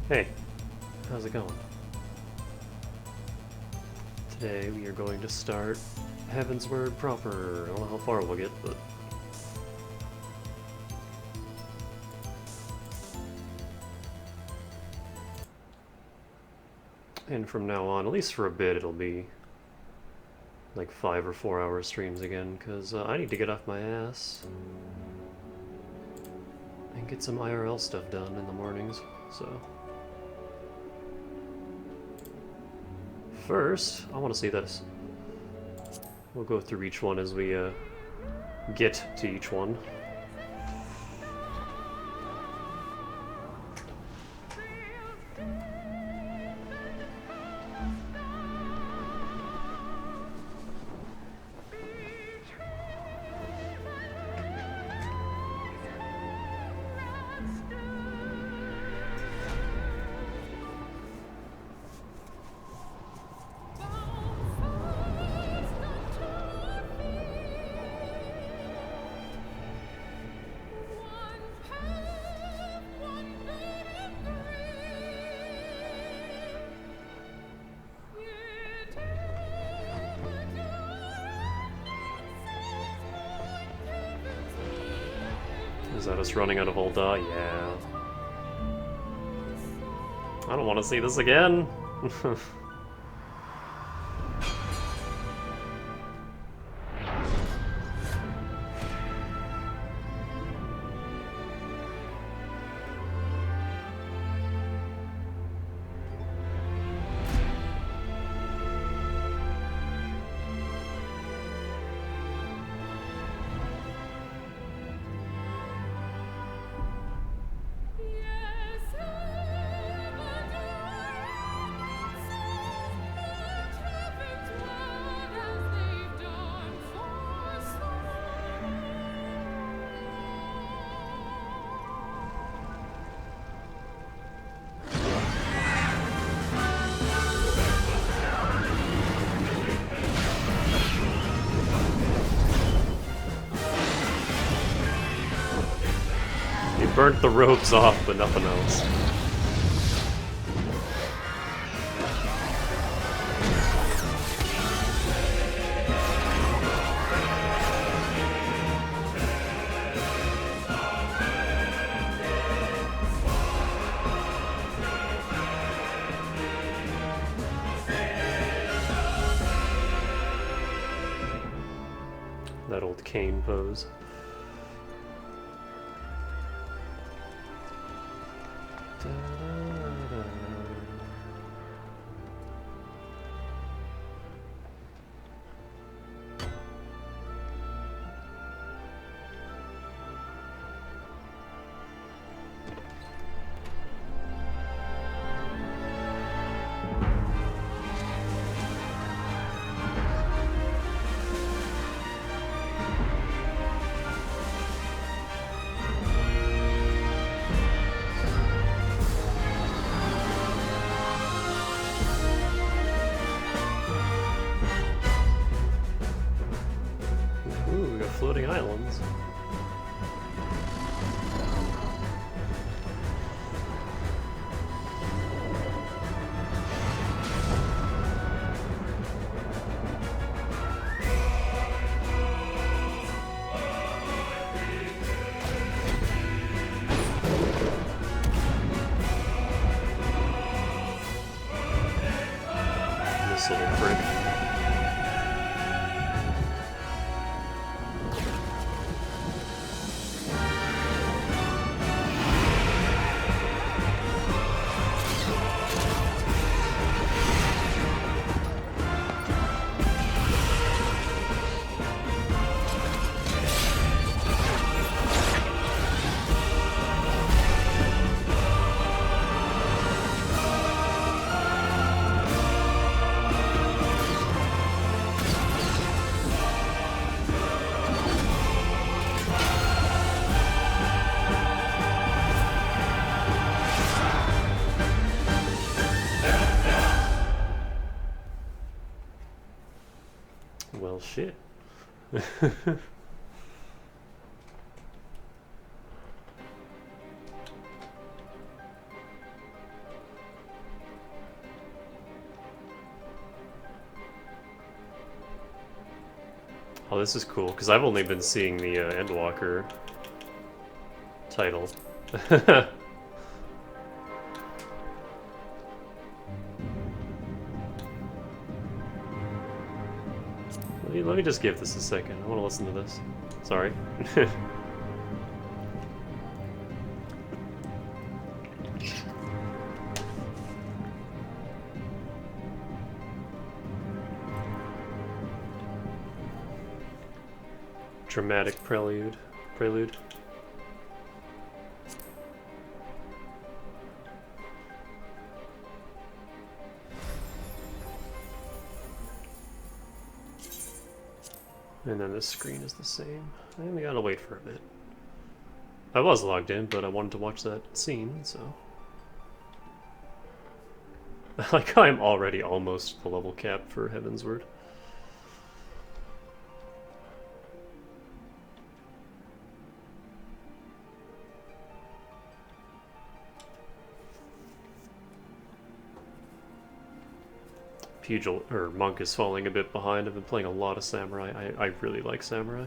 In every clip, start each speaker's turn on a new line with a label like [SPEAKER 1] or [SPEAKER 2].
[SPEAKER 1] Hey, how's it going? Today we are going to start Heavensward proper. I don't know how far we'll get, but... And from now on, at least for a bit, it'll be like 5 or 4 hour streams again, because I need to get off my ass and get some IRL stuff done in the mornings, so... First, I want to see this. We'll go through each one as we get to each one. Is that us running out of Ulda? Yeah. I don't want to see this again. Burnt the ropes off, but nothing else. That old cane pose. Ooh, we got floating islands. This little prick. Well, shit. Oh, this is cool, because I've only been seeing the Endwalker title. Let me just give this a second. I want to listen to this. Sorry. Dramatic prelude. And then this screen is the same. And we gotta wait for a bit. I was logged in, but I wanted to watch that scene, so... Like, I'm already almost the level cap for Heavensward. Pugil, or Monk is falling a bit behind. I've been playing a lot of Samurai. I really like Samurai.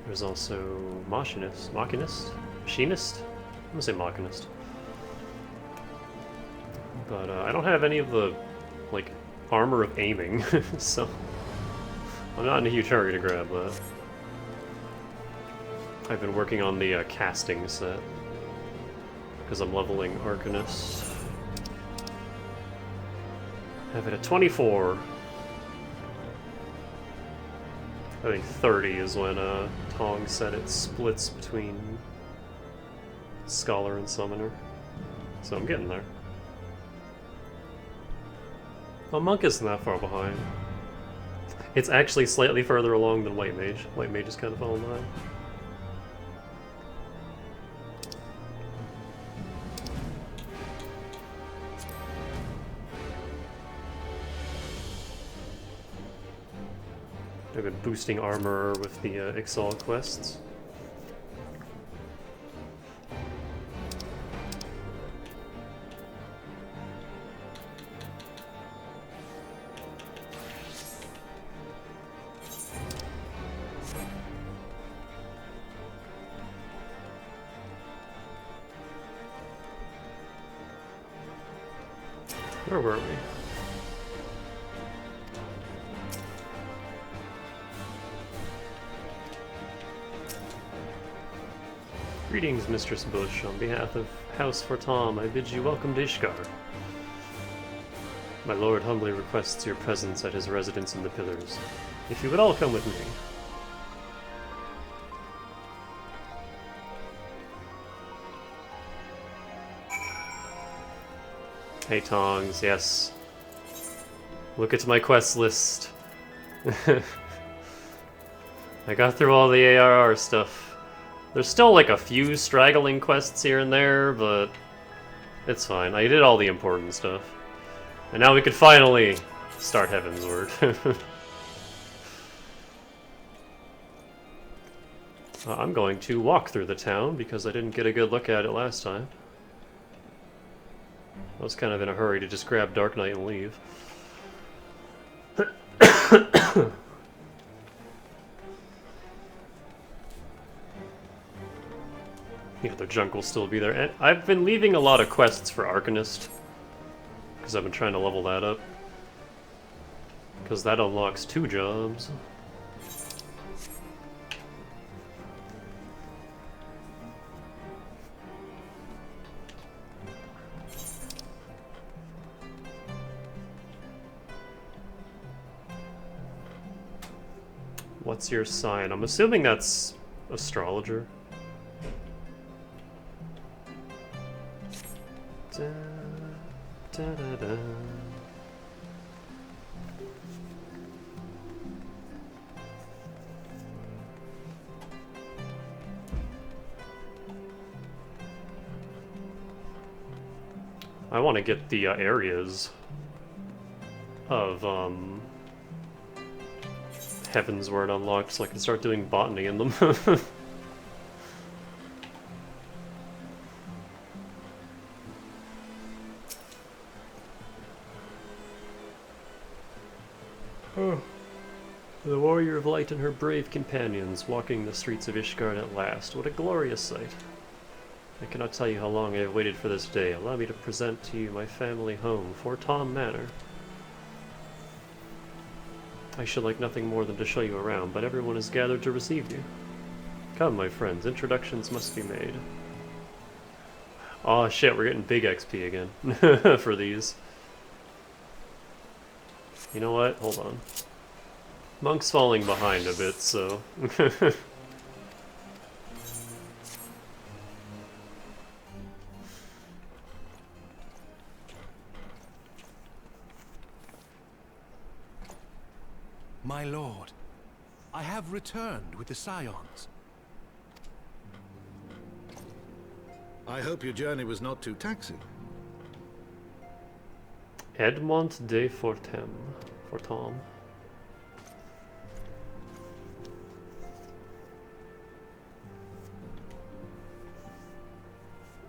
[SPEAKER 1] There's also Machinist? I'm gonna say Machinist. But I don't have any of the, like, armor of aiming, so I'm not in a huge hurry to grab that. I've been working on the casting set, because I'm leveling Arcanist. I have it at 24. I think 30 is when Tong said it splits between Scholar and Summoner. So I'm getting there. Oh, Monk isn't that far behind. It's actually slightly further along than White Mage. White Mage is kind of falling behind. I've been boosting armor with the Ixal quests. Where were we? Greetings, Mistress Bush. On behalf of House Fortom, I bid you welcome to Ishgard. My lord humbly requests your presence at his residence in the Pillars. If you would all come with me. Hey Tongs, yes. Look at my quest list. I got through all the ARR stuff. There's still like a few straggling quests here and there, but it's fine. I did all the important stuff. And now we could finally start Heavensward. I'm going to walk through the town because I didn't get a good look at it last time. I was kind of in a hurry to just grab Dark Knight and leave. You know, the junk will still be there. And I've been leaving a lot of quests for Arcanist, because I've been trying to level that up. Because that unlocks 2 jobs. What's your sign? I'm assuming that's astrologer. Da, da, da, da. I want to get the areas of Heavensward unlocked so I can start doing botany in them. Oh. The Warrior of Light and her brave companions walking the streets of Ishgard at last. What a glorious sight. I cannot tell you how long I have waited for this day. Allow me to present to you my family home, Fort Tom Manor. I should like nothing more than to show you around, but everyone is gathered to receive you. Come, my friends, introductions must be made. Aw, shit, we're getting big XP again for these. You know what? Hold on. Monk's falling behind a bit, so...
[SPEAKER 2] My lord, I have returned with the Scions.
[SPEAKER 3] I hope your journey was not too taxing.
[SPEAKER 1] Edmond de Fortem.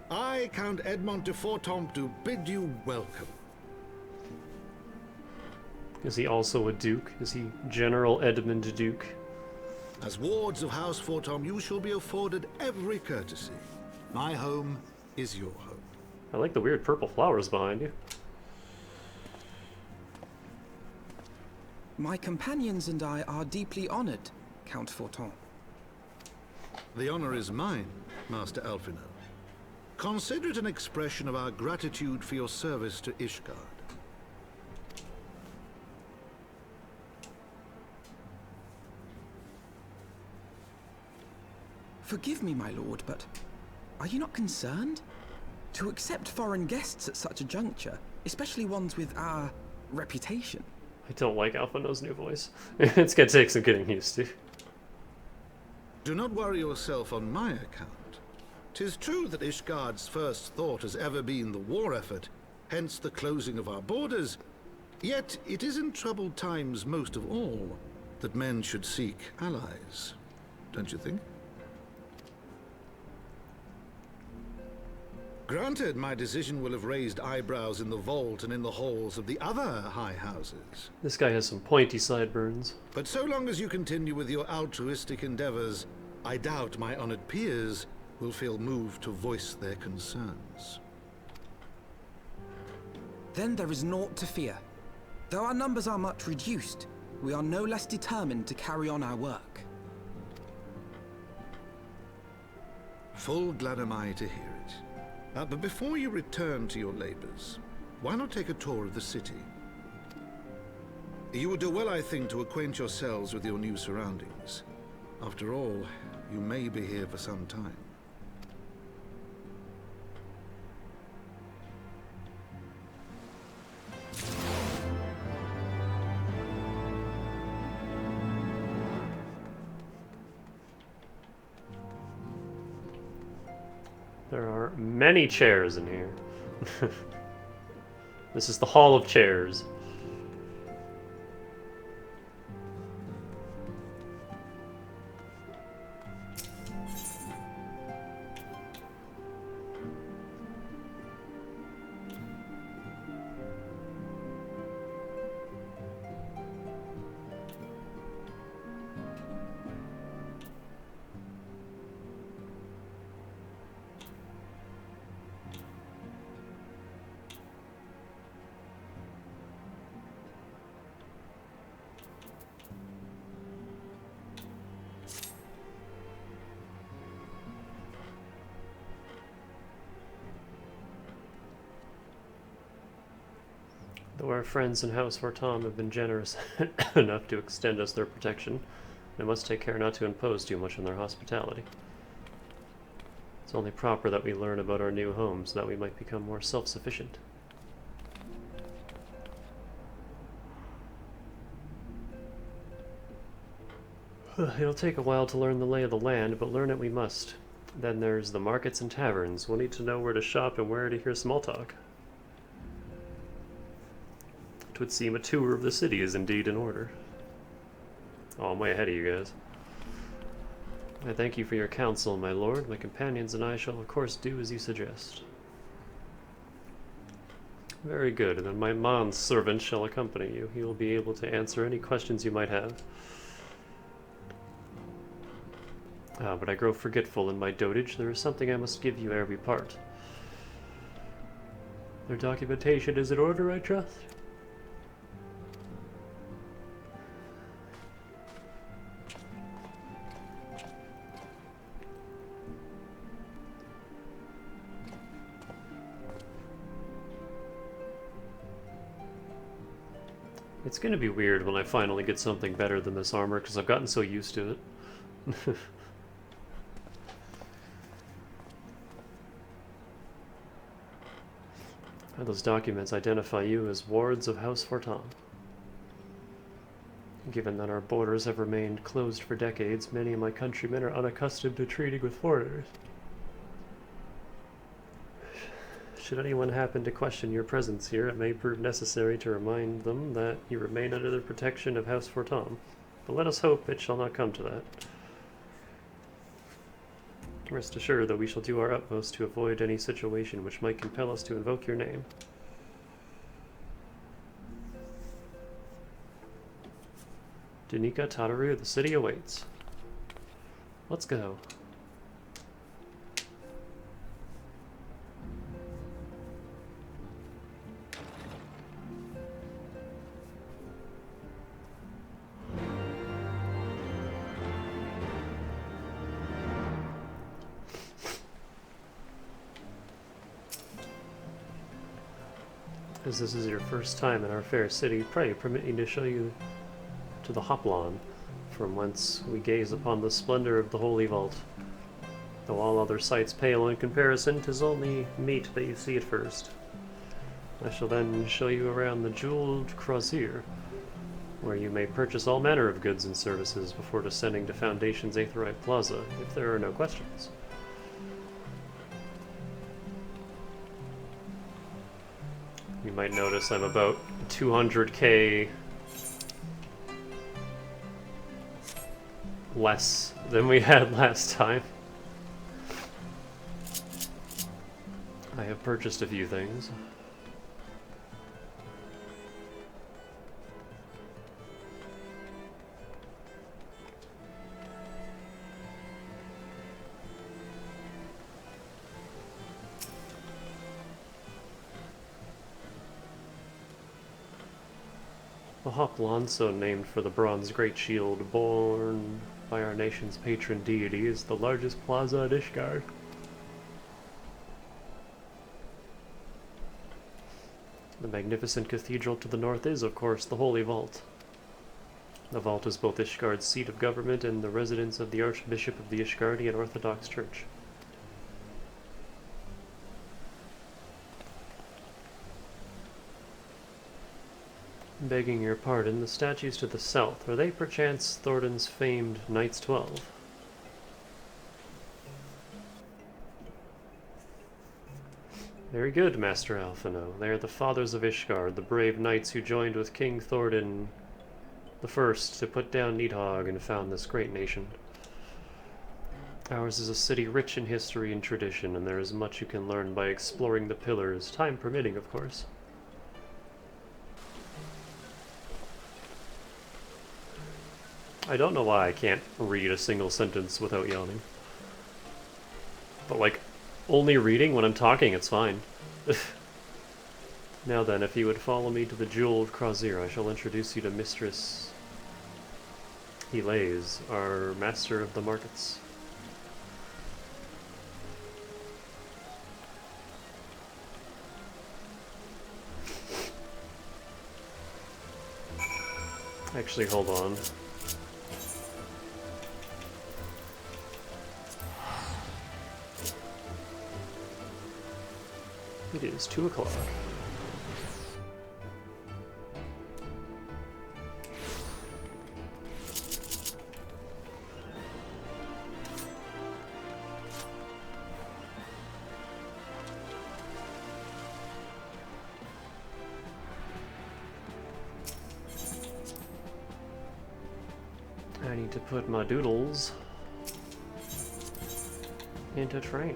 [SPEAKER 3] I, Count Edmond de Fortom, do bid you welcome.
[SPEAKER 1] Is he also a duke? Is he General Edmund Duke?
[SPEAKER 3] As wards of House Fortom, you shall be afforded every courtesy. My home is your home.
[SPEAKER 1] I like the weird purple flowers behind you.
[SPEAKER 4] My companions and I are deeply honored, Count Forton.
[SPEAKER 3] The honor is mine, Master Alphino. Consider it an expression of our gratitude for your service to Ishgard.
[SPEAKER 4] Forgive me, my lord, but are you not concerned? To accept foreign guests at such a juncture, especially ones with our reputation.
[SPEAKER 1] I don't like Alphino's new voice. It's gonna take some getting used to.
[SPEAKER 3] Do not worry yourself on my account. 'Tis true that Ishgard's first thought has ever been the war effort, hence the closing of our borders. Yet it is in troubled times most of all that men should seek allies. Don't you think? Granted, my decision will have raised eyebrows in the vault and in the halls of the other high houses.
[SPEAKER 1] This guy has some pointy sideburns.
[SPEAKER 3] But so long as you continue with your altruistic endeavors, I doubt my honored peers will feel moved to voice their concerns.
[SPEAKER 4] Then there is naught to fear. Though our numbers are much reduced, we are no less determined to carry on our work.
[SPEAKER 3] Full glad am I to hear it. But before you return to your labors, why not take a tour of the city? You would do well, I think, to acquaint yourselves with your new surroundings. After all, you may be here for some time.
[SPEAKER 1] There are many chairs in here. This is the Hall of Chairs. Though our friends in House Fortom have been generous enough to extend us their protection, we must take care not to impose too much on their hospitality. It's only proper that we learn about our new home so that we might become more self-sufficient. It'll take a while to learn the lay of the land, but learn it we must. Then there's the markets and taverns. We'll need to know where to shop and where to hear small talk. It would seem a tour of the city is indeed in order. Oh, I'm way ahead of you guys. I thank you for your counsel, my lord. My companions and I shall of course do as you suggest. Very good, and then my man's servant shall accompany you. He will be able to answer any questions you might have. Ah, but I grow forgetful in my dotage. There is something I must give you ere we part. Their documentation is in order, I trust? It's gonna be weird when I finally get something better than this armor, because I've gotten so used to it. Those documents identify you as wards of House Fortin. Given that our borders have remained closed for decades, many of my countrymen are unaccustomed to treating with foreigners. Should anyone happen to question your presence here, it may prove necessary to remind them that you remain under the protection of House Fortin. But let us hope it shall not come to that. Rest assured that we shall do our utmost to avoid any situation which might compel us to invoke your name. Danica Tataru, the city awaits. Let's go. As this is your first time in our fair city, pray permit me to show you to the Hoplon, from whence we gaze upon the splendor of the Holy Vault. Though all other sights pale in comparison, 'tis only meet that you see it first. I shall then show you around the jeweled crozier, where you may purchase all manner of goods and services before descending to Foundation's Aetheryte Plaza, if there are no questions. You might notice I'm about 200k less than we had last time. I have purchased a few things. The Hoplon, so named for the bronze great shield borne by our nation's patron deity, is the largest plaza at Ishgard. The magnificent cathedral to the north is, of course, the Holy Vault. The vault is both Ishgard's seat of government and the residence of the Archbishop of the Ishgardian Orthodox Church. Begging your pardon, the statues to the south, are they perchance Thornton's famed Knights 12? Very good, Master Alphino. They are the fathers of Ishgard, the brave knights who joined with King Thornton the First to put down Nidhogg and found this great nation. Ours is a city rich in history and tradition, and there is much you can learn by exploring the pillars, time permitting, of course. I don't know why I can't read a single sentence without yawning. But, like, only reading when I'm talking, it's fine. Now then, if you would follow me to the jeweled crozier, I shall introduce you to Mistress Elaise, our master of the markets. Actually, hold on. It is 2 o'clock. Need to put my doodles into training.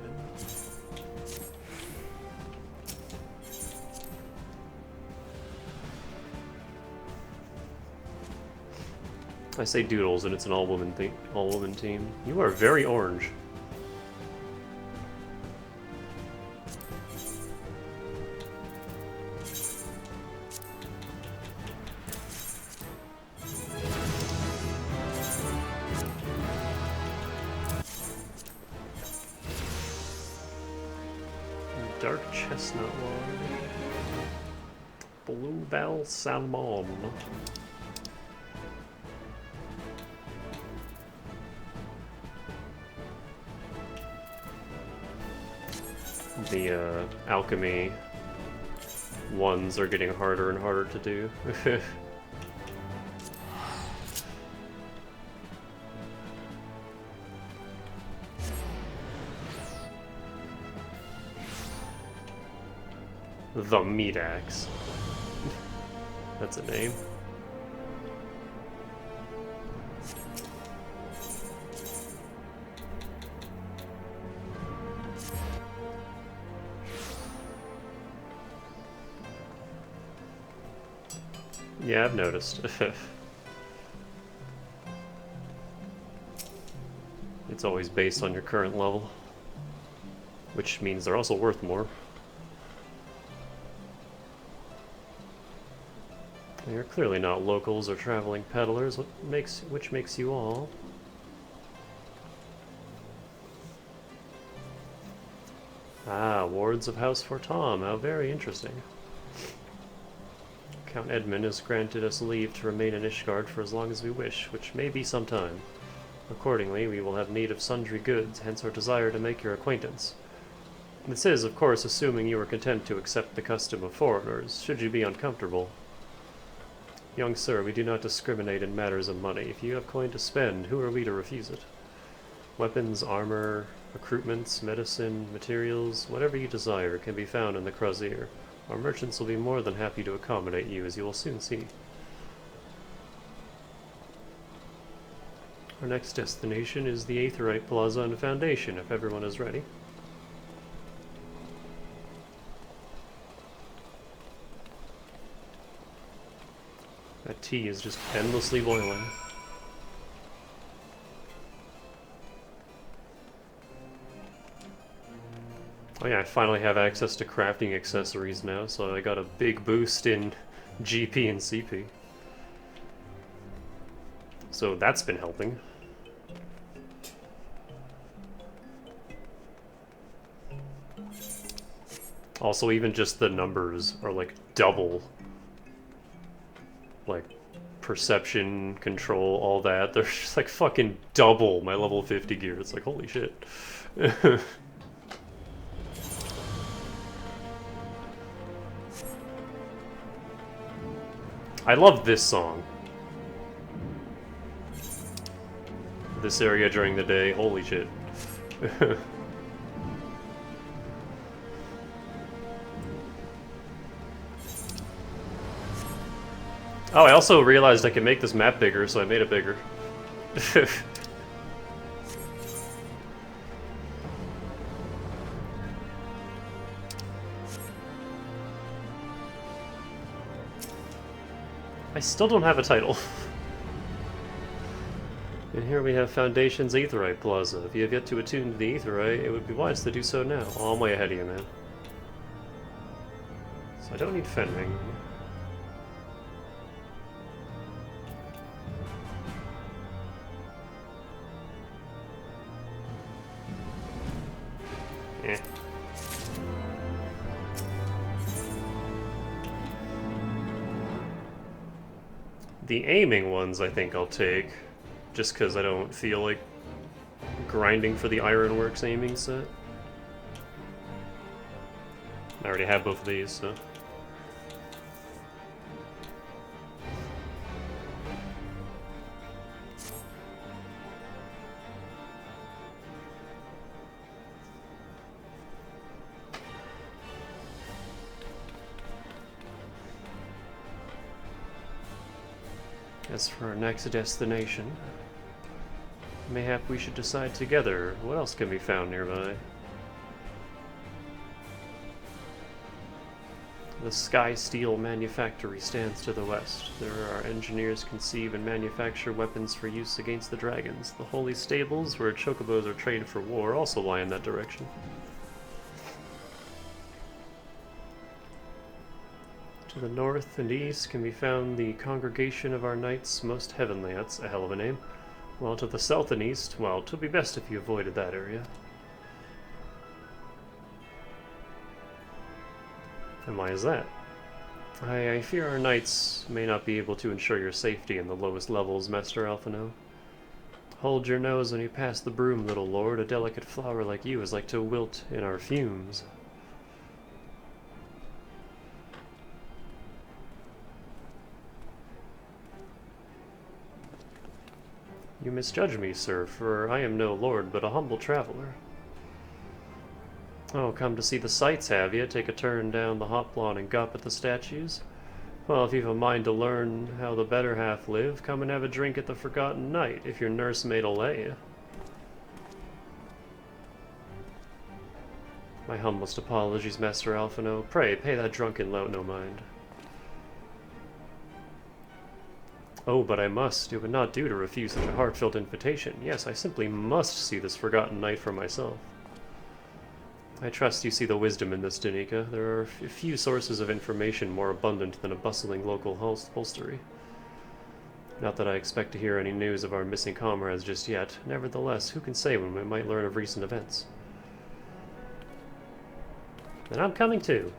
[SPEAKER 1] I say doodles and it's an all-woman team. You are very orange. Dark chestnut one. Bluebell salmon. The alchemy ones are getting harder and harder to do. The meat axe. That's a name. Yeah, I've noticed. It's always based on your current level, which means they're also worth more. You're clearly not locals or traveling peddlers, which makes you all. Ah, wards of House Fortom, how very interesting. Count Edmund has granted us leave to remain in Ishgard for as long as we wish, which may be some time. Accordingly, we will have need of sundry goods, hence our desire to make your acquaintance. This is, of course, assuming you are content to accept the custom of foreigners, should you be uncomfortable. Young sir, we do not discriminate in matters of money. If you have coin to spend, who are we to refuse it? Weapons, armor, recruitments, medicine, materials, whatever you desire can be found in the Crozier. Our merchants will be more than happy to accommodate you, as you will soon see. Our next destination is the Aetheryte Plaza and Foundation, if everyone is ready. That tea is just endlessly boiling. Oh yeah, I finally have access to crafting accessories now, so I got a big boost in GP and CP. So that's been helping. Also, even just the numbers are like double. Like, perception, control, all that. They're just like fucking double my level 50 gear. It's like, holy shit. I love this song. This area during the day, holy shit. Oh, I also realized I can make this map bigger, so I made it bigger. I still don't have a title. And here we have Foundation's Aetheryte Plaza. If you have yet to attune to the Aetheryte, it would be wise to do so now. Oh, I'm way ahead of you, man. So I don't need Fenring. Eh. The aiming ones I think I'll take, just because I don't feel like grinding for the Ironworks aiming set. I already have both of these, so... As for our next destination, Mayhap we should decide together what else can be found nearby. The Sky Steel Manufactory stands to the west. There our engineers conceive and manufacture weapons for use against the dragons. The Holy Stables, where chocobos are trained for war, also lie in that direction. To the north and east can be found the Congregation of our Knights Most Heavenly. That's a hell of a name. While to the south and east, well, 'twould be best if you avoided that area. And why is that? I fear our knights may not be able to ensure your safety in the lowest levels, Master Alphino. Hold your nose when you pass the broom, little lord. A delicate flower like you is like to wilt in our fumes. You misjudge me, sir, for I am no lord, but a humble traveler. Oh, come to see the sights, have you? Take a turn down the hop lawn and gawp at the statues? Well, if you've a mind to learn how the better half live, come and have a drink at the Forgotten Knight, if your nursemaid'll let you. My humblest apologies, Master Alphino. Pray, pay that drunken lout no mind. Oh, but I must. It would not do to refuse such a heartfelt invitation. Yes, I simply must see this Forgotten Knight for myself. I trust you see the wisdom in this, Danica. There are few sources of information more abundant than a bustling local hostelry. Not that I expect to hear any news of our missing comrades just yet. Nevertheless, who can say when we might learn of recent events? And I'm coming too.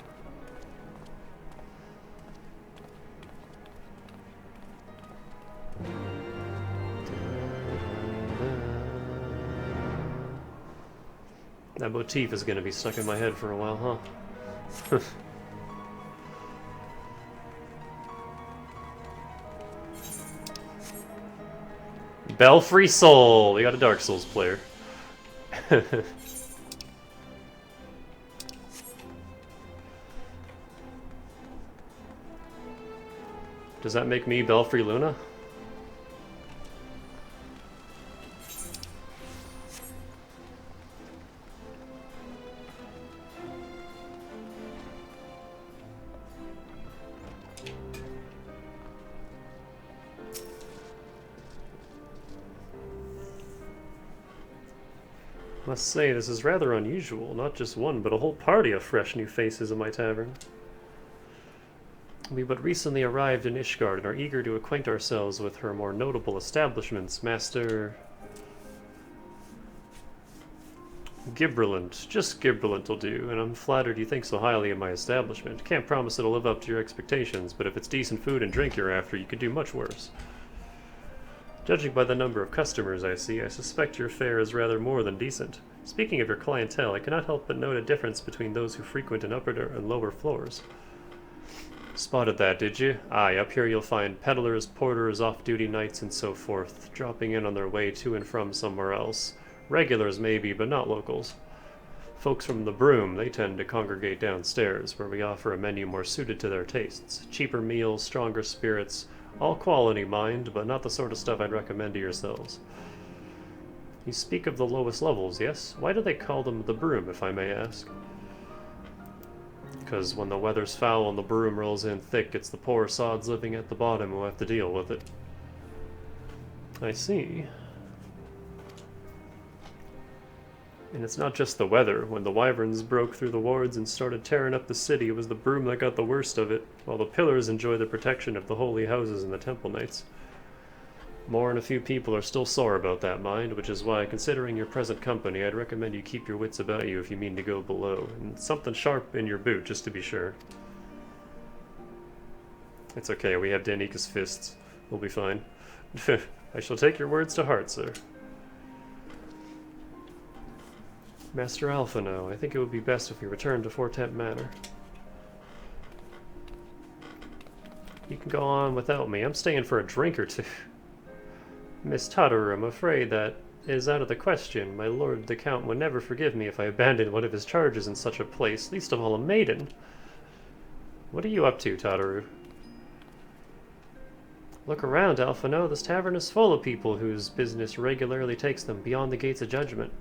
[SPEAKER 1] That motif is going to be stuck in my head for a while, huh? Belfry Soul! We got a Dark Souls player. Does that make me Belfry Luna? Must say, this is rather unusual. Not just one, but a whole party of fresh new faces in my tavern. We but recently arrived in Ishgard and are eager to acquaint ourselves with her more notable establishments. Master Gibberlant. Just Gibberlant will do, and I'm flattered you think so highly of my establishment. Can't promise it'll live up to your expectations, but if it's decent food and drink you're after, you could do much worse. Judging by the number of customers I see, I suspect your fare is rather more than decent. Speaking of your clientele, I cannot help but note a difference between those who frequent an upper and lower floors. Spotted that, did you? Aye, up here you'll find peddlers, porters, off-duty knights, and so forth, dropping in on their way to and from somewhere else. Regulars maybe, but not locals. Folks from the Broom, they tend to congregate downstairs, where we offer a menu more suited to their tastes. Cheaper meals, stronger spirits, all quality, mind, but not the sort of stuff I'd recommend to yourselves. You speak of the lowest levels, yes? Why do they call them the Broom, if I may ask? Because when the weather's foul and the broom rolls in thick, it's the poor sods living at the bottom who have to deal with it. I see. And it's not just the weather. When the wyverns broke through the wards and started tearing up the city, it was the broom that got the worst of it, while the pillars enjoy the protection of the holy houses and the temple knights. More than a few people are still sore about that, mind, which is why, considering your present company, I'd recommend you keep your wits about you if you mean to go below, and something sharp in your boot, just to be sure. It's okay, we have Danika's fists. We'll be fine. I shall take your words to heart, sir. Master Alphino, I think it would be best if we return to Fortemps Manor. You can go on without me. I'm staying for a drink or two. Miss Tataru, I'm afraid that is out of the question. My lord the Count would never forgive me if I abandoned one of his charges in such a place, least of all a maiden. What are you up to, Tataru? Look around, Alphino. This tavern is full of people whose business regularly takes them beyond the gates of judgment.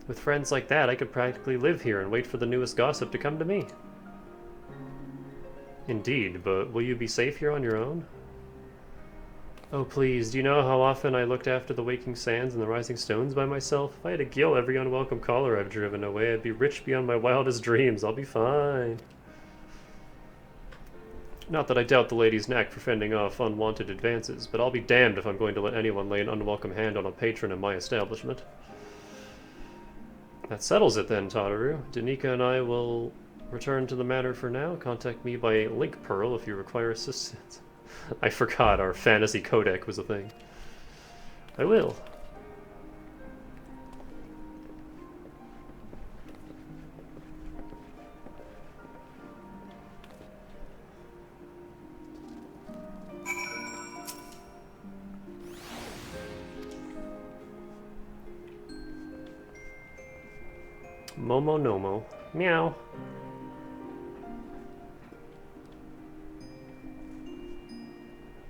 [SPEAKER 1] With friends like that, I could practically live here and wait for the newest gossip to come to me. Indeed, but will you be safe here on your own? Oh please, do you know how often I looked after the waking sands and the rising stones by myself? If I had to kill every unwelcome caller I've driven away, I'd be rich beyond my wildest dreams. I'll be fine. Not that I doubt the lady's knack for fending off unwanted advances, but I'll be damned if I'm going to let anyone lay an unwelcome hand on a patron in my establishment. That settles it then, Tataru. Danica and I will return to the matter for now. Contact me by Link Pearl if you require assistance. I forgot our fantasy codec was a thing. I will. Momo Nomo. Meow.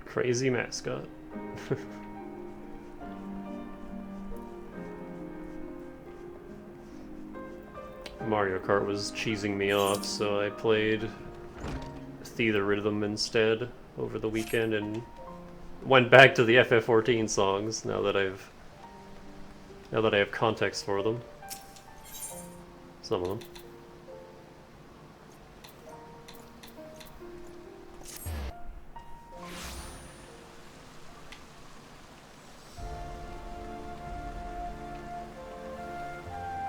[SPEAKER 1] Crazy mascot. Mario Kart was cheesing me off, so I played Theatrhythm instead over the weekend and went back to the FF14 songs now that I have context for them. Some of them.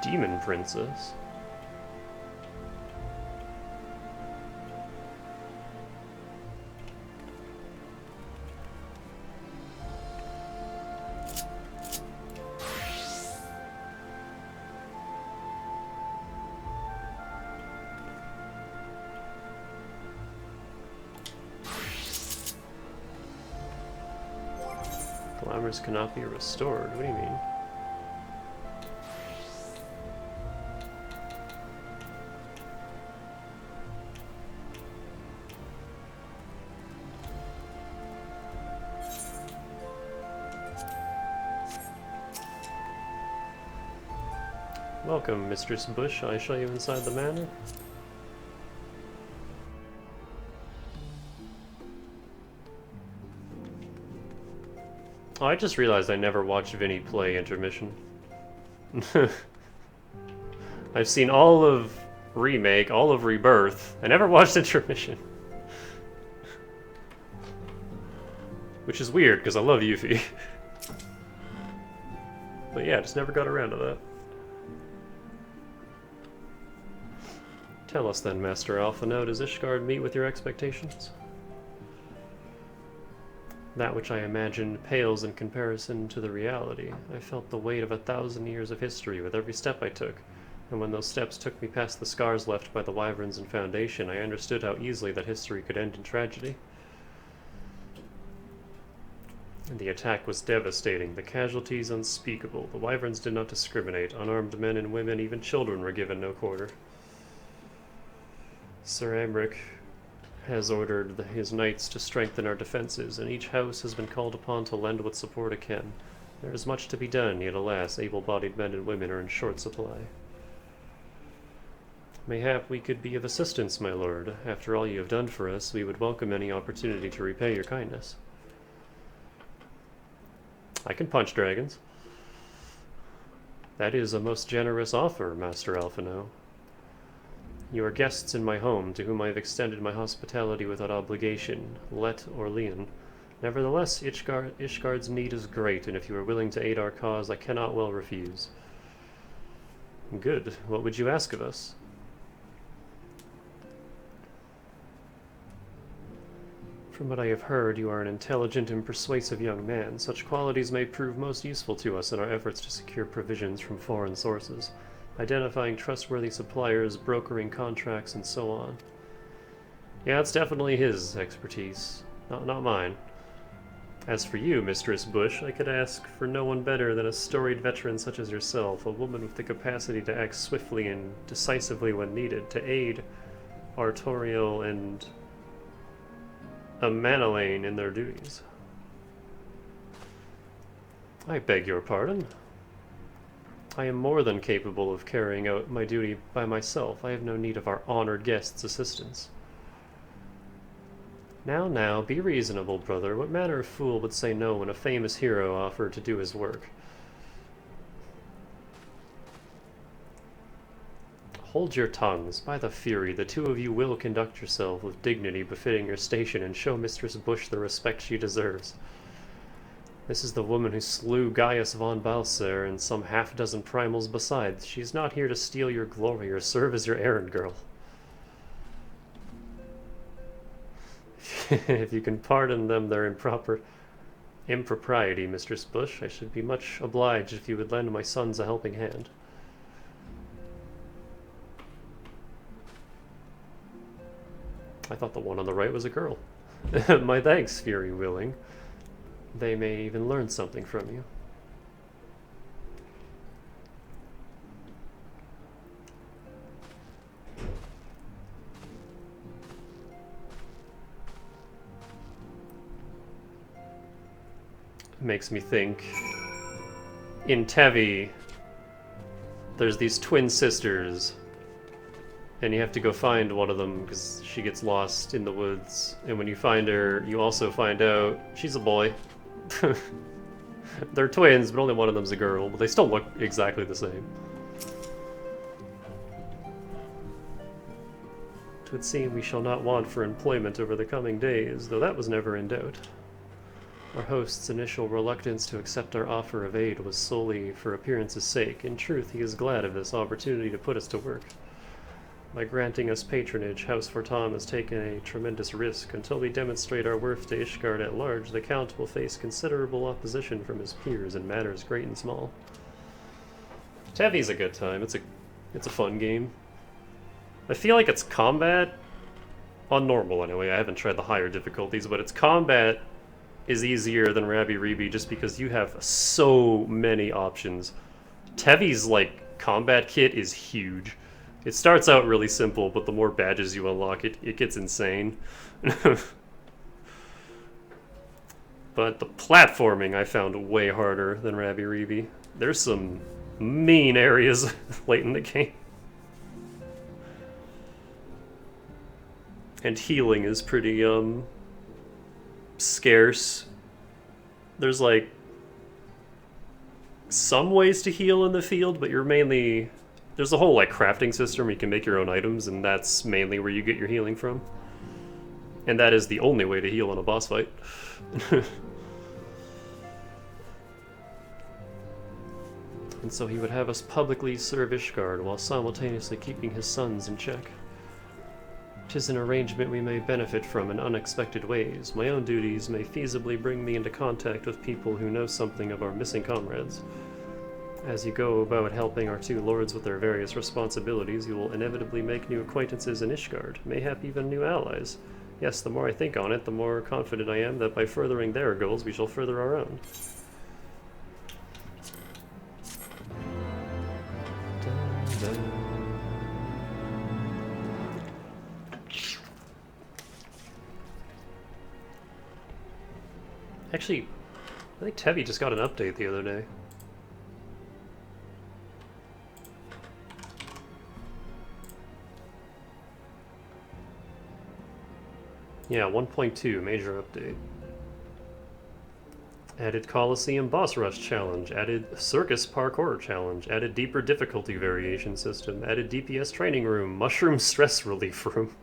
[SPEAKER 1] Demon Princess. Glamours cannot be restored. What do you mean? Welcome, Mistress Bush. Shall I show you inside the manor? Oh, I just realized I never watched Vinny play Intermission. I've seen all of Remake, all of Rebirth. I never watched Intermission. Which is weird, because I love Yuffie. But yeah, just never got around to that. Tell us then, Master Alphino, does Ishgard meet with your expectations? That which I imagined pales in comparison to the reality. I felt the weight of 1,000 years of history with every step I took, and when those steps took me past the scars left by the wyverns and Foundation, I understood how easily that history could end in tragedy. And the attack was devastating, the casualties unspeakable. The wyverns did not discriminate. Unarmed men and women, even children, were given no quarter. Sir Amric has ordered his knights to strengthen our defenses, and each house has been called upon to lend what support it can. There is much to be done, yet alas, able-bodied men and women are in short supply. Mayhap we could be of assistance, my lord. After all you have done for us, we would welcome any opportunity to repay your kindness. I can punch dragons. That is a most generous offer, Master Alphino. You are guests in my home, to whom I have extended my hospitality without obligation, let or lien. Nevertheless, Ishgard's need is great, and if you are willing to aid our cause, I cannot well refuse. Good. What would you ask of us? From what I have heard, you are an intelligent and persuasive young man. Such qualities may prove most useful to us in our efforts to secure provisions from foreign sources. Identifying trustworthy suppliers, brokering contracts, and so on. Yeah, it's definitely his expertise, not mine. As for you, Mistress Bush, I could ask for no one better than a storied veteran such as yourself, a woman with the capacity to act swiftly and decisively when needed, to aid Artorial and Amanelane in their duties. I beg your pardon. I am more than capable of carrying out my duty by myself. I have no need of our honored guest's assistance. Now, now, be reasonable, brother. What manner of fool would say no when a famous hero offered to do his work? Hold your tongues. By the Fury, the two of you will conduct yourself with dignity befitting your station and show Mistress Bush the respect she deserves. This is the woman who slew Gaius von Balser and some half-dozen primals besides. She's not here to steal your glory or serve as your errand girl. If you can pardon them their impropriety, Mistress Bush, I should be much obliged if you would lend my sons a helping hand. I thought the one on the right was a girl. My thanks, Fury willing. They may even learn something from you. Makes me think, in Tevi, there's these twin sisters, and you have to go find one of them because she gets lost in the woods, and when you find her, you also find out she's a boy. They're twins, but only one of them's a girl, but they still look exactly the same. It would seem we shall not want for employment over the coming days, though that was never in doubt. Our host's initial reluctance to accept our offer of aid was solely for appearance's sake. In truth, he is glad of this opportunity to put us to work. By granting us patronage, House Fortam has taken a tremendous risk. Until we demonstrate our worth to Ishgard at large, the Count will face considerable opposition from his peers in matters great and small. Tevi's a good time. It's a fun game. I feel like its combat, on normal anyway, I haven't tried the higher difficulties, but its combat is easier than Rabi-Ribi just because you have so many options. Tevi's, like, combat kit is huge. It starts out really simple, but the more badges you unlock, it gets insane. But the platforming I found way harder than Rabi-Ribi. There's some mean areas late in the game. And healing is pretty, scarce. There's, like, some ways to heal in the field, but you're mainly... There's a whole, like, crafting system where you can make your own items, and that's mainly where you get your healing from. And that is the only way to heal in a boss fight. And so he would have us publicly serve Ishgard while simultaneously keeping his sons in check. 'Tis an arrangement we may benefit from in unexpected ways. My own duties may feasibly bring me into contact with people who know something of our missing comrades. As you go about helping our two lords with their various responsibilities, you will inevitably make new acquaintances in Ishgard, mayhap even new allies. Yes, the more I think on it, the more confident I am that by furthering their goals, we shall further our own. Actually, I think Tevi just got an update the other day. Yeah, 1.2, major update. Added Coliseum Boss Rush Challenge, added Circus Parkour Challenge, added Deeper Difficulty Variation System, added DPS Training Room, Mushroom Stress Relief Room,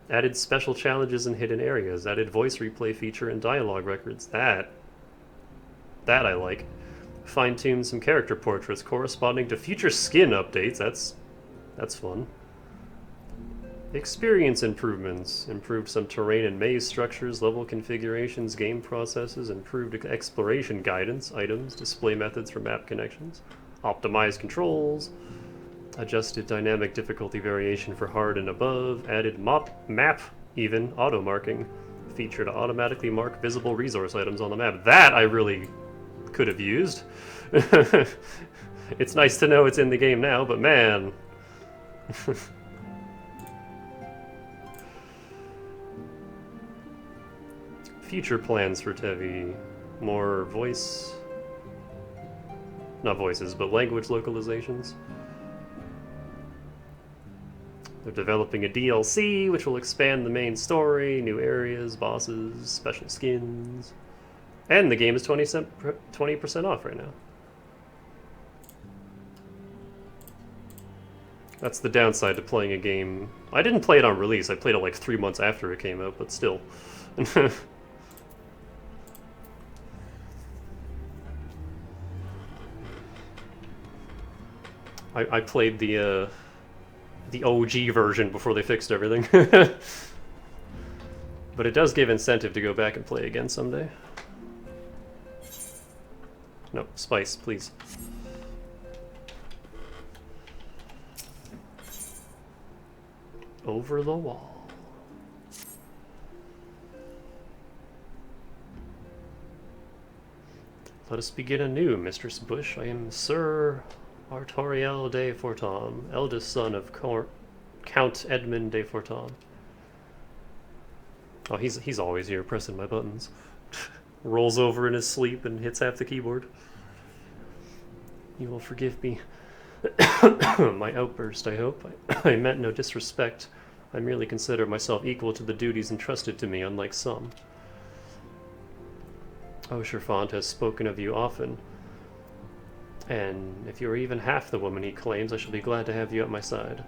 [SPEAKER 1] added Special Challenges in Hidden Areas, added Voice Replay Feature and Dialogue Records. That I like. Fine-tuned some character portraits corresponding to future skin updates. That's fun. Experience improvements. Improved some terrain and maze structures, level configurations, game processes, improved exploration guidance, items, display methods for map connections, optimized controls, adjusted dynamic difficulty variation for hard and above, added map even auto marking feature to automatically mark visible resource items on the map. That I really could have used. It's nice to know it's in the game now, but man. Future plans for Tevi. More voice Not voices, but language localizations. They're developing a DLC, which will expand the main story, new areas, bosses, special skins. And the game is 20% off right now. That's the downside to playing a game. I didn't play it on release, I played it like 3 months after it came out, but still. I played the OG version before they fixed everything. But it does give incentive to go back and play again someday. No, spice, please. Over the wall. Let us begin anew, Mistress Bush. I am Sir Artoriel de Fortom, eldest son of Count Edmund de Fortom. Oh, he's always here pressing my buttons. Rolls over in his sleep and hits half the keyboard. You will forgive me. My outburst, I hope. I meant no disrespect. I merely consider myself equal to the duties entrusted to me, unlike some. Ocherfont has spoken of you often. And if you are even half the woman he claims, I shall be glad to have you at my side.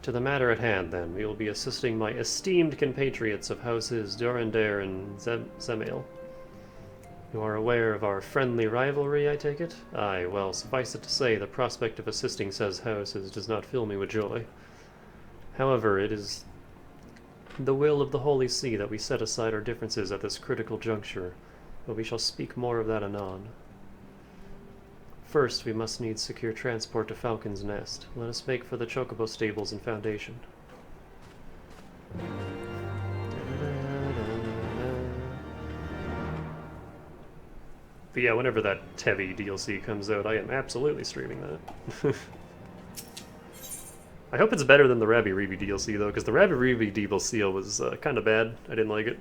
[SPEAKER 1] To the matter at hand, then, we will be assisting my esteemed compatriots of houses Durandare and Zemail. You are aware of our friendly rivalry, I take it? Aye, well, suffice it to say, the prospect of assisting says houses does not fill me with joy. However, it is the will of the Holy See that we set aside our differences at this critical juncture, but we shall speak more of that anon. First, we must needs secure transport to Falcon's Nest. Let us make for the Chocobo stables and foundation. But yeah, whenever that Tevi DLC comes out, I am absolutely streaming that. I hope it's better than the Rabby Reeby DLC, though, because the Rabby Reeby DLC was kind of bad. I didn't like it.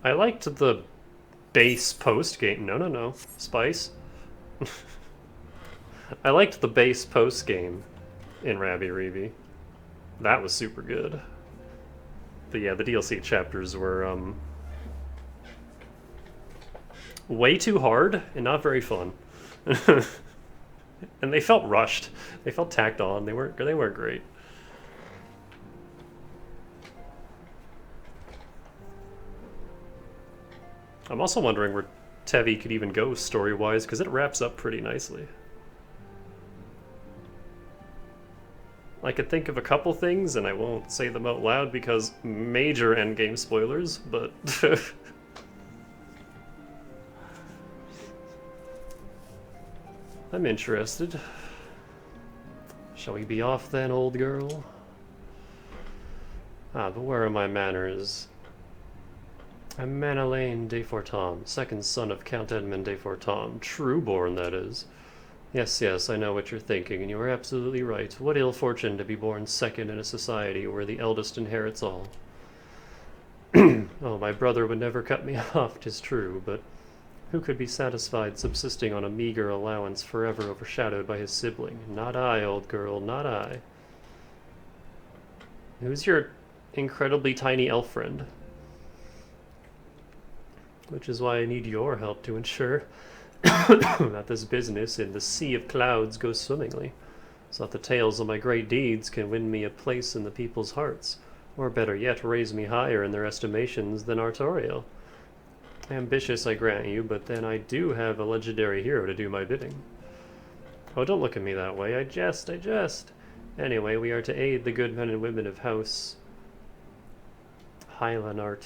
[SPEAKER 1] I liked the base post-game. No. Spice. I liked the base post-game in Rabby Reeby. That was super good. But yeah, the DLC chapters were way too hard and not very fun. And they felt rushed. They felt tacked on. They weren't great. I'm also wondering where Tevi could even go story-wise, because it wraps up pretty nicely. I could think of a couple things, and I won't say them out loud because major endgame spoilers, but... I'm interested. Shall we be off then, old girl? Ah, but where are my manners? I'm Manalaine de Fortom, second son of Count Edmund de Fortom, true-born, that is. Yes, I know what you're thinking, and you are absolutely right. What ill fortune to be born second in a society where the eldest inherits all. Oh, my brother would never cut me off, 'tis true, but who could be satisfied subsisting on a meager allowance forever overshadowed by his sibling? Not I, old girl, not I. Who's your incredibly tiny elf friend? Which is why I need your help to ensure that this business in the sea of clouds goes swimmingly, so that the tales of my great deeds can win me a place in the people's hearts, or better yet, raise me higher in their estimations than Artoriel. Ambitious, I grant you, but then I do have a legendary hero to do my bidding. Oh, don't look at me that way. I jest. Anyway, we are to aid the good men and women of House Hylanart.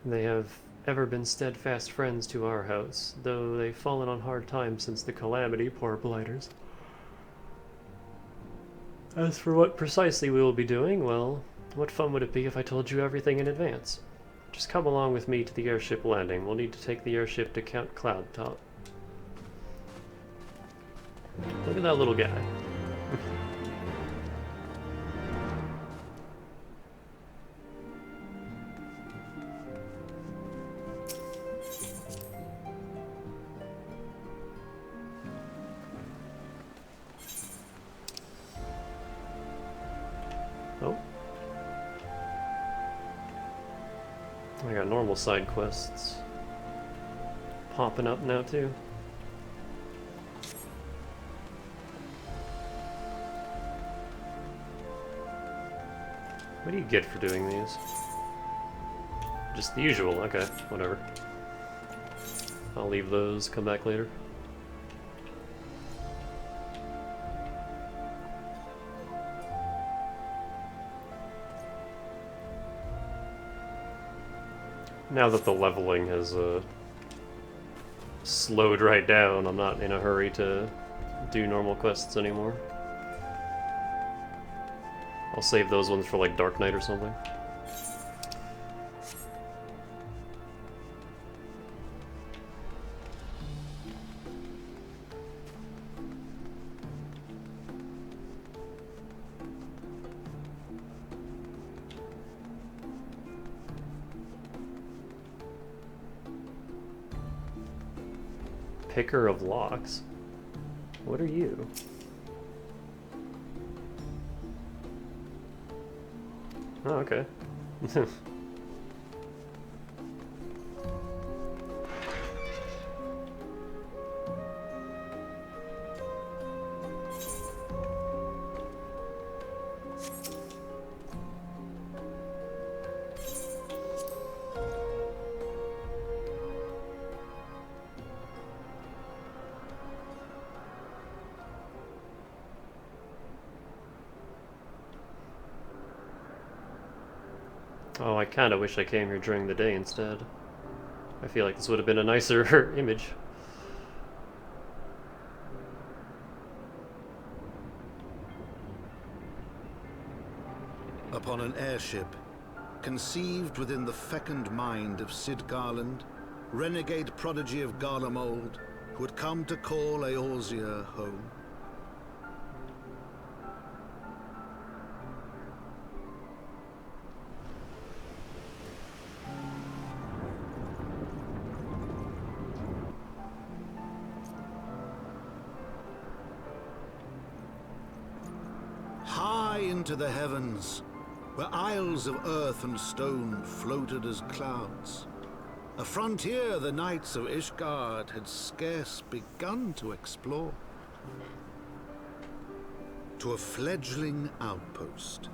[SPEAKER 1] They have ever been steadfast friends to our house, though they've fallen on hard times since the calamity, poor blighters. As for what precisely we will be doing, well, what fun would it be if I told you everything in advance? Just come along with me to the airship landing. We'll need to take the airship to Count Cloudtop. Look at that little guy. I got normal side quests popping up now too. What do you get for doing these? Just the usual, okay, whatever. I'll leave those, come back later. Now that the leveling has slowed right down, I'm not in a hurry to do normal quests anymore. I'll save those ones for like Dark Knight or something. Picker of locks? What are you? Oh, okay. Oh, I kinda wish I came here during the day instead. I feel like this would have been a nicer image.
[SPEAKER 3] Upon an airship, conceived within the fecund mind of Sid Garland, renegade prodigy of Garlemald, who had come to call Eorzea home. High into the heavens, where isles of earth and stone floated as clouds, a frontier the knights of Ishgard had scarce begun to explore. To a fledgling outpost,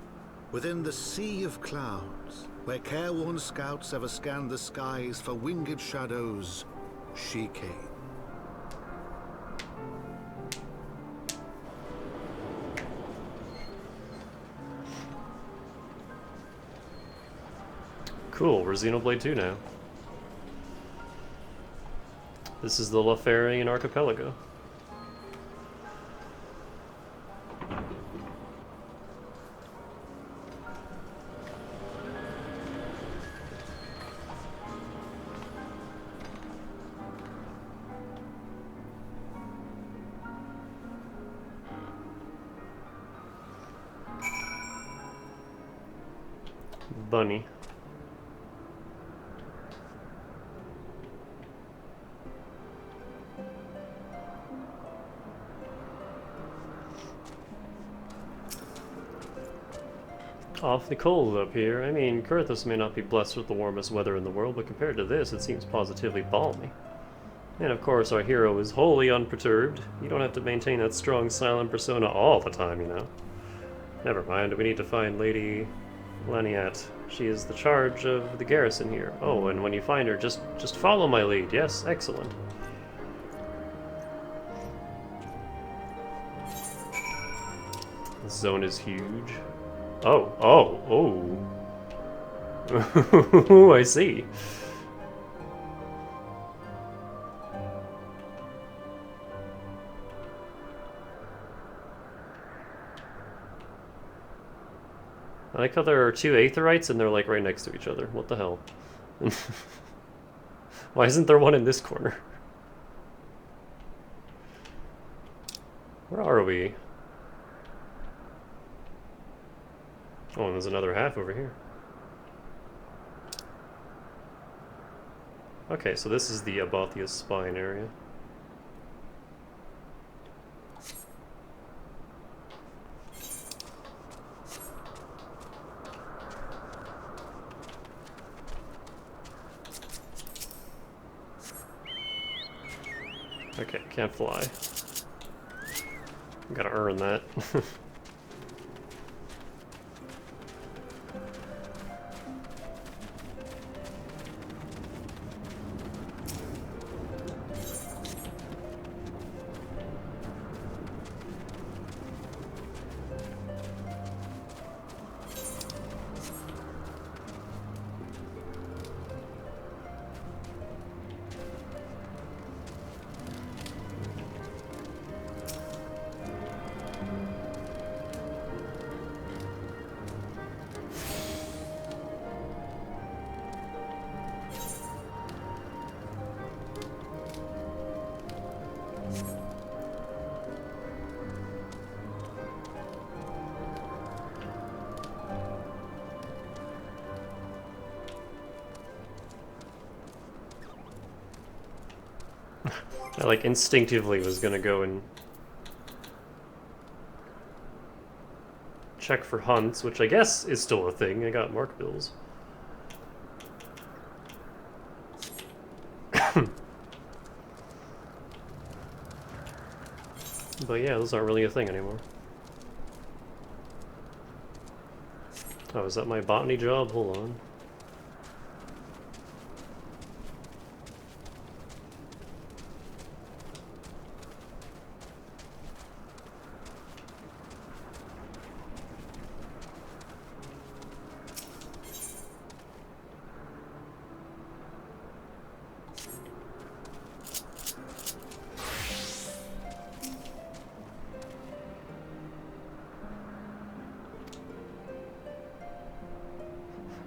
[SPEAKER 3] within the sea of clouds, where careworn scouts ever scanned the skies for winged shadows, she came.
[SPEAKER 1] Cool, we're Xenoblade 2 now. This is the Lothlorien Archipelago. Bunny. Awfully cold up here. I mean, Kurthus may not be blessed with the warmest weather in the world, but compared to this, it seems positively balmy. And of course, our hero is wholly unperturbed. You don't have to maintain that strong, silent persona all the time, you know. Never mind, we need to find Lady Laniat. She is the charge of the garrison here. Oh, and when you find her, just follow my lead. Yes, excellent. This zone is huge. Oh. I see. I like how there are two Aetherites and they're like right next to each other. What the hell? Why isn't there one in this corner? Where are we? Oh, and there's another half over here. Okay, so this is the Abathia's spine area. Okay, can't fly. Gotta earn that. I like instinctively was gonna go and check for hunts, which I guess is still a thing. I got mark bills. But yeah, those aren't really a thing anymore. Oh, is that my botany job? Hold on.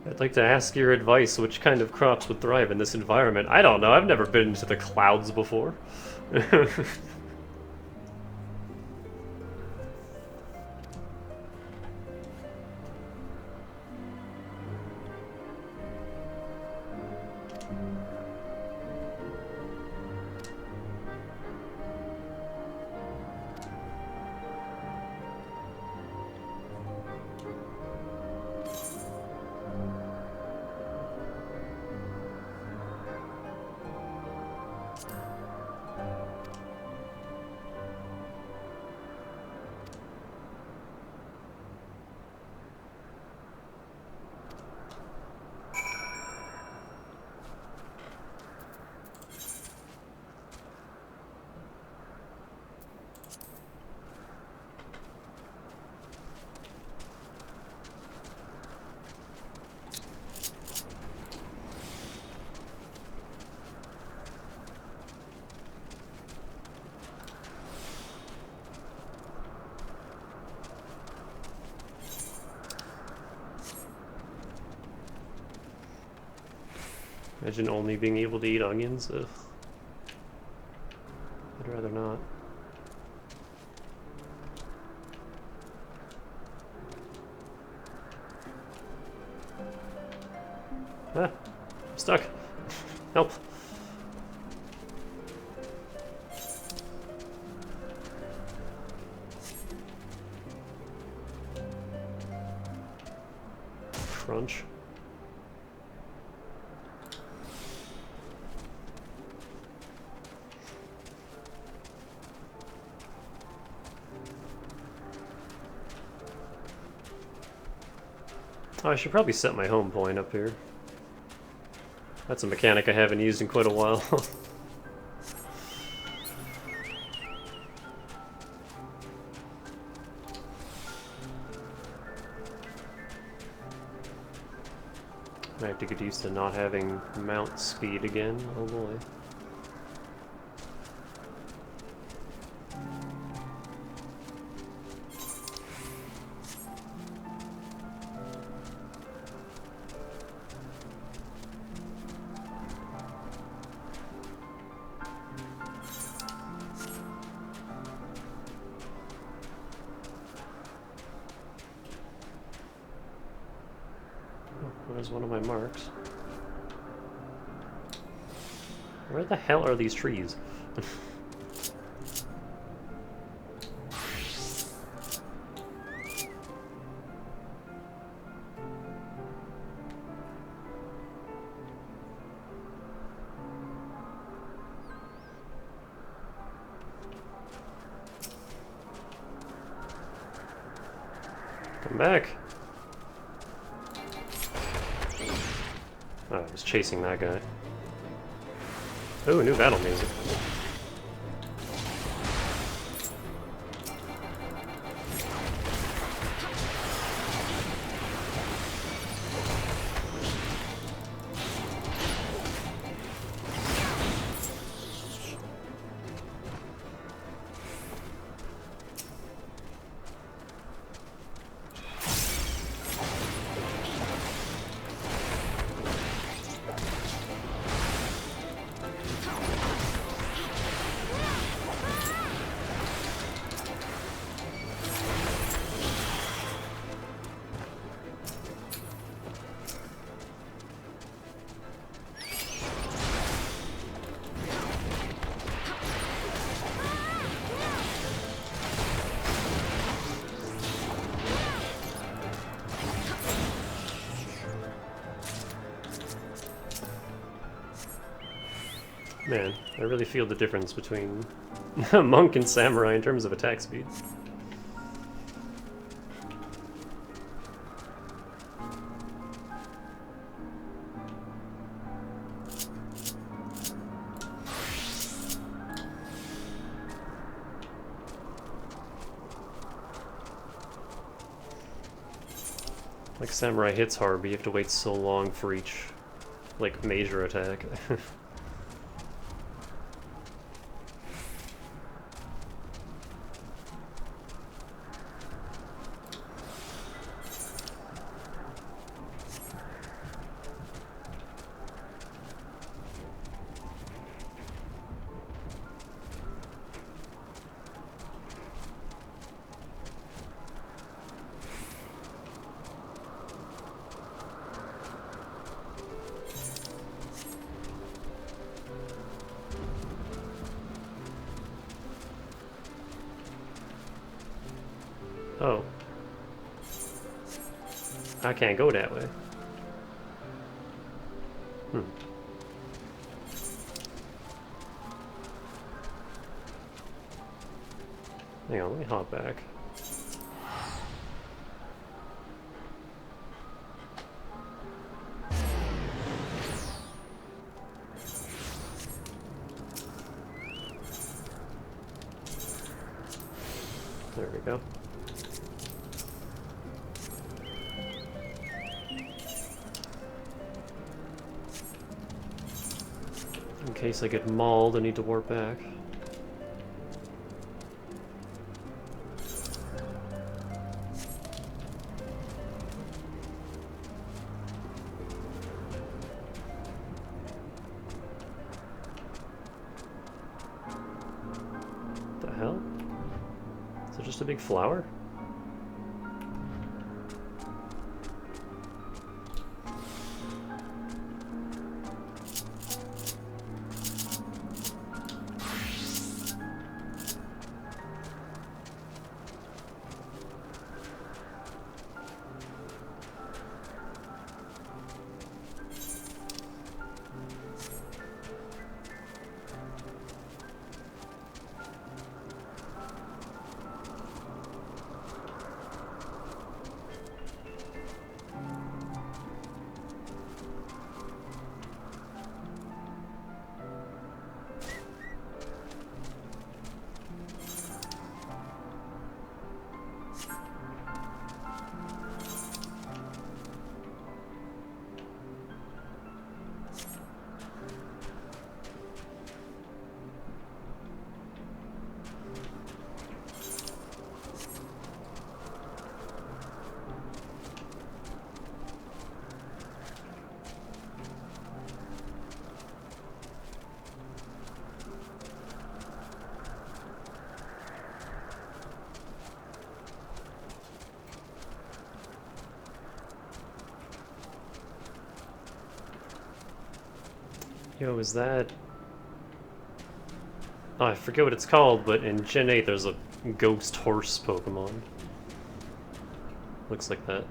[SPEAKER 1] I'd like to ask your advice, which kind of crops would thrive in this environment? I don't know, I've never been into the clouds before. Imagine only being able to eat onions. Ugh. I'd rather not. Ah, I'm stuck. Help. Crunch. Oh, I should probably set my home point up here. That's a mechanic I haven't used in quite a while. I have to get used to not having mount speed again. Oh boy. Where's one of my marks? Where the hell are these trees? Come back. Oh, I was chasing that guy. Ooh, new battle music. Man, I really feel the difference between monk and samurai in terms of attack speed. Like samurai hits hard, but you have to wait so long for each, like, major attack. Oh. I can't go that way. Hmm. Hang on, let me hop back. There we go. In case I get mauled, I need to warp back. The hell? Is it just a big flower? Yo, is that... Oh, I forget what it's called, but in Gen 8 there's a ghost horse Pokemon. Looks like that.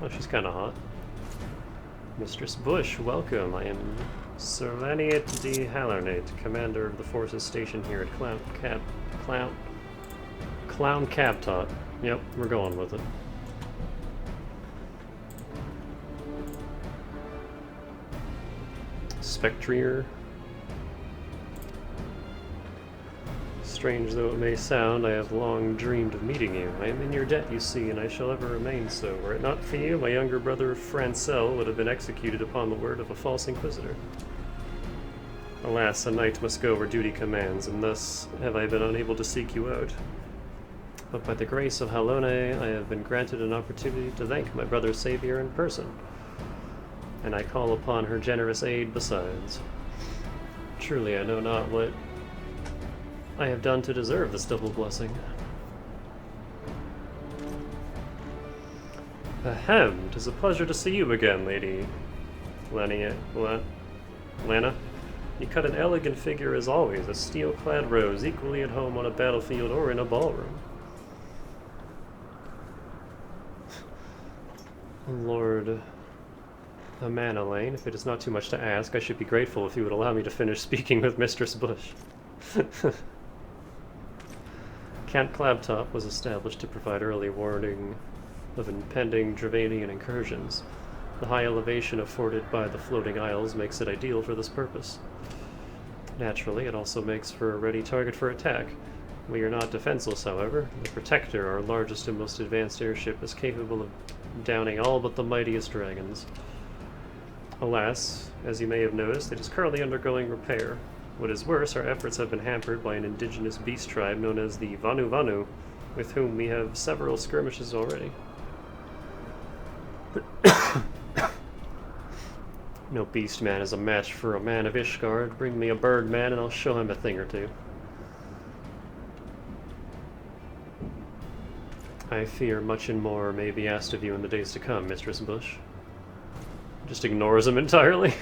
[SPEAKER 1] Oh, she's kinda hot. Mistress Bush, welcome. I am Sir Laniet de Halernate, commander of the forces stationed here at Clown Cabtot. Yep, we're going with it. Spectrier. Strange though it may sound, I have long dreamed of meeting you. I am in your debt, you see, and I shall ever remain so. Were it not for you, my younger brother Francel would have been executed upon the word of a false inquisitor. Alas, a knight must go where duty commands, and thus have I been unable to seek you out. But by the grace of Halone, I have been granted an opportunity to thank my brother's savior in person, and I call upon her generous aid besides. Truly, I know not what I have done to deserve this double blessing. Ahem, 'tis a pleasure to see you again, Lady Lana. You cut an elegant figure as always, a steel-clad rose, equally at home on a battlefield or in a ballroom. Lord Amanalaine, if it is not too much to ask, I should be grateful if you would allow me to finish speaking with Mistress Bush. Camp Clabtop was established to provide early warning of impending Dravanian incursions. The high elevation afforded by the floating isles makes it ideal for this purpose. Naturally, it also makes for a ready target for attack. We are not defenseless, however. The Protector, our largest and most advanced airship, is capable of downing all but the mightiest dragons. Alas, as you may have noticed, it is currently undergoing repair. What is worse, our efforts have been hampered by an indigenous beast tribe known as the Vanu Vanu, with whom we have several skirmishes already. No beast man is a match for a man of Ishgard. Bring me a bird man and I'll show him a thing or two. I fear much and more may be asked of you in the days to come, Mistress Bush. Just ignores him entirely.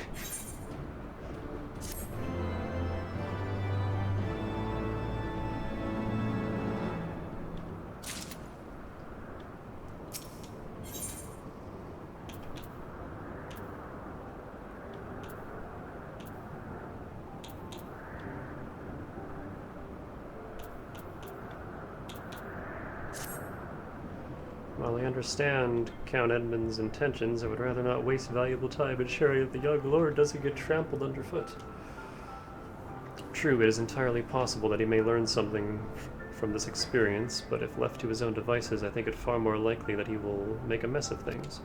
[SPEAKER 1] While I understand Count Edmund's intentions, I would rather not waste valuable time ensuring that the young lord doesn't get trampled underfoot. True, it is entirely possible that he may learn something from this experience, but if left to his own devices, I think it far more likely that he will make a mess of things.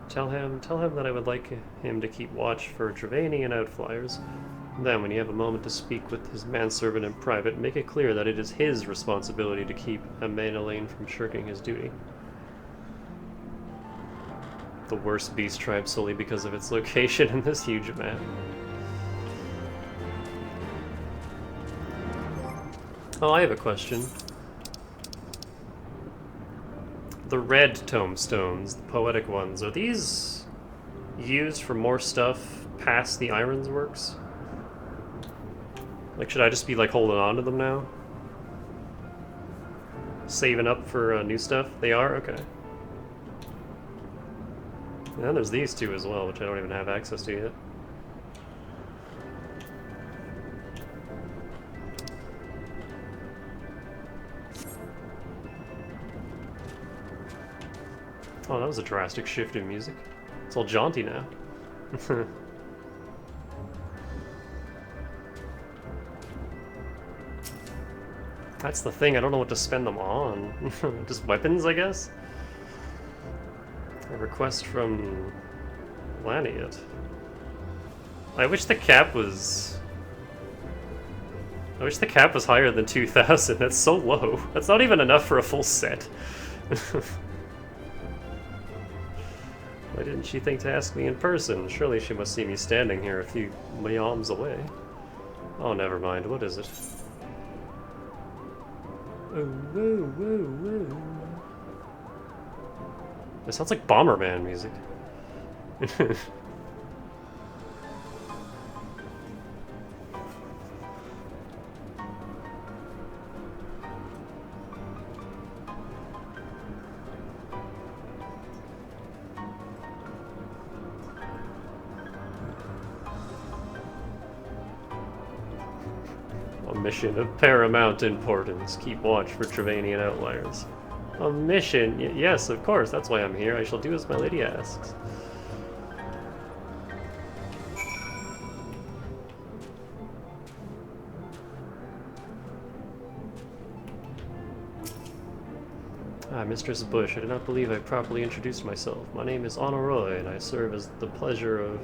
[SPEAKER 1] Tell him that I would like him to keep watch for Dravanian outflyers. Then, when you have a moment to speak with his manservant in private, make it clear that it is his responsibility to keep Amanalaine from shirking his duty. The worst beast tribe solely because of its location in this huge map. Oh, I have a question. The red tomestones, the poetic ones, are these used for more stuff past the Irons Works? Like, should I just be, like, holding on to them now? Saving up for new stuff? They are? Okay. And then there's these two as well, which I don't even have access to yet. Oh, that was a drastic shift in music. It's all jaunty now. That's the thing, I don't know what to spend them on. Just weapons, I guess? A request from Laniet. I wish the cap was... I wish the cap was higher than 2,000. That's so low. That's not even enough for a full set. Why didn't she think to ask me in person? Surely she must see me standing here a few yalms away. Oh, never mind. What is it? Oh, whoa, whoa, whoa. It sounds like Bomberman music. A mission of paramount importance. Keep watch for Travanian outliers. A mission? Yes, of course. That's why I'm here. I shall do as my lady asks. Ah, Mistress Bush, I do not believe I properly introduced myself. My name is Honoroy, and I serve as at the pleasure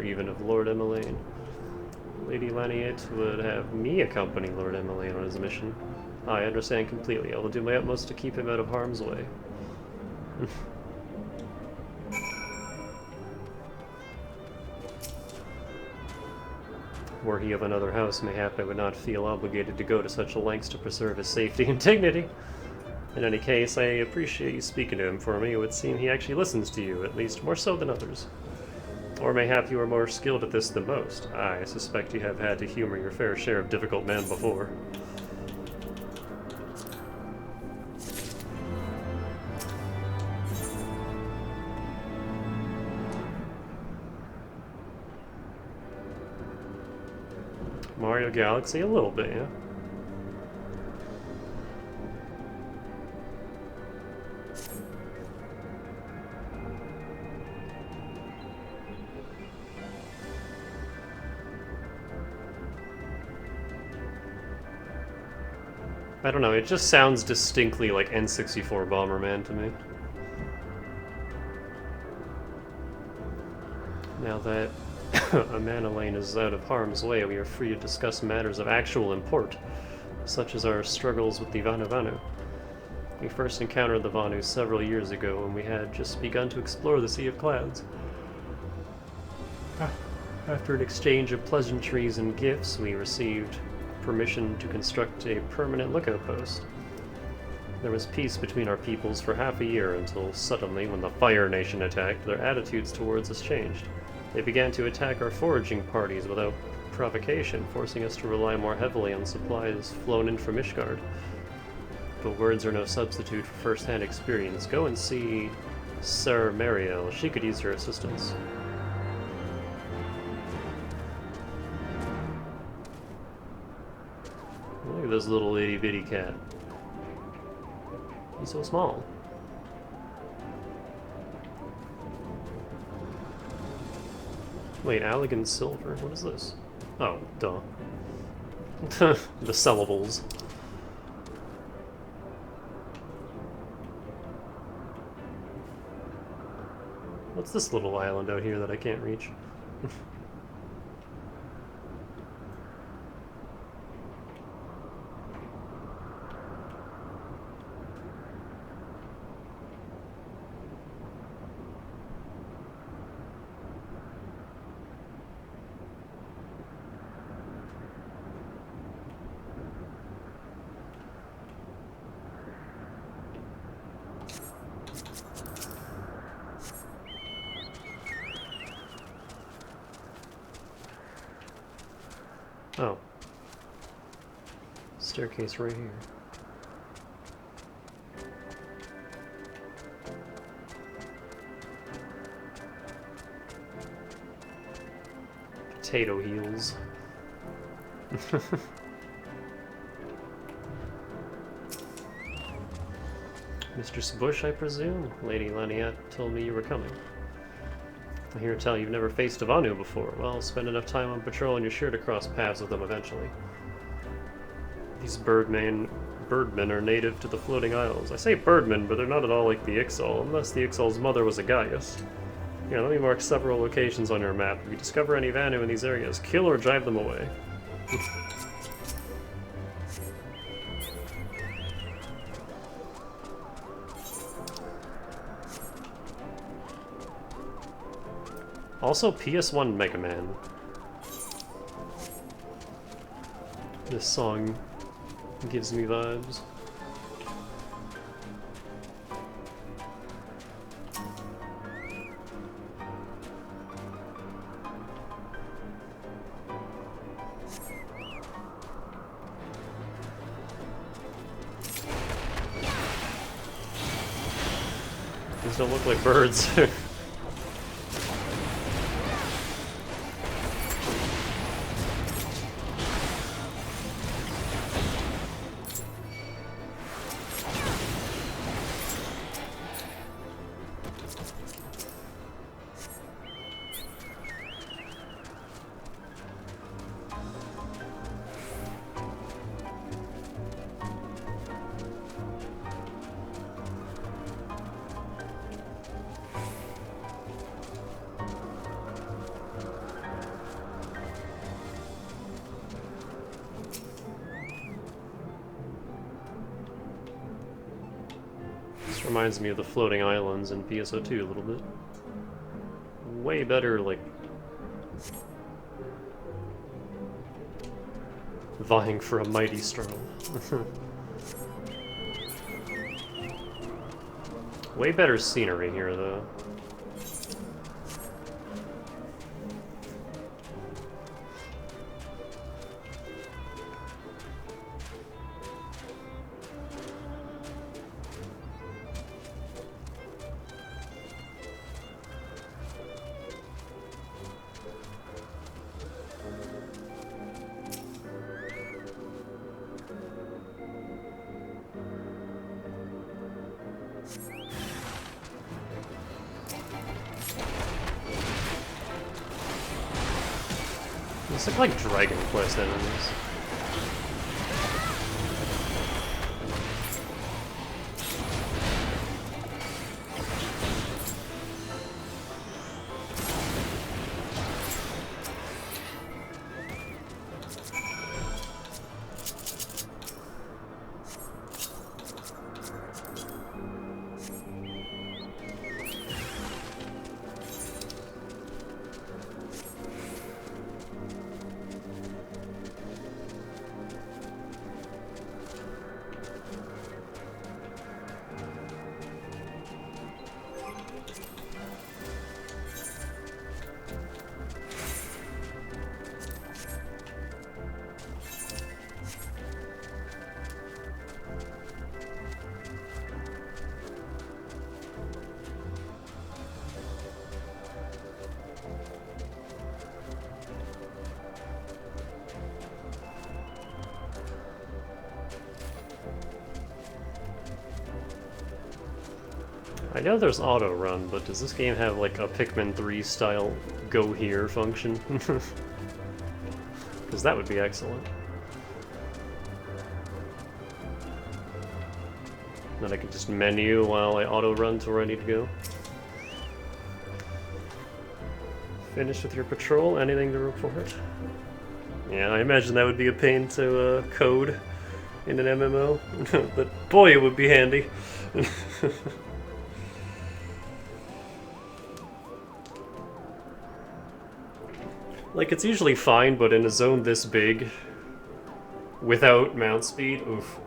[SPEAKER 1] even of Lord Emmeline. Lady Laniet would have me accompany Lord Emmeline on his mission. I understand completely. I will do my utmost to keep him out of harm's way. Were he of another house, mayhap I would not feel obligated to go to such lengths to preserve his safety and dignity. In any case, I appreciate you speaking to him for me. It would seem he actually listens to you, at least more so than others. Or mayhap you are more skilled at this than most. I suspect you have had to humor your fair share of difficult men before. Mario Galaxy, a little bit, yeah. I don't know, it just sounds distinctly like N64 Bomberman to me. Now that Amanda Lane is out of harm's way, we are free to discuss matters of actual import, such as our struggles with the Vanu Vanu. We first encountered the Vanu several years ago when we had just begun to explore the Sea of Clouds. After an exchange of pleasantries and gifts, we received permission to construct a permanent lookout post. There was peace between our peoples for half a year until suddenly, when the Fire Nation attacked, their attitudes towards us changed. They began to attack our foraging parties without provocation, forcing us to rely more heavily on supplies flown in from Ishgard. But words are no substitute for first-hand experience. Go and see Sarah Mariel. She could use your assistance. Look at this little itty-bitty cat. He's so small. Wait, Allegan Silver? What is this? Oh, duh. The sellables. What's this little island out here that I can't reach? Oh. Staircase right here. Potato heels. Mistress Bush, I presume? Lady Laniet told me you were coming. I hear tell you've never faced a Vanu before. Well, spend enough time on patrol and you're sure to cross paths with them eventually. These birdmen are native to the floating isles. I say birdmen, but they're not at all like the Ixal, unless the Ixal's mother was a Gaius. Here, let me mark several locations on your map. If you discover any Vanu in these areas, kill or drive them away. Also, PS1 Mega Man. This song gives me vibes. These don't look like birds. Reminds me of the floating islands in PSO2 a little bit. Way better, like, vying for a mighty stroll. Way better scenery here, though. These look like Dragon Quest enemies. I know there's auto run, but does this game have like a Pikmin 3 style go here function? Because that would be excellent. Then I can just menu while I auto run to where I need to go. Finished with your patrol? Anything to report? Yeah, I imagine that would be a pain to code in an MMO, but boy, it would be handy. Like, it's usually fine, but in a zone this big, without mount speed, oof.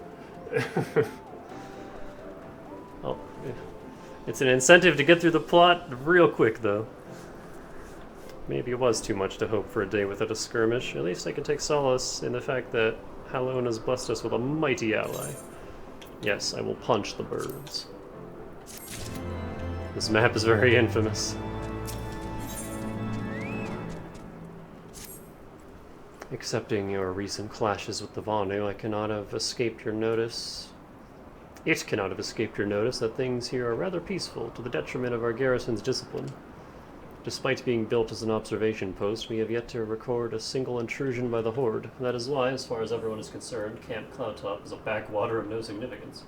[SPEAKER 1] Oh, it's an incentive to get through the plot real quick, though. Maybe it was too much to hope for a day without a skirmish. At least I can take solace in the fact that Halloween has blessed us with a mighty ally. Yes, I will punch the birds. This map is very infamous. Accepting your recent clashes with the Vonu, I cannot have escaped your notice. It cannot have escaped your notice that things here are rather peaceful, to the detriment of our garrison's discipline. Despite being built as an observation post, we have yet to record a single intrusion by the Horde. That is why, as far as everyone is concerned, Camp Cloudtop is a backwater of no significance.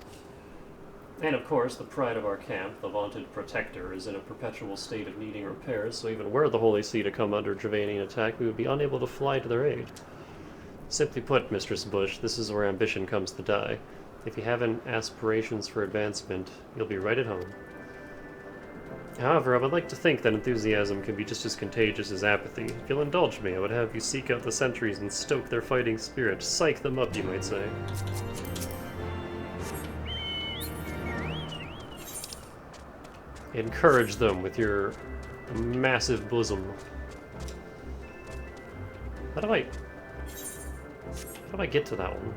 [SPEAKER 1] And of course, the pride of our camp, the vaunted Protector, is in a perpetual state of needing repairs, so even were the Holy See to come under Dravanian attack, we would be unable to fly to their aid. Simply put, Mistress Bush, this is where ambition comes to die. If you have aspirations for advancement, you'll be right at home. However, I would like to think that enthusiasm can be just as contagious as apathy. If you'll indulge me, I would have you seek out the sentries and stoke their fighting spirit. Psych them up, you might say. Encourage them with your massive bosom. How do I get to that one?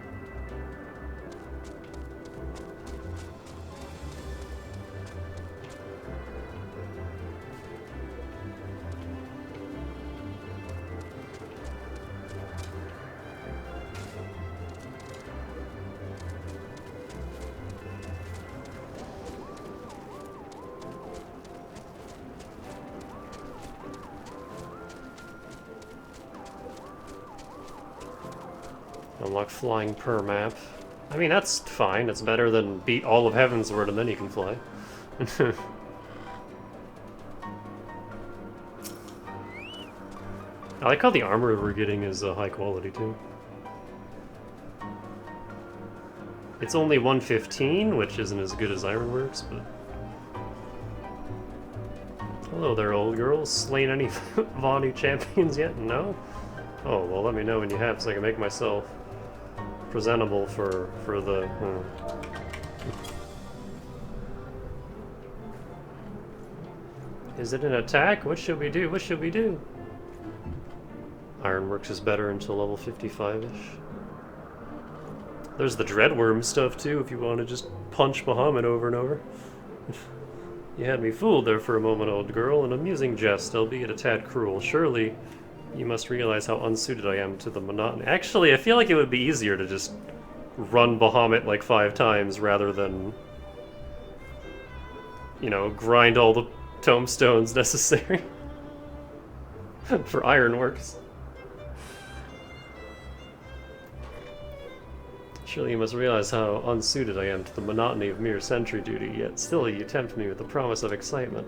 [SPEAKER 1] Unlock flying per map. I mean, that's fine. It's better than beat all of Heavensward and then you can fly. I like how the armor we're getting is high quality, too. It's only 115, which isn't as good as Ironworks, but... Hello there, old girl. Slain any Vonu champions yet? No? Oh, well, let me know when you have so I can make myself presentable for the... Is it an attack? What should we do? What should we do? Ironworks is better until level 55-ish. There's the Dreadworm stuff too, if you want to just punch Bahamut over and over. You had me fooled there for a moment, old girl. An amusing jest, albeit a tad cruel. Surely you must realize how unsuited I am to the monotony. Actually, I feel like it would be easier to just run Bahamut like 5 times rather than, you know, grind all the tomestones necessary for Ironworks. Surely you must realize how unsuited I am to the monotony of mere sentry duty, yet still you tempt me with the promise of excitement.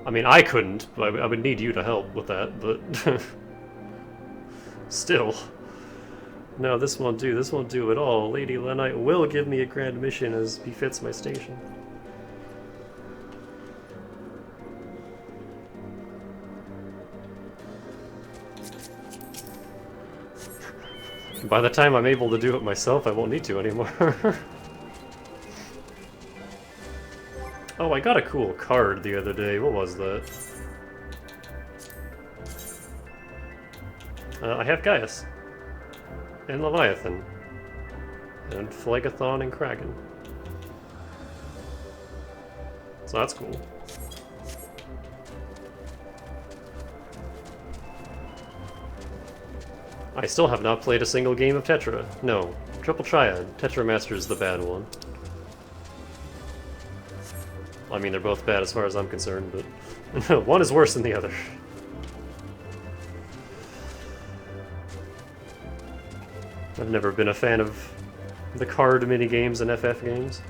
[SPEAKER 1] I mean, I couldn't, I would need you to help with that, but... still. No, this won't do at all. Lady Lenite will give me a grand mission as befits my station. By the time I'm able to do it myself, I won't need to anymore. Oh, I got a cool card the other day. What was that? I have Gaius. And Leviathan. And Phlegethon and Kraken. So that's cool. I still have not played a single game of Tetra. No. Triple Triad. Tetra Master's the bad one. I mean, they're both bad as far as I'm concerned, but one is worse than the other. I've never been a fan of the card minigames and FF games.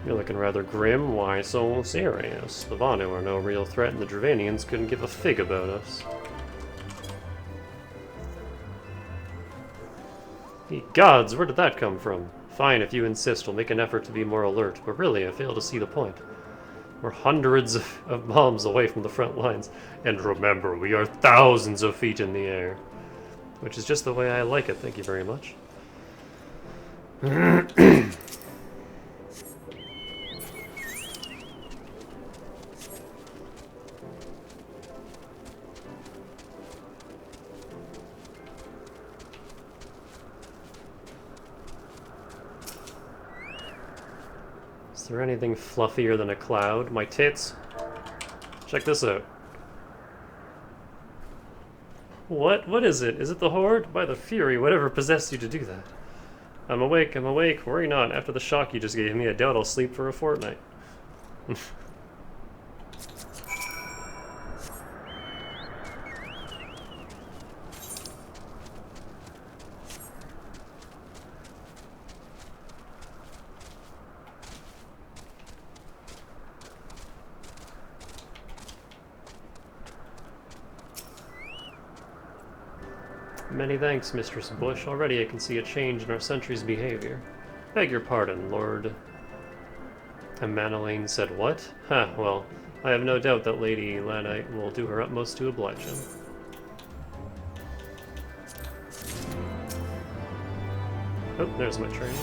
[SPEAKER 1] You're looking rather grim. Why so serious? The Vonu are no real threat, and the Dravanians couldn't give a fig about us. Ye gods, where did that come from? Fine, if you insist, we'll make an effort to be more alert, but really, I fail to see the point. We're hundreds of bombs away from the front lines, and remember, we are thousands of feet in the air. Which is just the way I like it, thank you very much. Is there anything fluffier than a cloud? My tits? Check this out. What? What is it? Is it the Horde? By the Fury, whatever possessed you to do that? I'm awake, I'm awake. Worry not. After the shock you just gave me, I doubt I'll sleep for a fortnight. Many thanks, Mistress Bush. Already I can see a change in our sentry's behavior. Beg your pardon, Lord... Amanelaine said what? Ha, well, I have no doubt that Lady Lanite will do her utmost to oblige him. Oh, there's my train.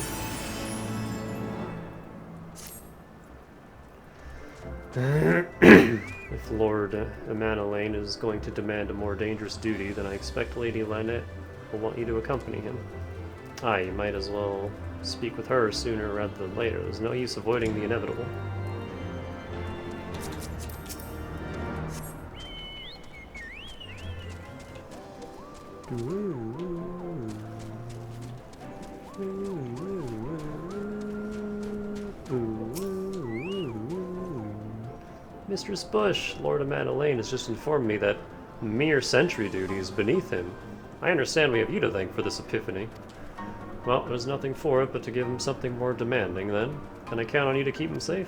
[SPEAKER 1] If Lord Amanelaine is going to demand a more dangerous duty, then I expect Lady Lanite will want you to accompany him. Aye, you might as well speak with her sooner rather than later. There's no use avoiding the inevitable. Mistress Bush, Lord Amanelaine has just informed me that mere sentry duty is beneath him. I understand we have you to thank for this epiphany. Well, there's nothing for it but to give him something more demanding, then. Can I count on you to keep him safe?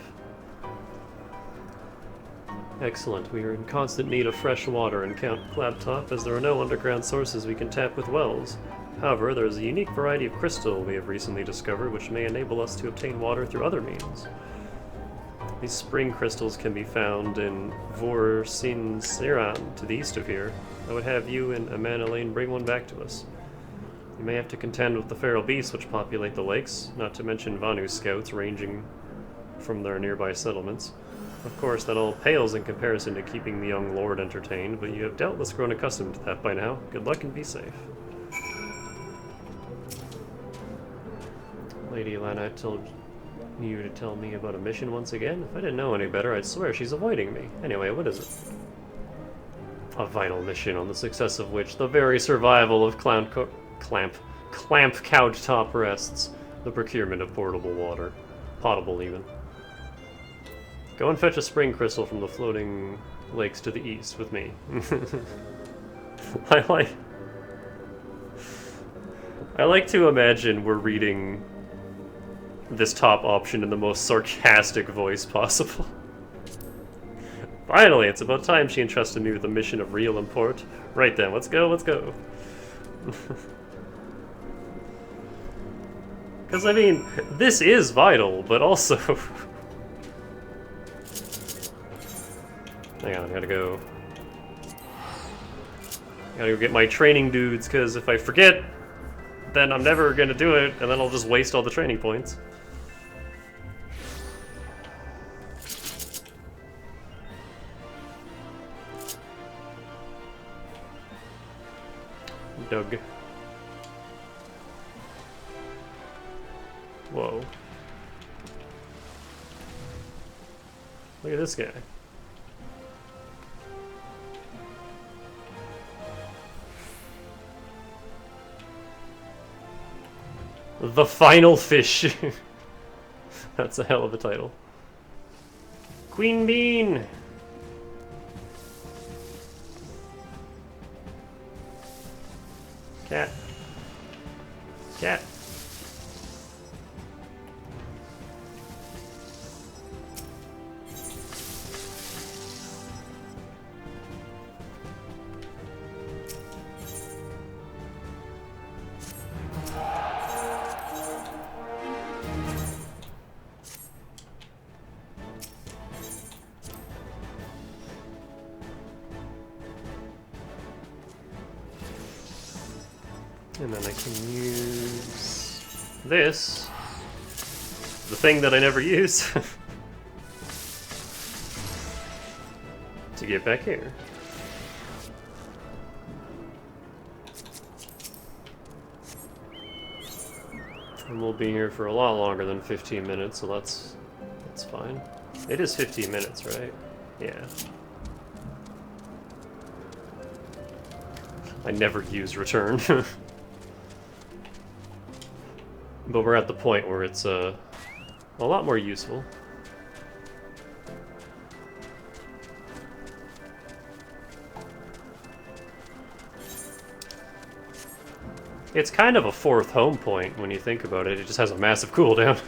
[SPEAKER 1] Excellent. We are in constant need of fresh water in Count Claptop, as there are no underground sources we can tap with wells. However, there is a unique variety of crystal we have recently discovered which may enable us to obtain water through other means. These spring crystals can be found in Vorsinsiran, to the east of here. I would have you and Amanelaine bring one back to us. You may have to contend with the feral beasts which populate the lakes, not to mention Vanu scouts ranging from their nearby settlements. Of course, that all pales in comparison to keeping the young lord entertained, but you have doubtless grown accustomed to that by now. Good luck and be safe. Lady Lana told you to tell me about a mission once again? If I didn't know any better, I'd swear she's avoiding me. Anyway, what is it? A vital mission on the success of which the very survival of Clamp Couch Top rests. The procurement of portable water. Potable, even. Go and fetch a spring crystal from the floating lakes to the east with me. I like to imagine we're reading this top option in the most sarcastic voice possible. Finally, it's about time she entrusted me with a mission of real import. Right then, let's go, let's go. Because, I mean, this is vital, but also... Hang on, I gotta go get my training dudes, because if I forget, then I'm never gonna do it, and then I'll just waste all the training points. Doug. Whoa. Look at this guy. The Final Fish. That's a hell of a title. Queen Bean! Cat. Cat. And then I can use this, the thing that I never use, to get back here. And we'll be here for a lot longer than 15 minutes, so that's fine. It is 15 minutes, right? Yeah. I never use return. But we're at the point where it's a lot more useful. It's kind of a fourth home point when you think about it. It just has a massive cooldown.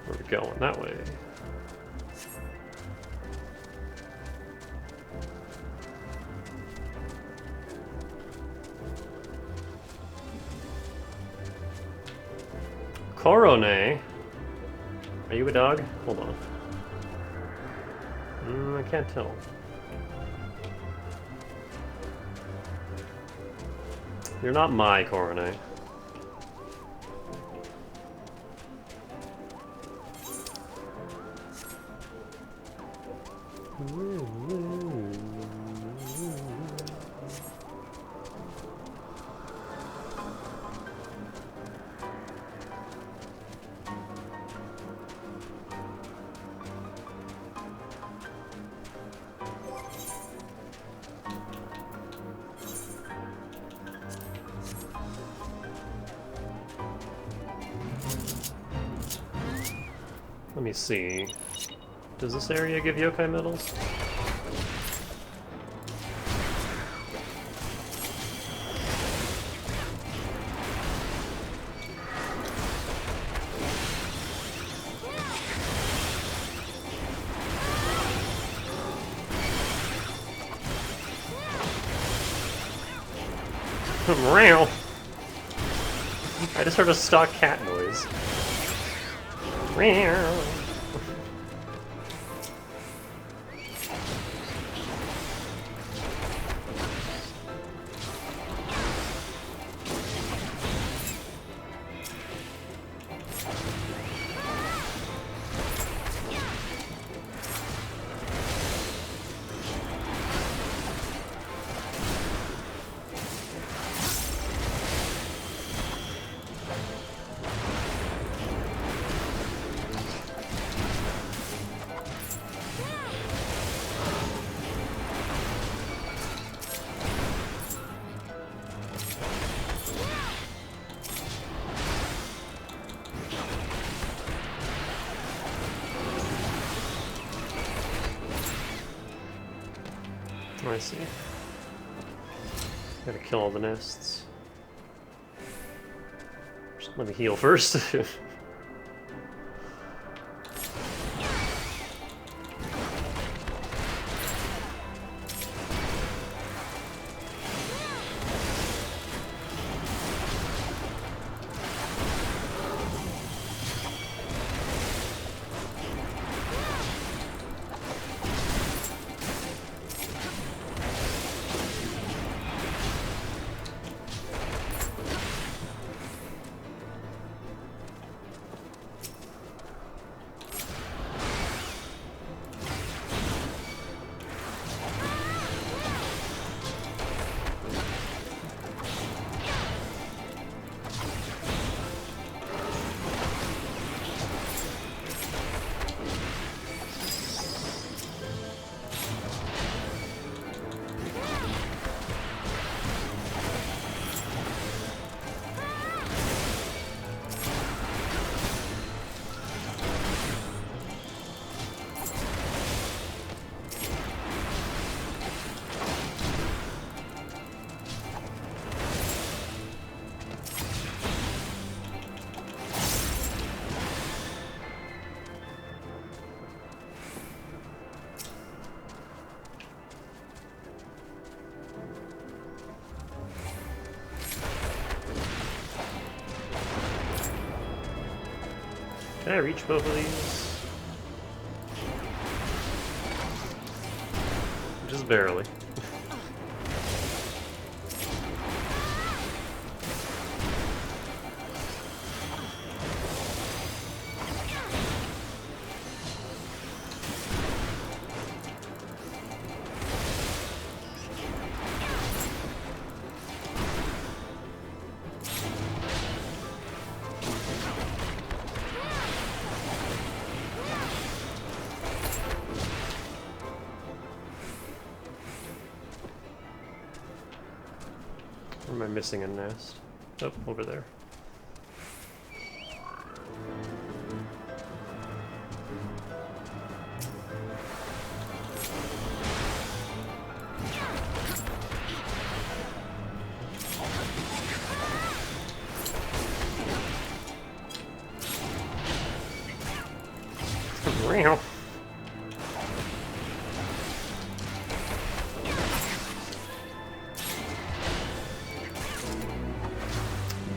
[SPEAKER 1] Where are we going? That way. Corone? Are you a dog? Hold on. I can't tell. You're not my Corone. Let me see. Does this area give yokai medals? Meow. I just heard a stock cat noise. Meow. I see. Gotta kill all the nests. Just let me heal first. Can I reach both of these? Just barely. Or am I missing a nest? Oh, over there. Meow.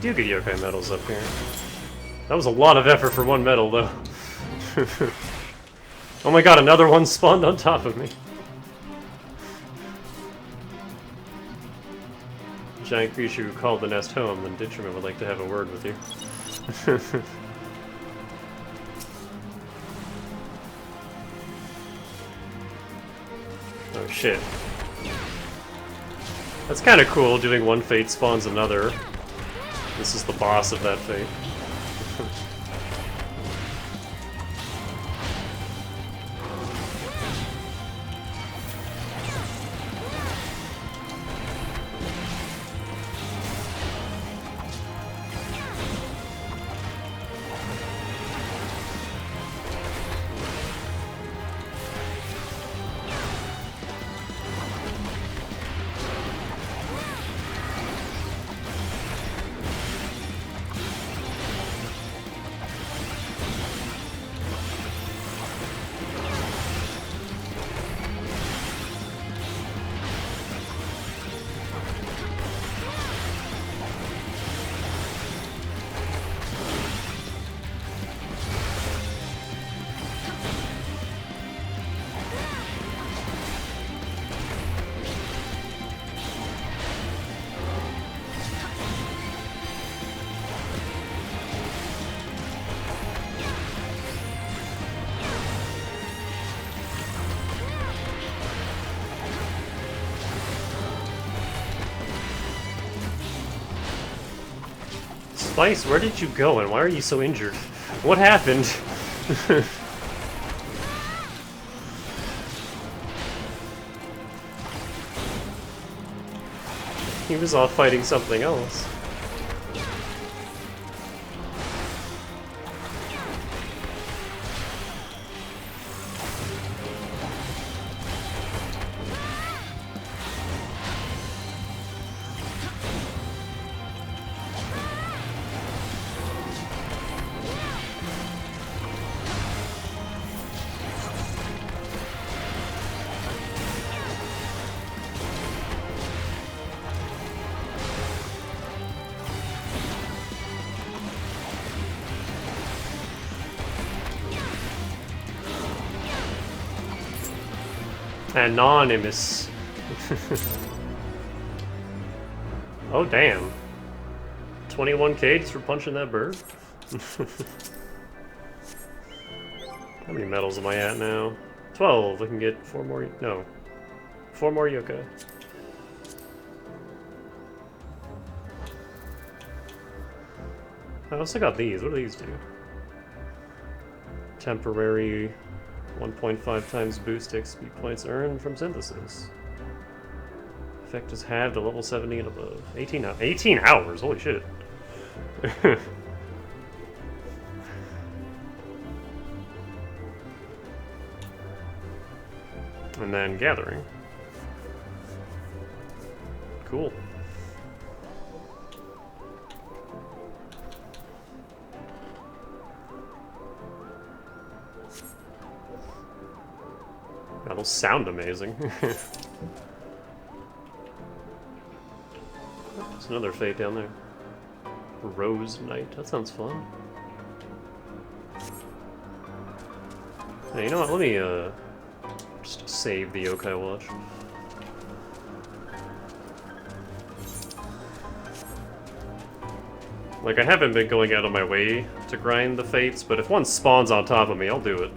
[SPEAKER 1] Do get yokai medals up here. That was a lot of effort for one medal, though. Oh my god, another one spawned on top of me. Giant creature who called the nest home, then Ditcherman would like to have a word with you. Oh shit. That's kind of cool, doing one fate spawns another. This is the boss of that fate. Spice, where did you go and why are you so injured? What happened? He was off fighting something else. Anonymous. Oh damn. 21k just for punching that bird? How many medals am I at now? 12. I can get 4 more. No. 4 more yokai. I also got these. What do these do? Temporary 1.5 times boost XP points earned from synthesis. Effect is halved to level 70 and above. 18 hours? Holy shit. And then gathering. Cool. That'll sound amazing. There's another fate down there. Rose Knight. That sounds fun. Hey, you know what? Let me just save the yokai watch. Like, I haven't been going out of my way to grind the fates, but if one spawns on top of me, I'll do it.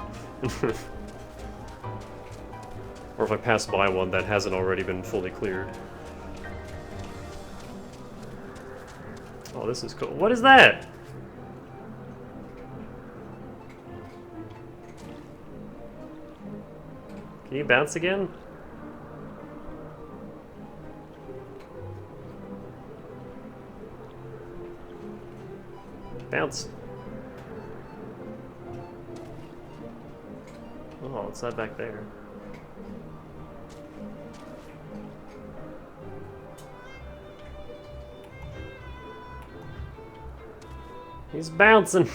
[SPEAKER 1] Or if I pass by one that hasn't already been fully cleared. Oh, this is cool. What is that? Can you bounce again? Bounce. Oh, what's that back there? He's bouncing.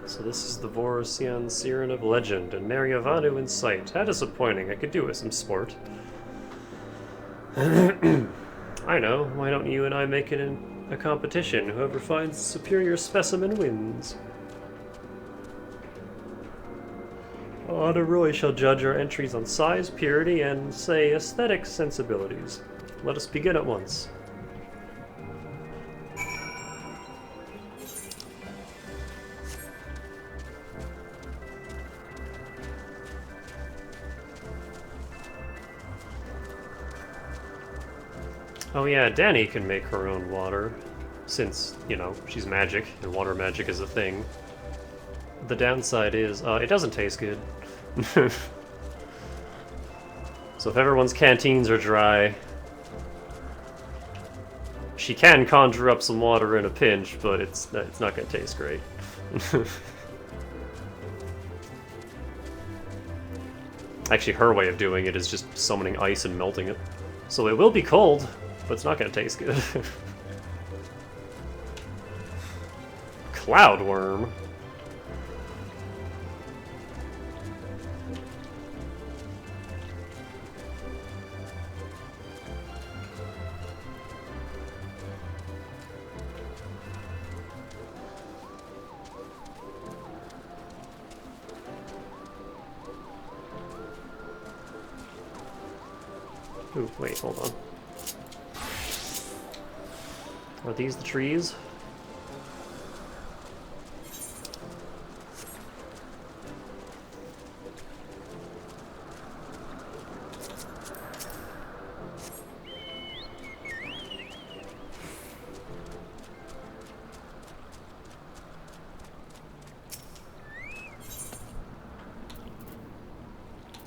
[SPEAKER 1] So this is the Vorosian Siren of Legend and Mariavanu in sight. How disappointing. I could do with some sport. I know. Why don't you and I make it a competition? Whoever finds the superior specimen wins. Honor Roy shall judge our entries on size, purity, and, say, aesthetic sensibilities. Let us begin at once. Oh yeah, Dani can make her own water, since, you know, she's magic, and water magic is a thing. The downside is, it doesn't taste good. So if everyone's canteens are dry, she can conjure up some water in a pinch, but it's not going to taste great. Actually, her way of doing it is just summoning ice and melting it. So it will be cold, but it's not going to taste good. Cloudworm. Ooh, wait, hold on. Are these the trees?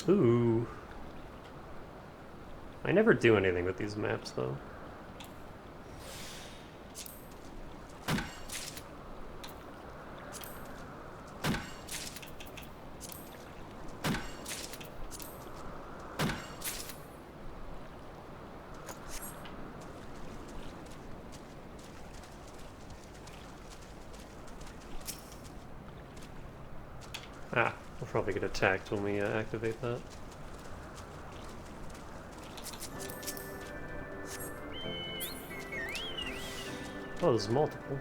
[SPEAKER 1] Ooh. I never do anything with these maps, though. Ah, we'll probably get attacked when we activate that. Oh, there's multiple.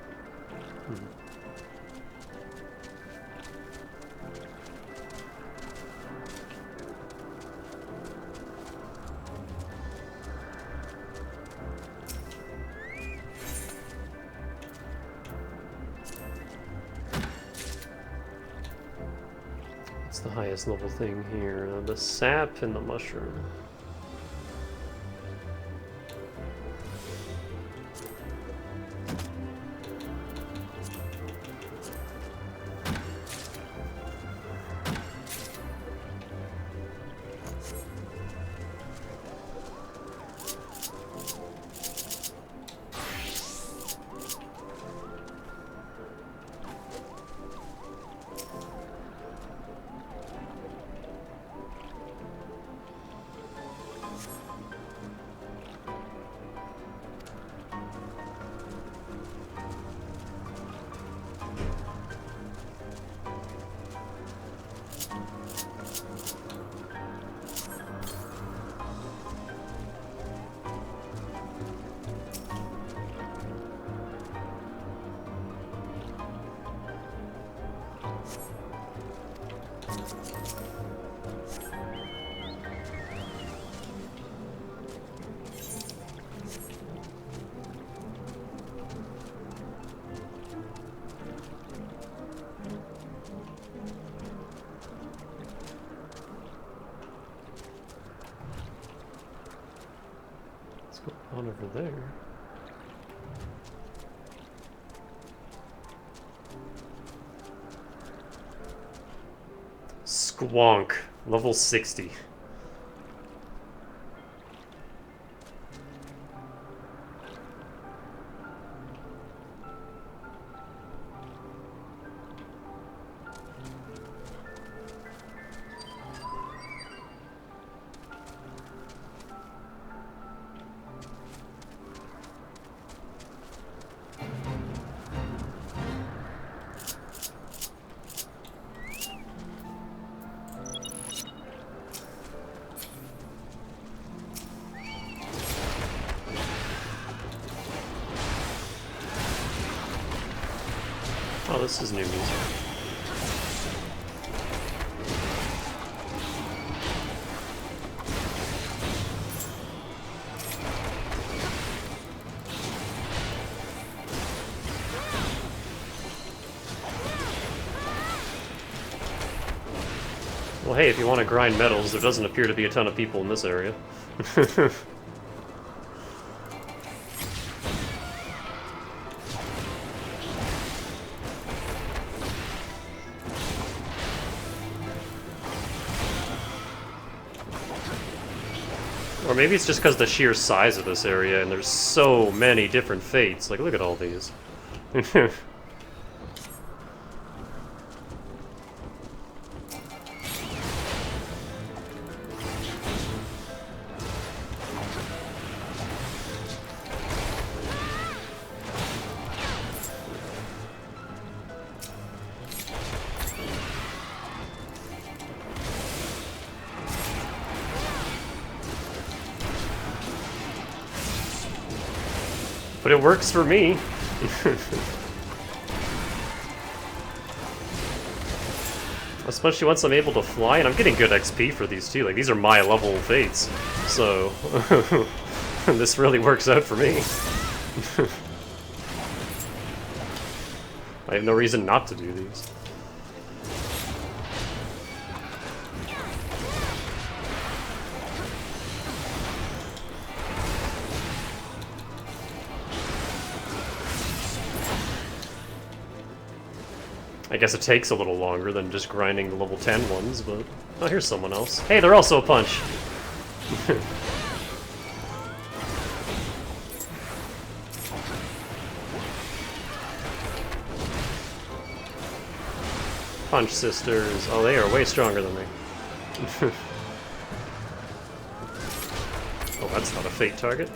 [SPEAKER 1] What's the highest level thing here? The sap and the mushroom. On over there. Squonk, level 60. Oh, this is new music. Well, hey, if you want to grind metals, there doesn't appear to be a ton of people in this area. Or maybe it's just because the sheer size of this area, and there's so many different fates. Like, look at all these. But it works for me. Especially once I'm able to fly, and I'm getting good XP for these too. Like, these are my level fates. So, this really works out for me. I have no reason not to do these. I guess it takes a little longer than just grinding the level 10 ones, but... Oh, here's someone else. Hey, they're also a punch! Punch sisters. Oh, they are way stronger than me. Oh, that's not a fake target.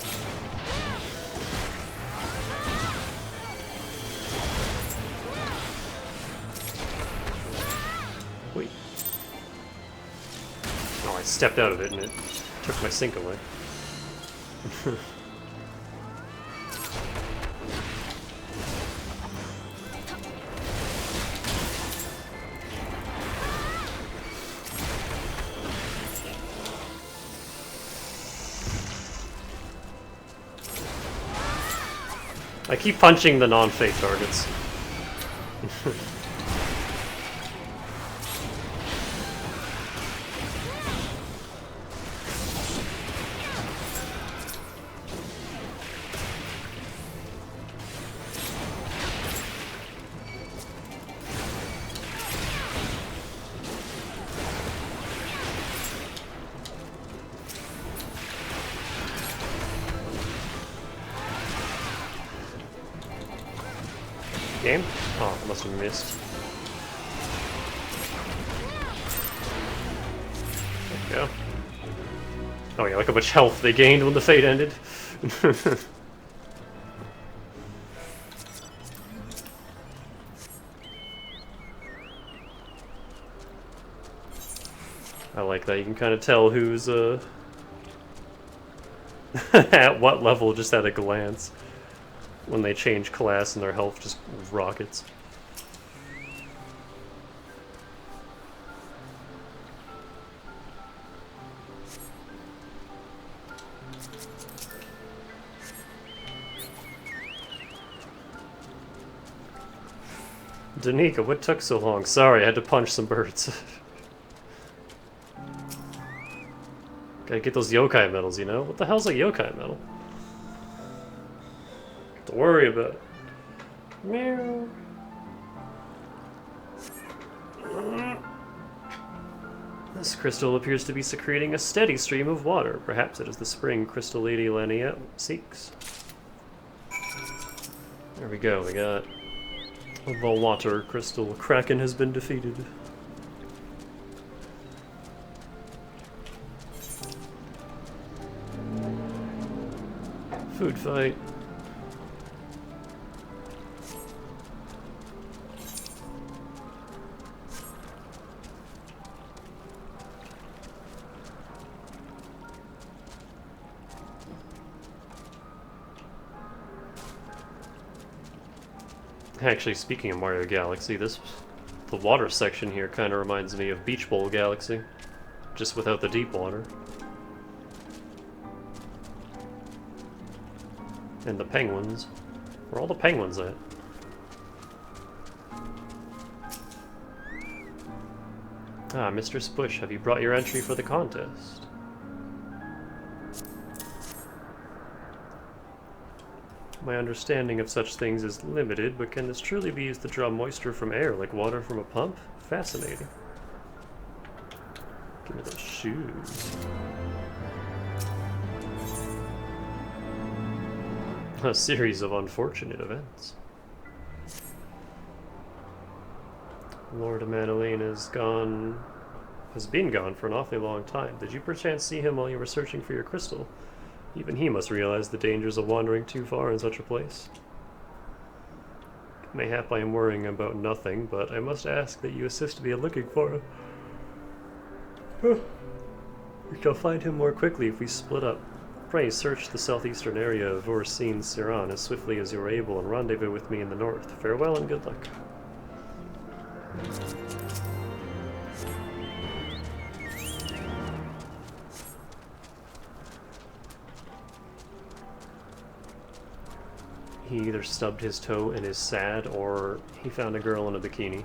[SPEAKER 1] Wait. Oh, I stepped out of it and it took my sync away. I keep punching the non-fake targets. Game? Oh, I must have missed. There we go. Oh yeah, look how much health they gained when the fate ended. I like that, you can kind of tell who's at what level just at a glance. When they change class and their health just rockets. Danica, what took so long? Sorry, I had to punch some birds. Gotta get those yokai medals, you know? What the hell's a yokai medal? Don't worry about it. Meow. This crystal appears to be secreting a steady stream of water. Perhaps it is the spring Crystal Lady Lania seeks. There we go, we got the water crystal. Kraken has been defeated. Food fight. Actually, speaking of Mario Galaxy, the water section here kind of reminds me of Beach Bowl Galaxy, just without the deep water. And the penguins. Where are all the penguins at? Ah, Mistress Bush, have you brought your entry for the contest? My understanding of such things is limited, but can this truly be used to draw moisture from air like water from a pump? Fascinating. Give me those shoes. A series of unfortunate events. Lord Madeleine has been gone for an awfully long time. Did you perchance see him while you were searching for your crystal? Even he must realize the dangers of wandering too far in such a place. Mayhap I am worrying about nothing, but I must ask that you assist me in looking for him. We shall find him more quickly if we split up. Pray search the southeastern area of Orsine-Siran as swiftly as you are able and rendezvous with me in the north. Farewell and good luck. He either stubbed his toe and is sad, or he found a girl in a bikini.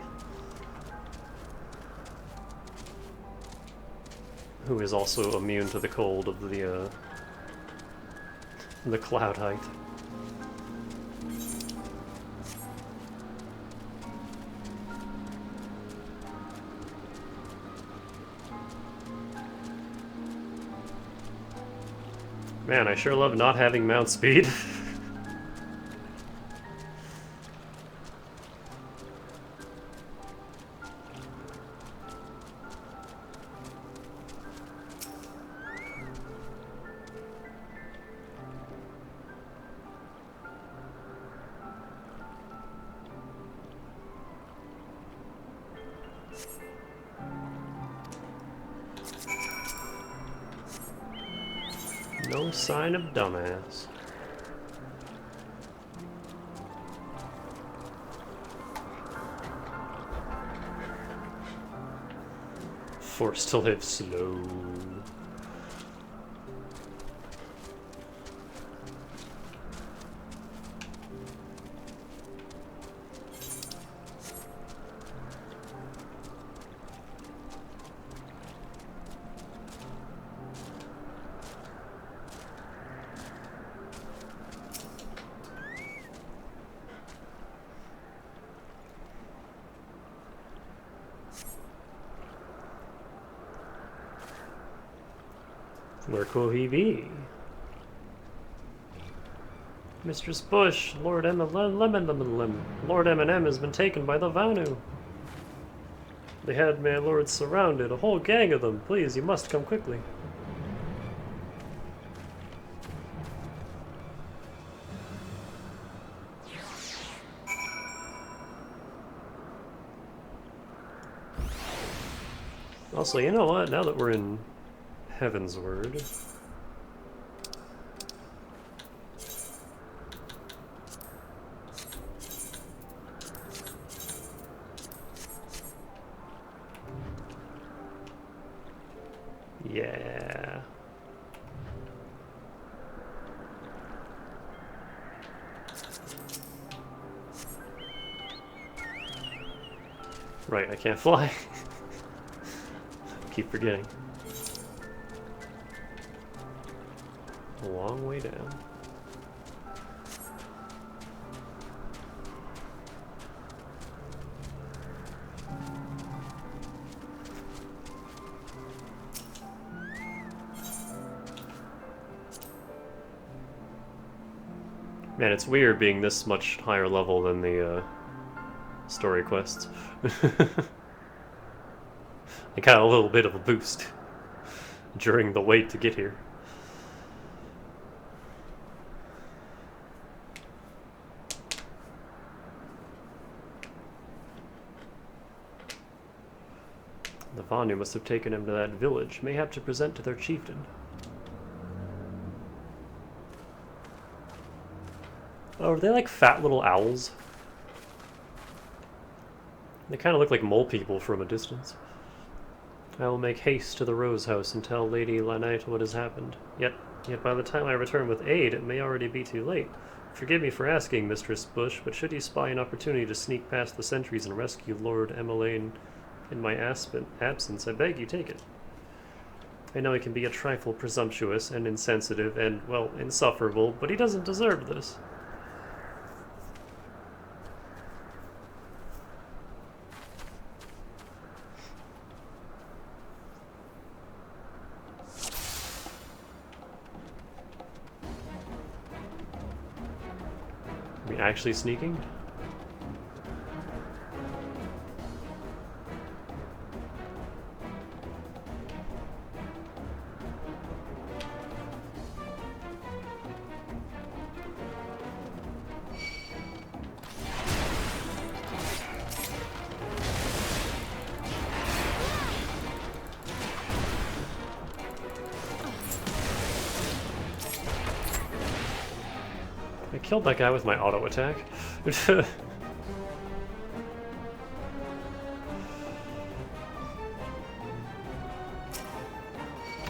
[SPEAKER 1] Who is also immune to the cold of the cloud height. Man, I sure love not having mount speed. No sign of dumbass. Forced to live slow. Where could he be? Mistress Bush, Lord Lord M&M has been taken by the Vanu. They had my lord surrounded, a whole gang of them. Please, you must come quickly. Also, you know what? Now that we're in Heavensward, yeah. Right, I can't fly. Keep forgetting. A long way down. Man, it's weird being this much higher level than the story quests. I got a little bit of a boost during the wait to get here. The Vanu must have taken him to that village, mayhap to present to their chieftain. Oh, are they like fat little owls? They kind of look like mole people from a distance. I will make haste to the Rose House and tell Lady Lanite what has happened. Yet by the time I return with aid, it may already be too late. Forgive me for asking, Mistress Bush, but should you spy an opportunity to sneak past the sentries and rescue Lord Emmeline in my absence, I beg you take it. I know he can be a trifle presumptuous and insensitive and, well, insufferable, but he doesn't deserve this. Are we actually sneaking? I killed that guy with my auto attack.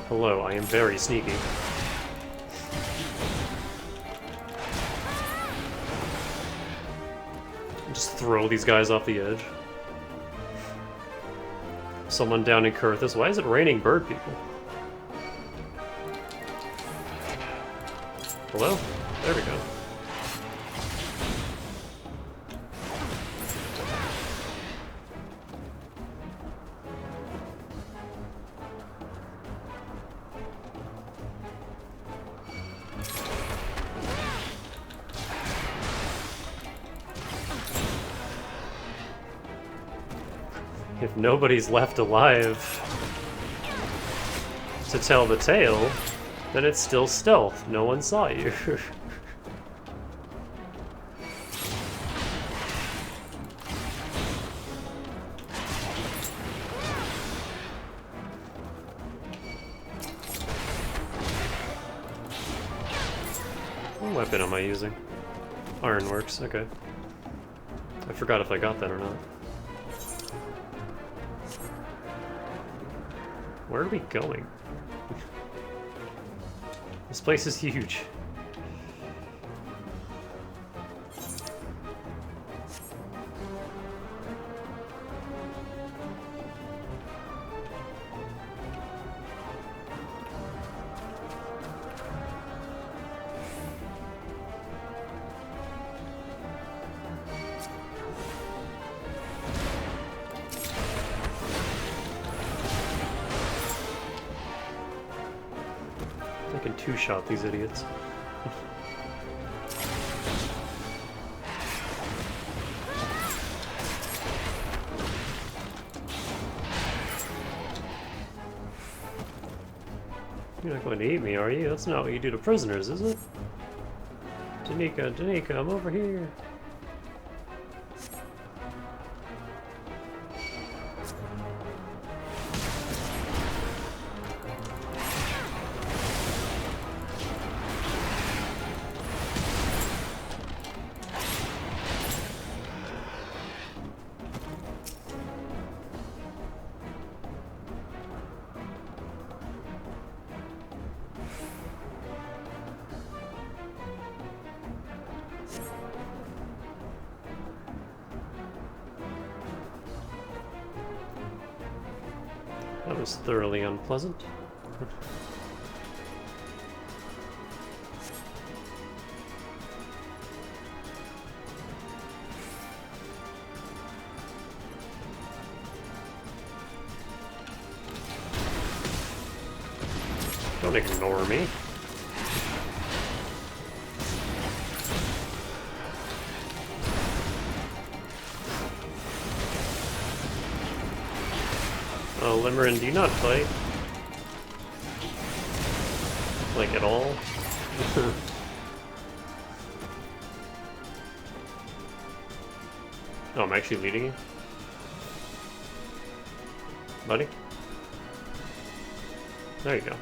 [SPEAKER 1] Hello, I am very sneaky. Just throw these guys off the edge. Someone down in Kurthus. Why is it raining bird people? Hello? There we go. If nobody's left alive to tell the tale, then it's still stealth. No one saw you. What weapon am I using? Ironworks, okay. I forgot if I got that or not. Where are we going? This place is huge. I can two-shot these idiots. You're not going to eat me, are you? That's not what you do to prisoners, is it? Danica, I'm over here. That was thoroughly unpleasant. Don't ignore me. Oh, Limerin, do you not fight? Like, at all? Oh, I'm actually leading you? Buddy? There you go.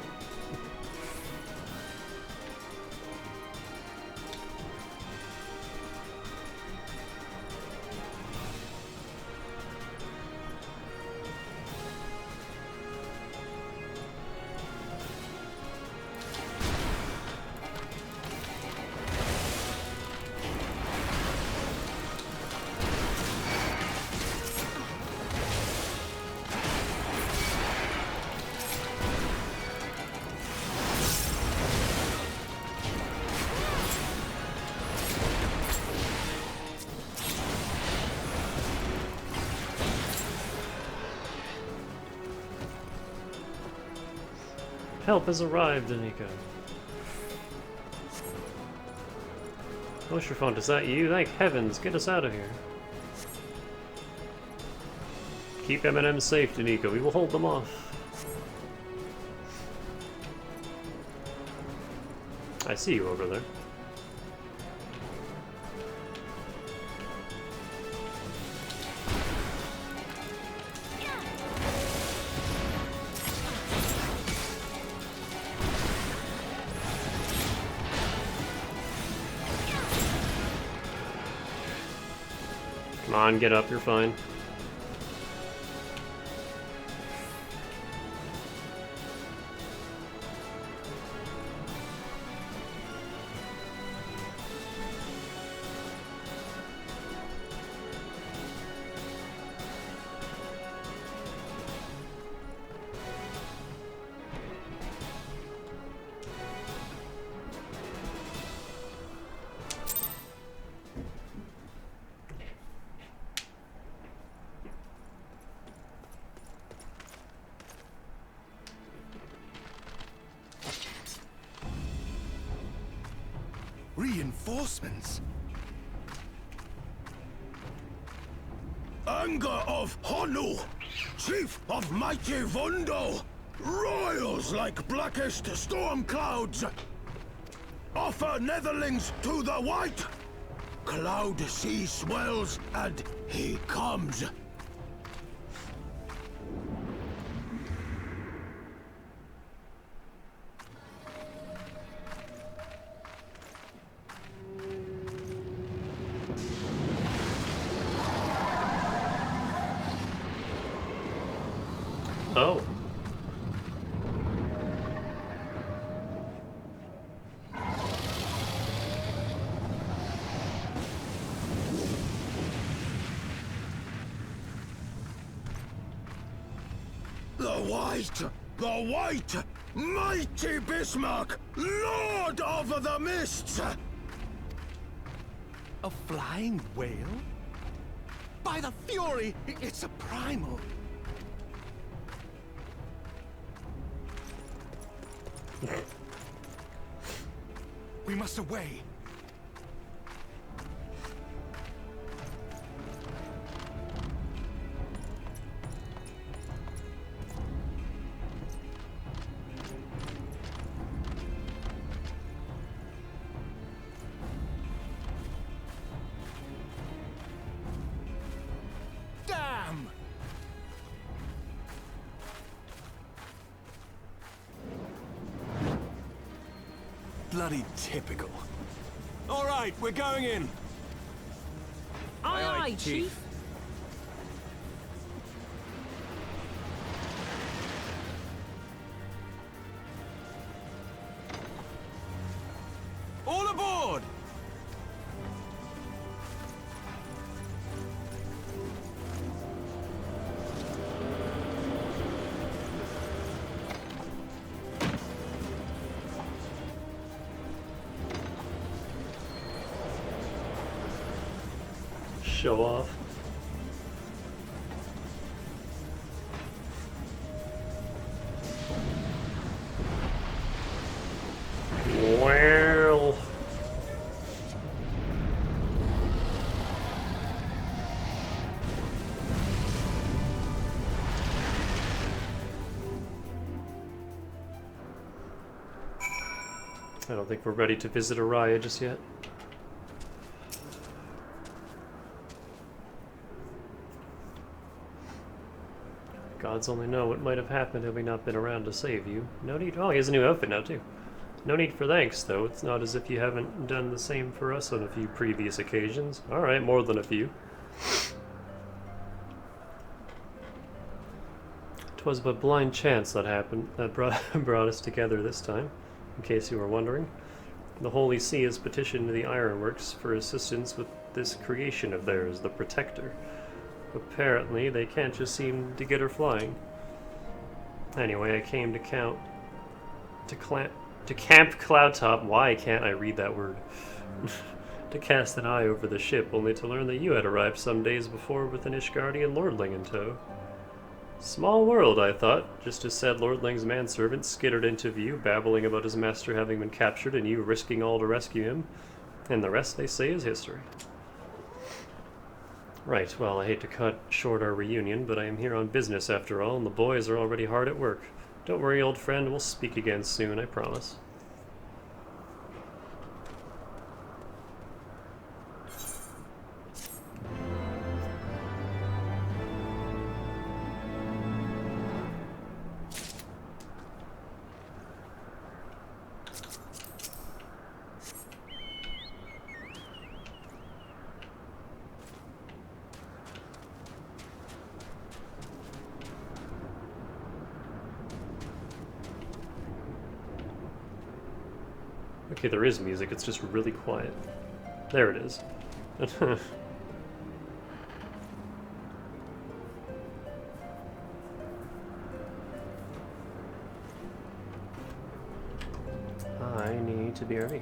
[SPEAKER 1] Help has arrived, Danica. Ostrafont, is that you? Thank heavens, get us out of here. Keep M&M safe, Danica. We will hold them off. I see you over there. Come on, get up, you're fine.
[SPEAKER 2] Reinforcements? Anger of Honu, chief of mighty Vondo, royals like blackest storm clouds. Offer netherlings to the white. Cloud sea swells, and he comes.
[SPEAKER 1] Oh.
[SPEAKER 2] The white, mighty Bismarck, lord of the mists! A flying whale? By the fury, it's a primal. We must away. Damn! Bloody typical. All right, we're going in.
[SPEAKER 5] Aye, aye, Chief.
[SPEAKER 2] All aboard!
[SPEAKER 1] Show off. Well. I don't think we're ready to visit Araya just yet. Gods only know what might have happened had we not been around to save you. No need. Oh, he has a new outfit now, too. No need for thanks, though. It's not as if you haven't done the same for us on a few previous occasions. Alright, more than a few. 'Twas but blind chance that happened, that brought us together this time, in case you were wondering. The Holy See has petitioned the Ironworks for assistance with this creation of theirs, the Protector. Apparently, they can't just seem to get her flying. Anyway, I came to Camp Cloudtop. Why can't I read that word? To cast an eye over the ship, only to learn that you had arrived some days before with an Ishgardian lordling in tow. Small world, I thought, just as said lordling's manservant skittered into view, babbling about his master having been captured and you risking all to rescue him. And the rest, they say, is history. Right, well, I hate to cut short our reunion, but I am here on business after all, and the boys are already hard at work. Don't worry, old friend, we'll speak again soon, I promise. Okay, there is music, it's just really quiet. There it is. I need to be ready.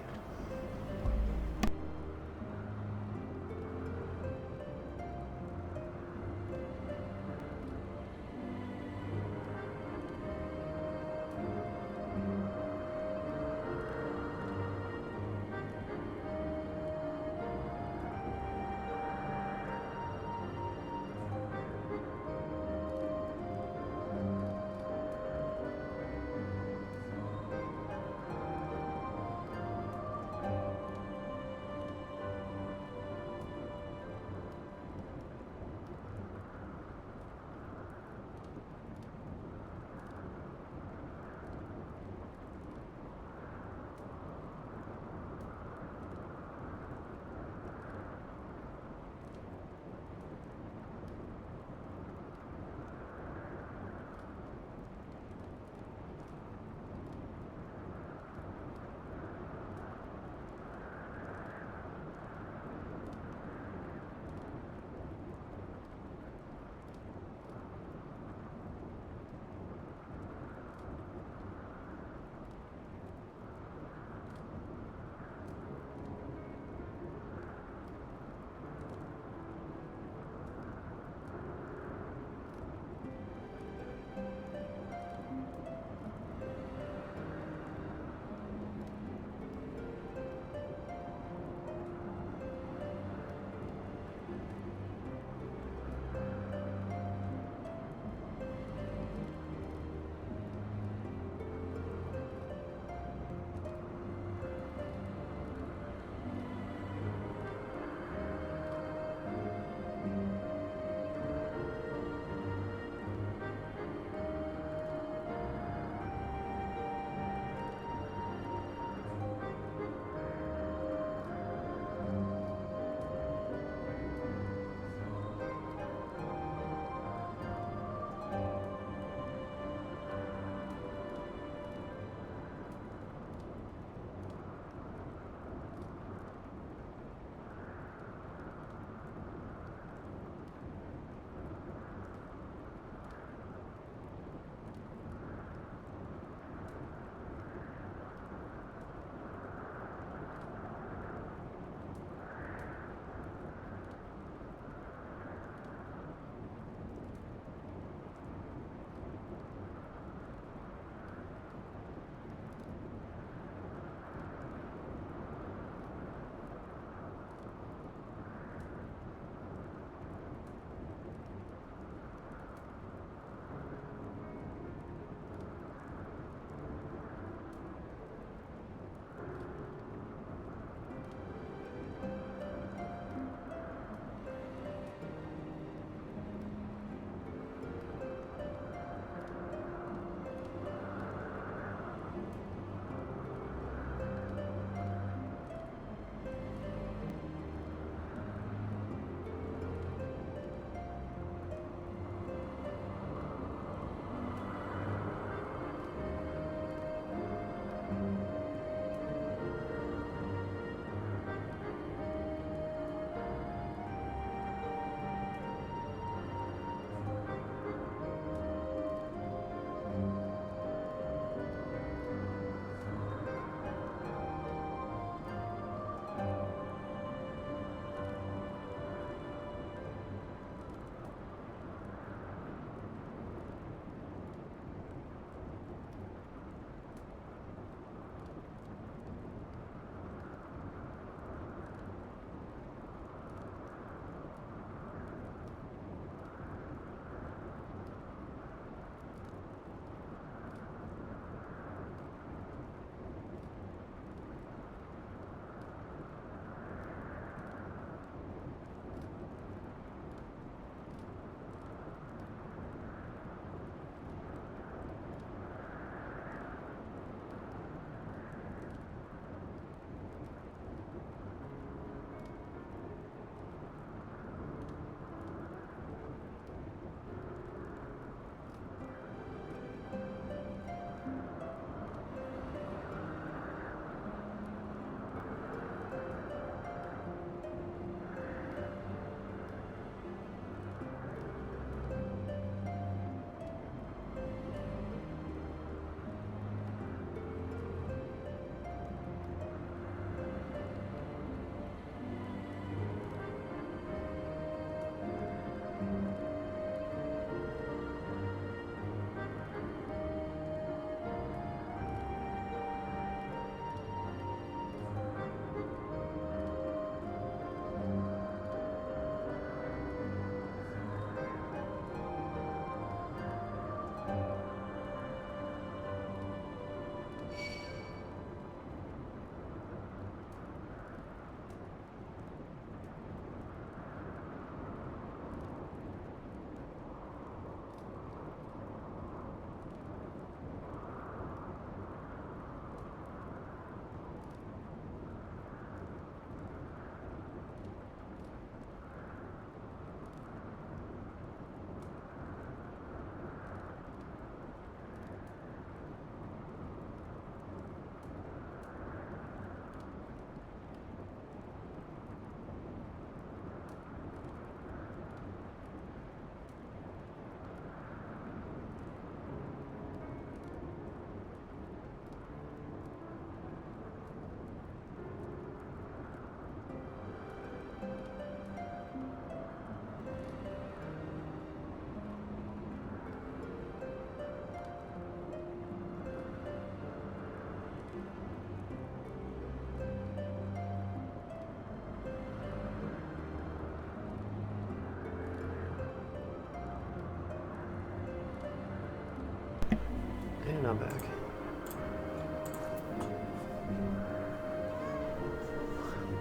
[SPEAKER 1] And I'm back.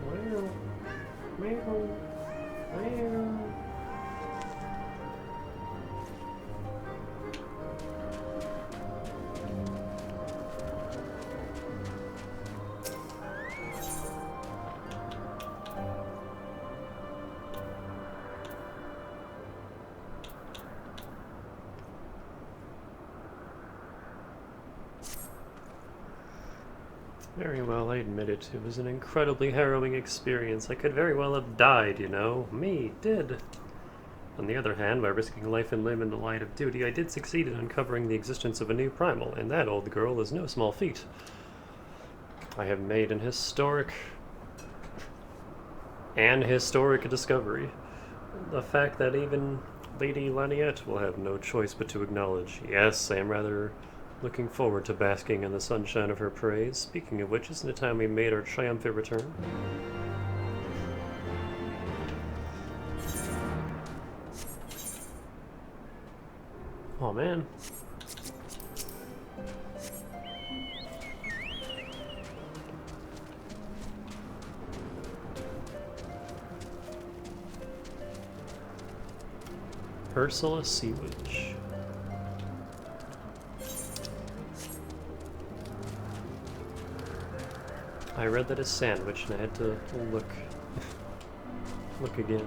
[SPEAKER 1] Meow. Meow. Meow. Very well, I admit it. It was an incredibly harrowing experience. I could very well have died, you know. Me, did. On the other hand, by risking life and limb in the light of duty, I did succeed in uncovering the existence of a new primal, and that, old girl, is no small feat. I have made an historic discovery. The fact that even Lady Laniette will have no choice but to acknowledge. Yes, I am rather looking forward to basking in the sunshine of her praise. Speaking of which, isn't it time we made our triumphant return? Oh man. Ursula Sea Witch. I read that as sandwich and I had to look again.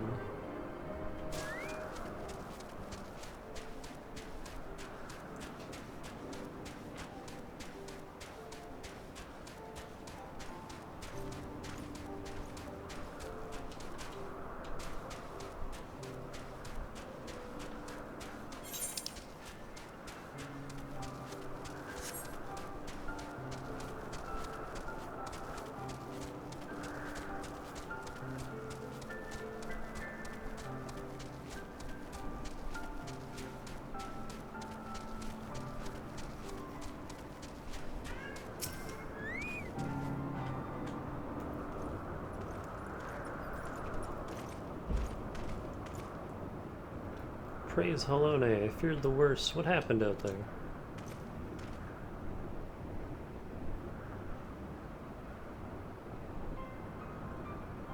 [SPEAKER 1] Praise Halone, I feared the worst. What happened out there?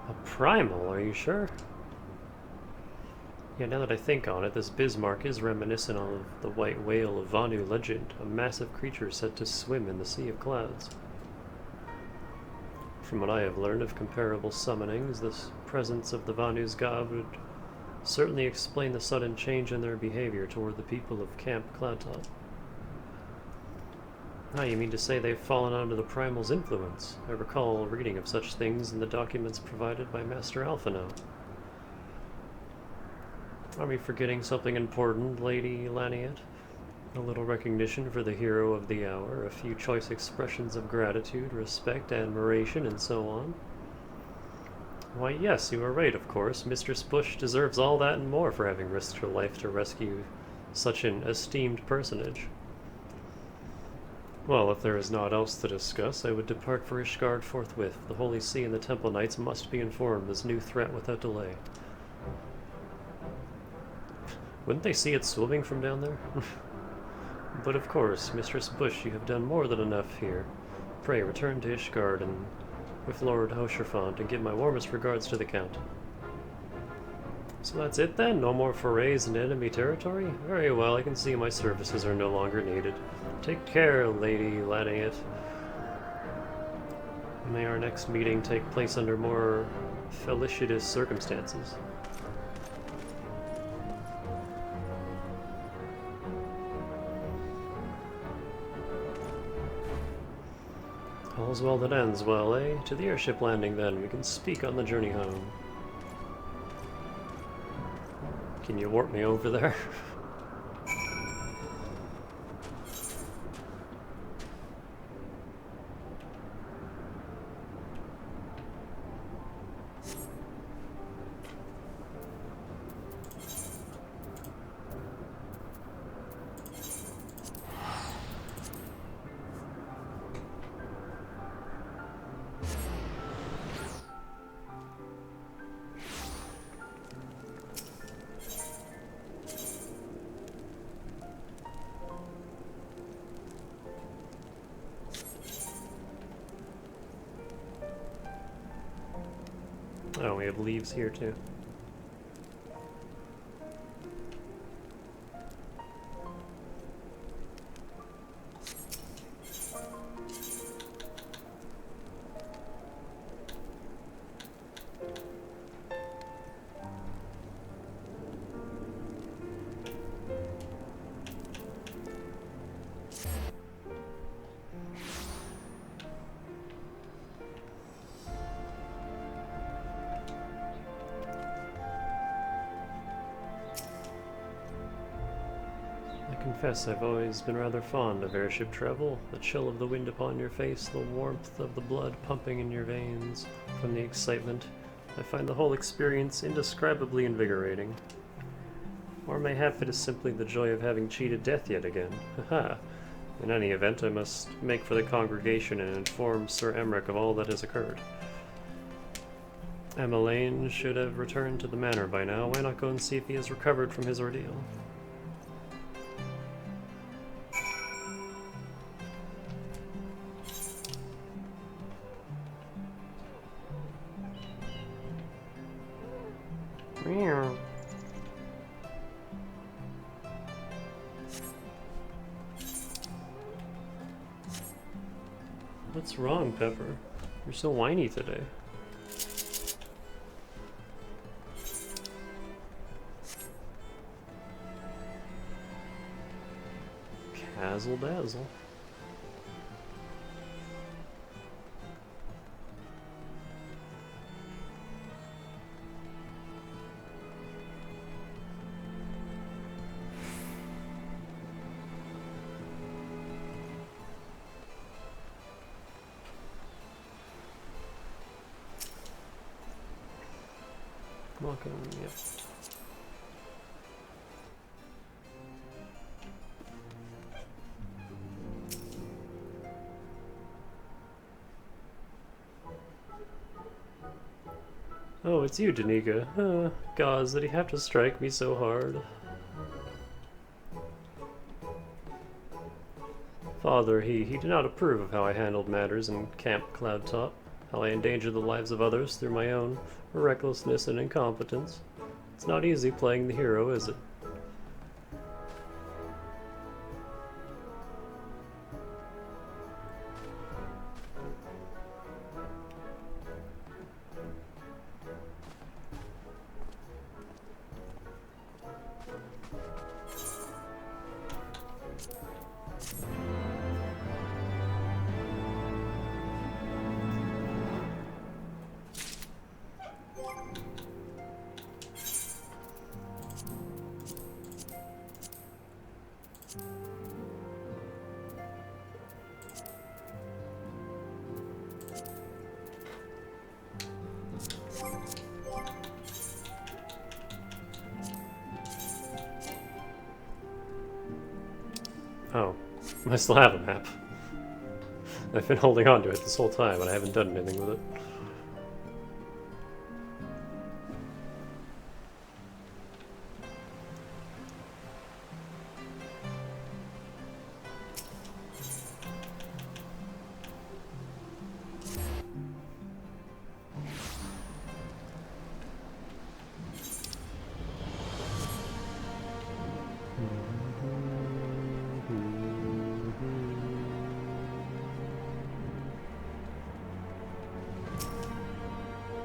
[SPEAKER 1] A primal, are you sure? Yeah, now that I think on it, this Bismarck is reminiscent of the white whale of Vanu legend, a massive creature said to swim in the sea of clouds. From what I have learned of comparable summonings, this presence of the Vanu's god would certainly explain the sudden change in their behavior toward the people of Camp Cloudtop. Ah, you mean to say they've fallen under the Primal's influence? I recall reading of such things in the documents provided by Master Alphino. Are we forgetting something important, Lady Laniette? A little recognition for the hero of the hour, a few choice expressions of gratitude, respect, admiration, and so on? Why, yes, you are right, of course. Mistress Bush deserves all that and more for having risked her life to rescue such an esteemed personage. Well, if there is naught else to discuss, I would depart for Ishgard forthwith. The Holy See and the Temple Knights must be informed of this new threat without delay. Wouldn't they see it swimming from down there? But of course, Mistress Bush, you have done more than enough here. Pray return to Ishgard and with Lord Hosherfont, and give my warmest regards to the Count. So that's it then? No more forays into enemy territory? Very well, I can see my services are no longer needed. Take care, Lady Laniette. May our next meeting take place under more felicitous circumstances. All's well that ends well, eh? To the airship landing then. We can speak on the journey home. Can you warp me over there? Oh, we have leaves here too. I confess I've always been rather fond of airship travel. The chill of the wind upon your face, the warmth of the blood pumping in your veins from the excitement. I find the whole experience indescribably invigorating. Or mayhap it is simply the joy of having cheated death yet again. Haha. In any event, I must make for the congregation and inform Sir Emmerich of all that has occurred. Emmeline should have returned to the manor by now. Why not go and see if he has recovered from his ordeal? Meow. What's wrong, Pepper? You're so whiny today. Cazzle dazzle. Welcome, yep. Oh, it's you, Danica. Gods, did he have to strike me so hard? Father, he did not approve of how I handled matters in Camp Cloudtop, how I endangered the lives of others through my own recklessness and incompetence. It's not easy playing the hero, is it? Oh, I still have a map. I've been holding on to it this whole time, but I haven't done anything with it.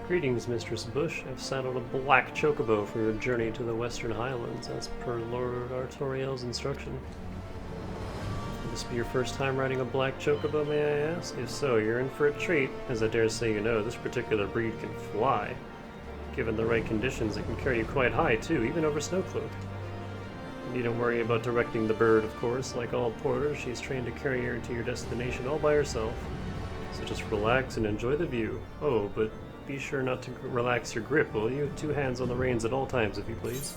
[SPEAKER 1] Greetings, Mistress Bush. I've saddled a black chocobo for your journey to the Western Highlands, as per Lord Artoriel's instruction. Will this be your first time riding a black chocobo, may I ask? If so, you're in for a treat. As I dare say you know, this particular breed can fly. Given the right conditions, it can carry you quite high, too, even over Snowcloak. You needn't worry about directing the bird, of course. Like all porters, she's trained to carry her to your destination all by herself. So just relax and enjoy the view. Oh, but be sure not to relax your grip, will you? 2 hands on the reins at all times, if you please.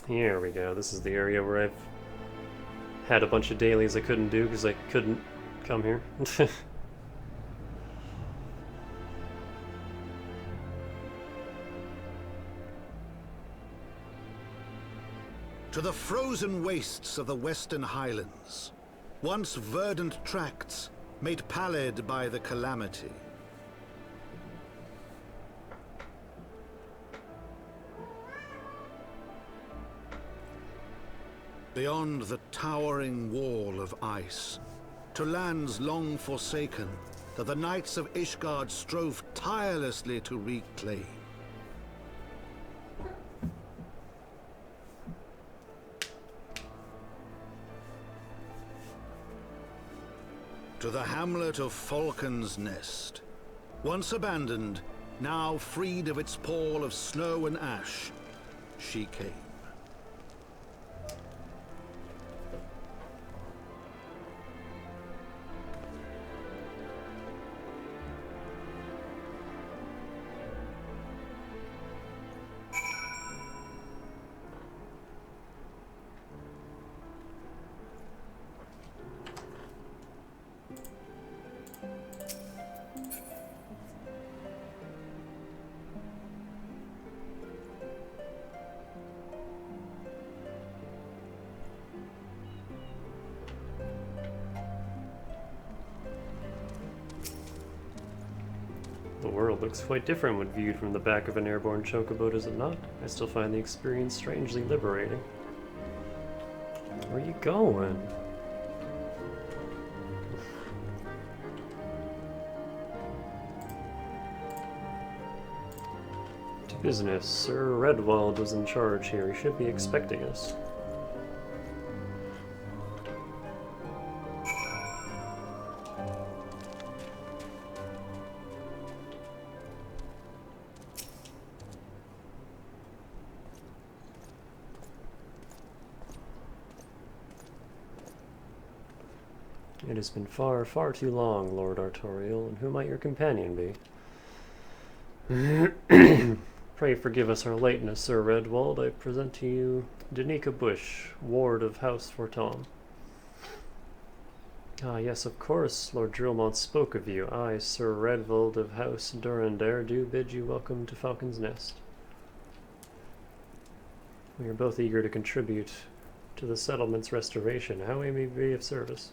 [SPEAKER 1] Here we go. This is the area where I've had a bunch of dailies I couldn't do because I couldn't come here.
[SPEAKER 3] to the frozen wastes of the Western Highlands, once verdant tracts made pallid by the calamity. Beyond the towering wall of ice, to lands long forsaken that the knights of Ishgard strove tirelessly to reclaim. To the hamlet of Falcon's Nest, once abandoned, now freed of its pall of snow and ash, she came.
[SPEAKER 1] The world looks quite different when viewed from the back of an airborne chocobo, does it not? I still find the experience strangely liberating. Where are you going? To business. Sir Redwald was in charge here. He should be expecting us. It has been far, far too long, Lord Artorial, and who might your companion be? Pray forgive us our lateness, Sir Redwald. I present to you Danica Bush, Ward of House Fortom. Ah, yes, of course, Lord Drillmont spoke of you. I, Sir Redwald of House Durandare, do bid you welcome to Falcon's Nest. We are both eager to contribute to the settlement's restoration. How may we be of service?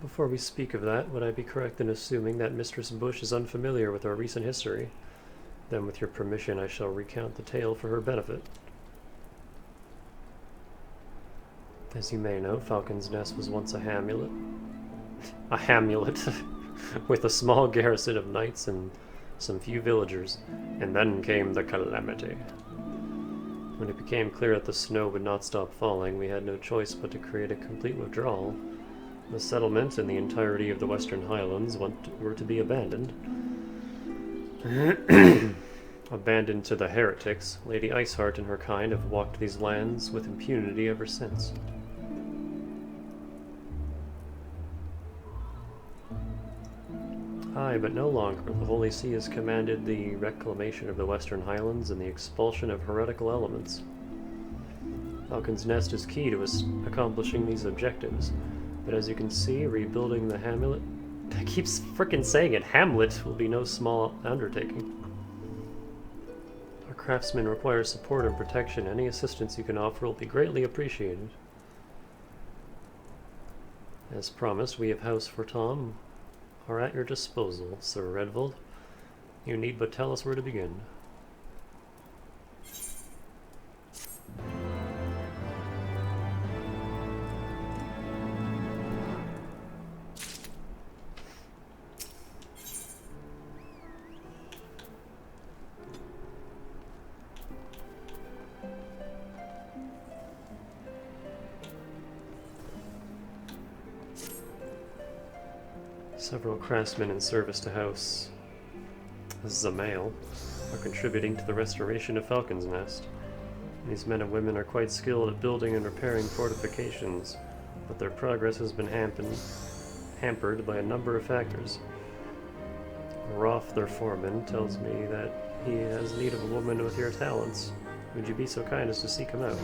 [SPEAKER 1] Before we speak of that, would I be correct in assuming that Mistress Bush is unfamiliar with our recent history? Then, with your permission, I shall recount the tale for her benefit. As you may know, Falcon's Nest was once a hamlet. A hamlet with a small garrison of knights and some few villagers. And then came the calamity. When it became clear that the snow would not stop falling, we had no choice but to create a complete withdrawal. The settlement and the entirety of the Western Highlands were to be abandoned. Abandoned to the heretics, Lady Iceheart and her kind have walked these lands with impunity ever since. Aye, but no longer. The Holy See has commanded the reclamation of the Western Highlands and the expulsion of heretical elements. Falcon's Nest is key to us accomplishing these objectives. But as you can see, rebuilding the hamlet... I keep frickin' saying it! Hamlet will be no small undertaking. Our craftsmen require support and protection. Any assistance you can offer will be greatly appreciated. As promised, we of House Fortom are at your disposal, Sir Redwald. You need but tell us where to begin. Several craftsmen in service to House Zamail are contributing to the restoration of Falcon's Nest. These men and women are quite skilled at building and repairing fortifications, but their progress has been hampered by a number of factors. Roth, their foreman, tells me that he has need of a woman with your talents. Would you be so kind as to seek him out?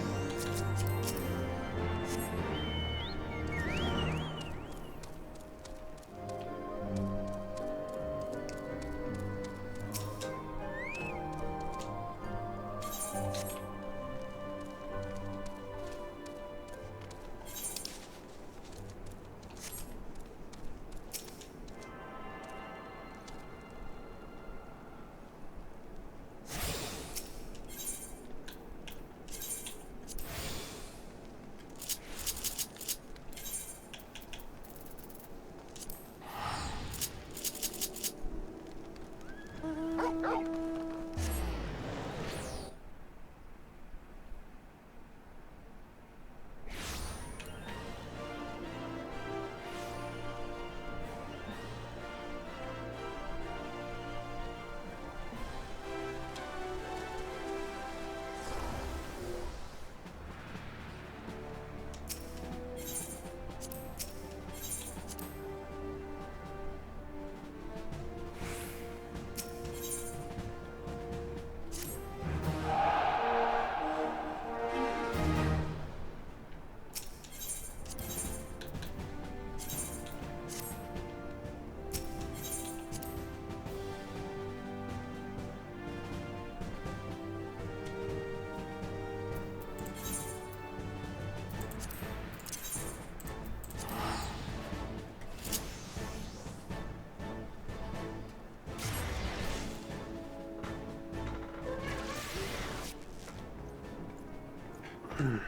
[SPEAKER 1] I'm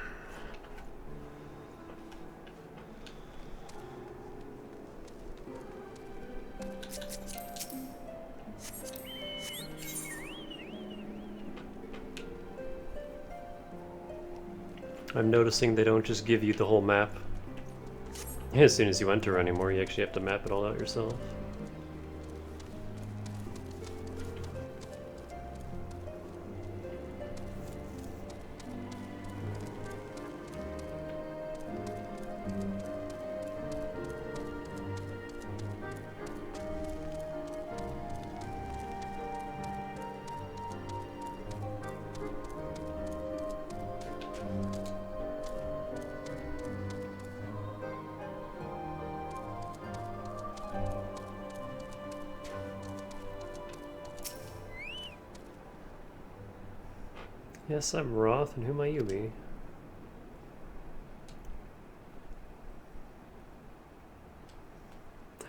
[SPEAKER 1] noticing they don't just give you the whole map as soon as you enter anymore. You actually have to map it all out yourself. Yes, I'm Roth, and who might you be?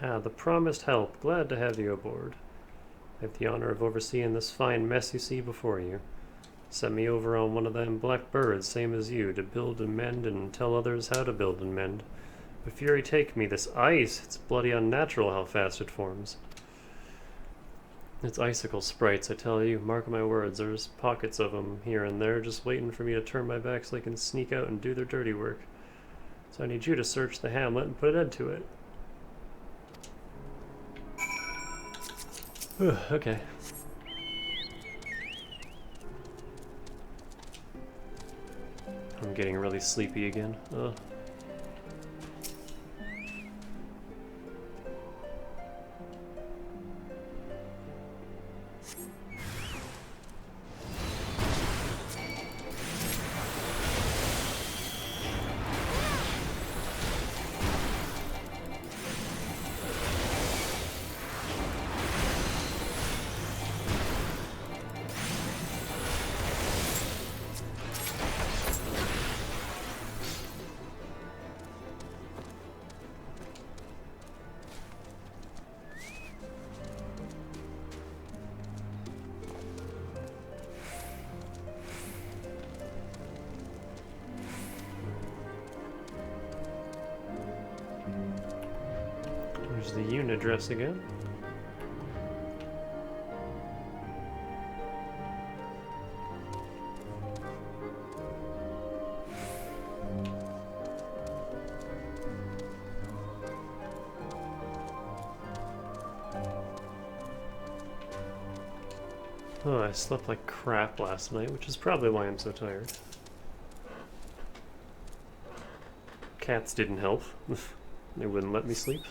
[SPEAKER 1] Ah, the promised help. Glad to have you aboard. I have the honor of overseeing this fine mess you see before you. Sent me over on one of them black birds, same as you, to build and mend and tell others how to build and mend. But fury take me, this ice, it's bloody unnatural how fast it forms. It's icicle sprites, I tell you. Mark my words, there's pockets of them here and there just waiting for me to turn my back so they can sneak out and do their dirty work. So I need you to search the hamlet and put an end to it. Okay. I'm getting really sleepy again. There's the unit address again. Oh, I slept like crap last night, which is probably why I'm so tired. Cats didn't help. They wouldn't let me sleep.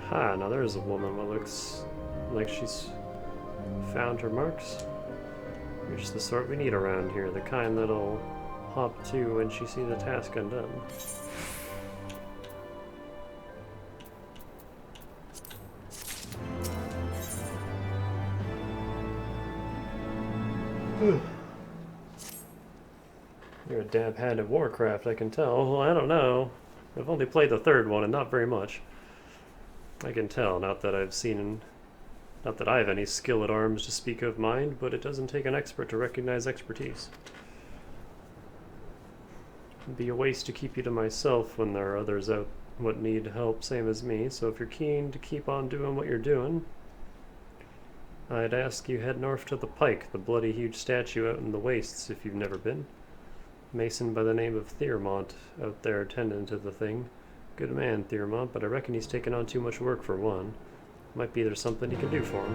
[SPEAKER 1] Ah, now there's a woman that looks like she's found her marks. You're just the sort we need around here, the kind that'll hop to when she sees a task undone. You're a dab hand at Warcraft, I can tell. Well, I don't know. I've only played the third one and not very much. I can tell, not that I have any skill at arms to speak of mind, but it doesn't take an expert to recognize expertise. It'd be a waste to keep you to myself when there are others out what need help, same as me, so if you're keen to keep on doing what you're doing, I'd ask you head north to the Pike, the bloody huge statue out in the wastes if you've never been. Mason by the name of Thiermont out there tending to the thing. Good man, Thiermont, but I reckon he's taken on too much work for one. Might be there's something you can do for him.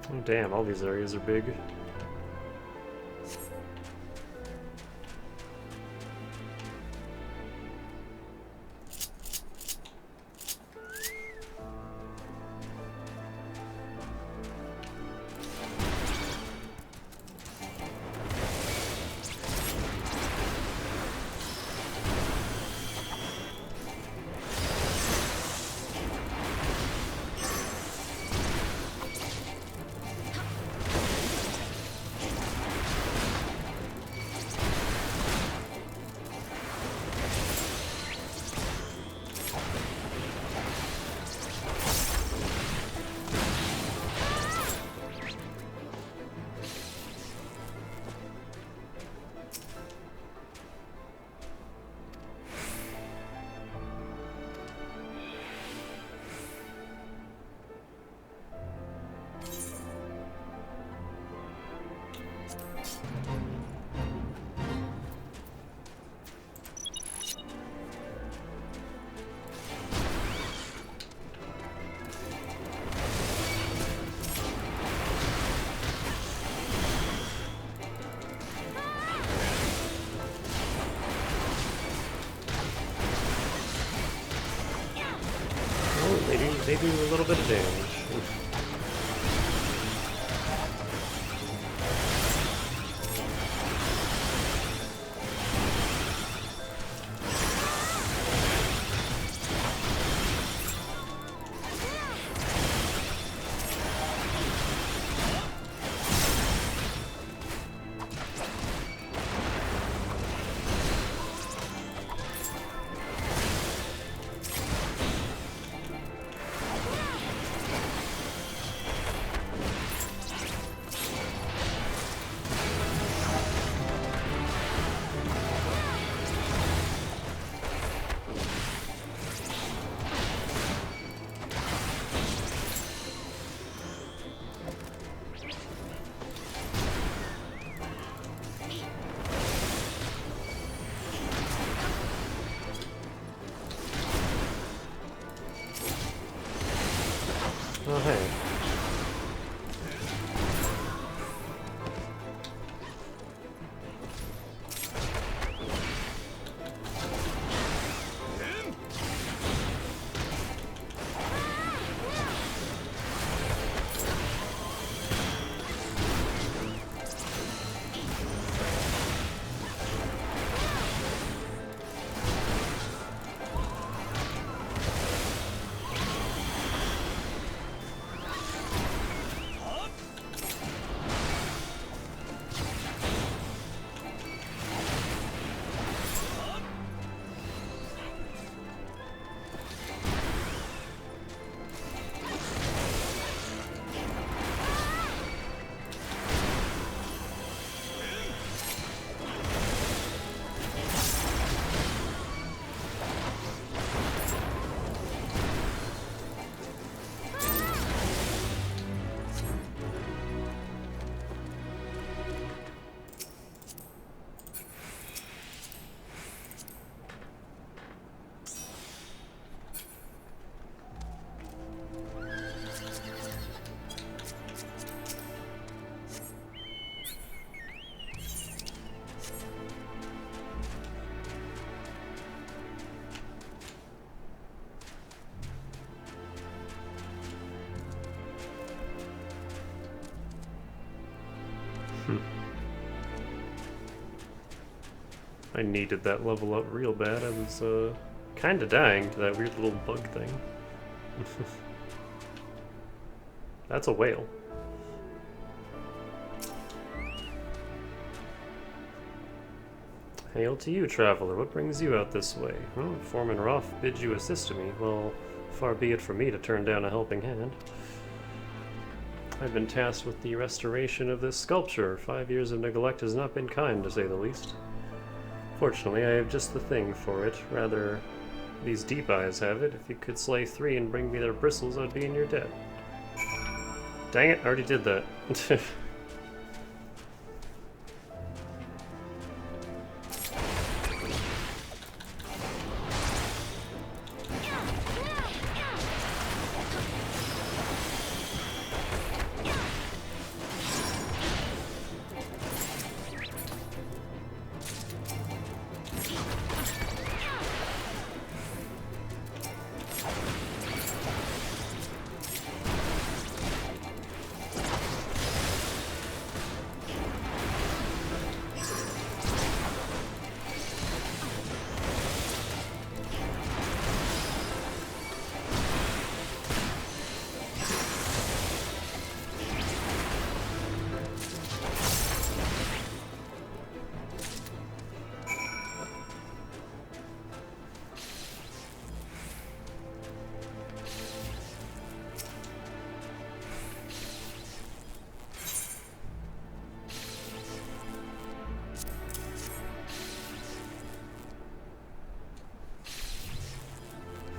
[SPEAKER 1] Oh damn, all these areas are big. They do a little bit of damage. Oh, hey. I needed that level up real bad. I was kinda dying to that weird little bug thing. That's a whale. Hail to you, traveler. What brings you out this way? Oh, Foreman Roth bids you assist me. Well, far be it from me to turn down a helping hand. I've been tasked with the restoration of this sculpture. 5 years of neglect has not been kind, to say the least. Fortunately, I have just the thing for it. Rather, these deep eyes have it. If you could slay 3 and bring me their bristles, I'd be in your debt. Dang it, I already did that.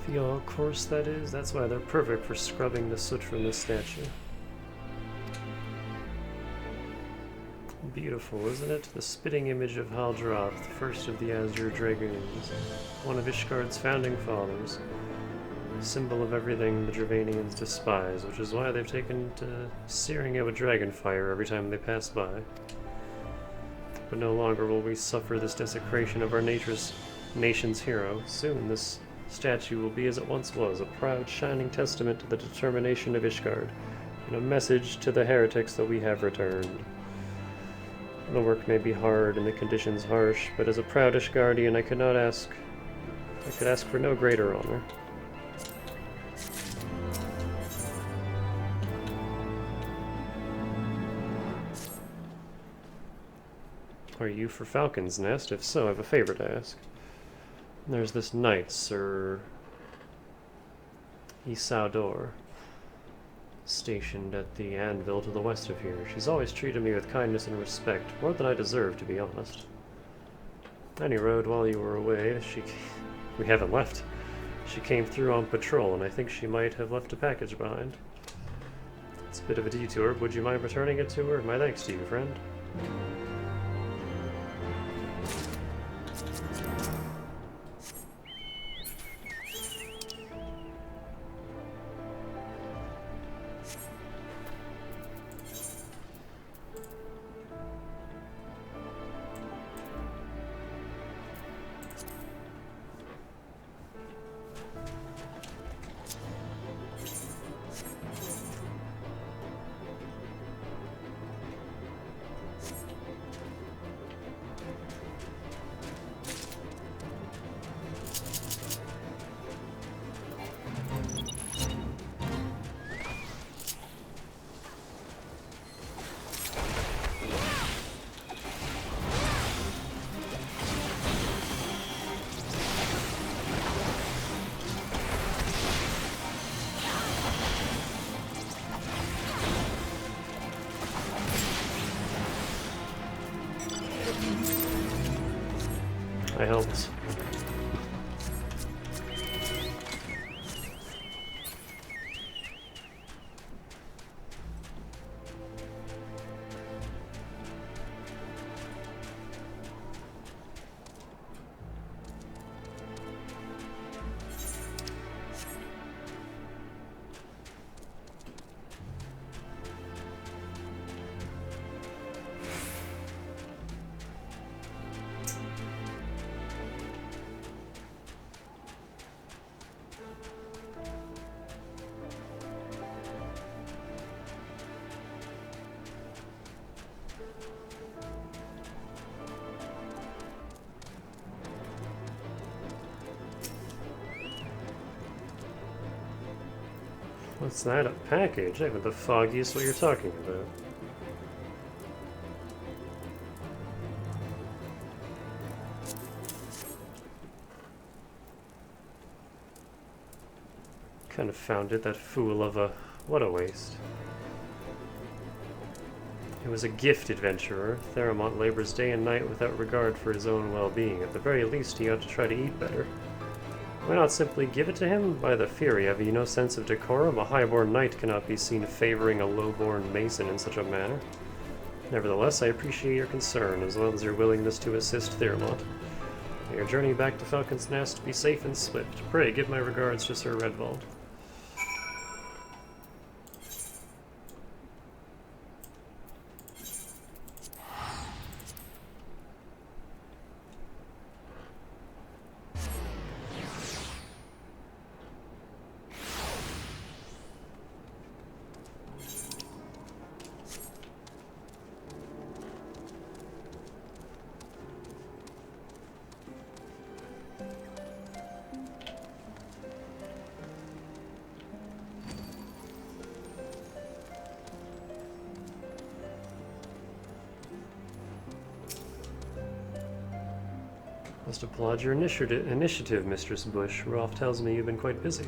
[SPEAKER 1] Feel coarse, that is. That's why they're perfect for scrubbing the soot from this statue. Beautiful, isn't it? The spitting image of Haldroth, the first of the Azure Dragoons, one of Ishgard's founding fathers, a symbol of everything the Dravanians despise, which is why they've taken to searing it with dragon fire every time they pass by. But no longer will we suffer this desecration of our nation's hero. Soon this statue will be as it once was, a proud, shining testament to the determination of Ishgard, and a message to the heretics that we have returned. The work may be hard and the conditions harsh, but as a proud Ishgardian, I could ask for no greater honor. Are you for Falcon's Nest? If so, I have a favor to ask. There's this knight, Sir Isador, stationed at the anvil to the west of here. She's always treated me with kindness and respect, more than I deserve, to be honest. Any road while you were away, we haven't left. She came through on patrol, and I think she might have left a package behind. It's a bit of a detour. Would you mind returning it to her? My thanks to you, friend. I helped. What's that? A package? I haven't the foggiest what you're talking about. Kind of found it, that fool of a... what a waste. He was a gift adventurer. Theramont labors day and night without regard for his own well-being. At the very least, he ought to try to eat better. Why not simply give it to him? By the Fury, have you no sense of decorum? A highborn knight cannot be seen favoring a lowborn mason in such a manner. Nevertheless, I appreciate your concern, as well as your willingness to assist Theramont. May your journey back to Falcon's Nest be safe and swift. Pray, give my regards to Sir Redvald. Must applaud your initiative, Mistress Bush. Rolf tells me you've been quite busy.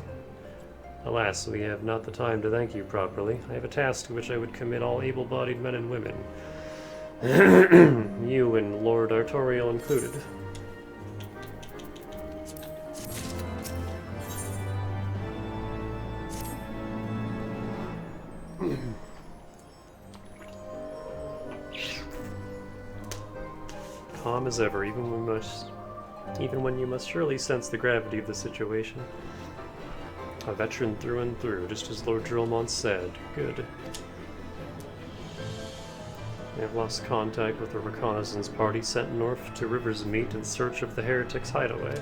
[SPEAKER 1] Alas, we have not the time to thank you properly. I have a task to which I would commit all able-bodied men and women. You and Lord Artorial included. Calm as ever, even when you must surely sense the gravity of the situation. A veteran through and through, just as Lord Drillmont said. Good. I have lost contact with the reconnaissance party sent north to Riversmeet in search of the heretics' hideaway.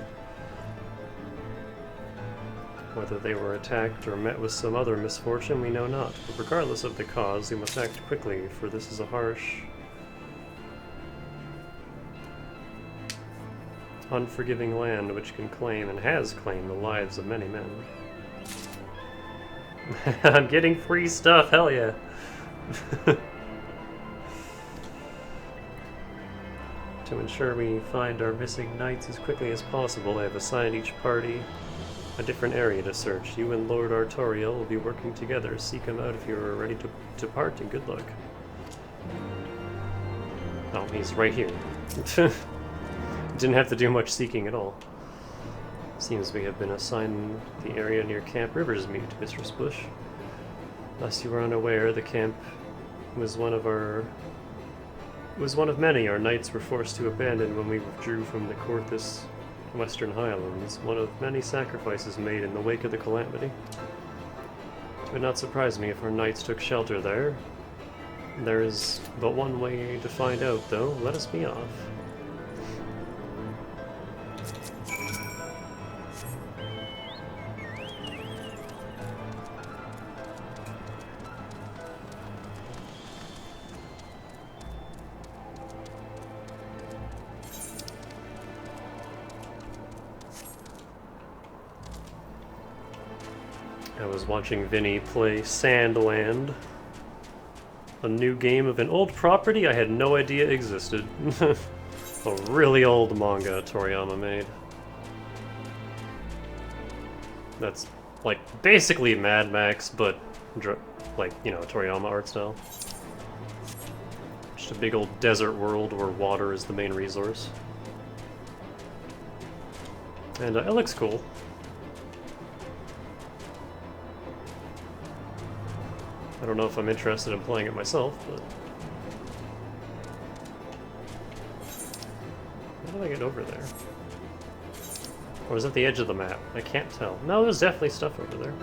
[SPEAKER 1] Whether they were attacked or met with some other misfortune, we know not. But regardless of the cause, we must act quickly, for this is a harsh, unforgiving land which can claim and has claimed the lives of many men. I'm getting free stuff, hell yeah! To ensure we find our missing knights as quickly as possible, I have assigned each party a different area to search. You and Lord Artorial will be working together. Seek him out if you are ready to depart, and good luck. Oh, he's right here. Didn't have to do much seeking at all. Seems we have been assigned the area near Camp Riversmeet, Mistress Bush. Unless you were unaware, the camp was one of many our knights were forced to abandon when we withdrew from the Corthus Western Highlands, one of many sacrifices made in the wake of the calamity. It would not surprise me if our knights took shelter there. There is but one way to find out, though. Let us be off. I was watching Vinny play Sandland, a new game of an old property I had no idea existed. A really old manga Toriyama made. That's like basically Mad Max, but like, you know, Toriyama art style. Just a big old desert world where water is the main resource. And it looks cool. I don't know if I'm interested in playing it myself, but... How do I get over there? Or is it the edge of the map? I can't tell. No, there's definitely stuff over there.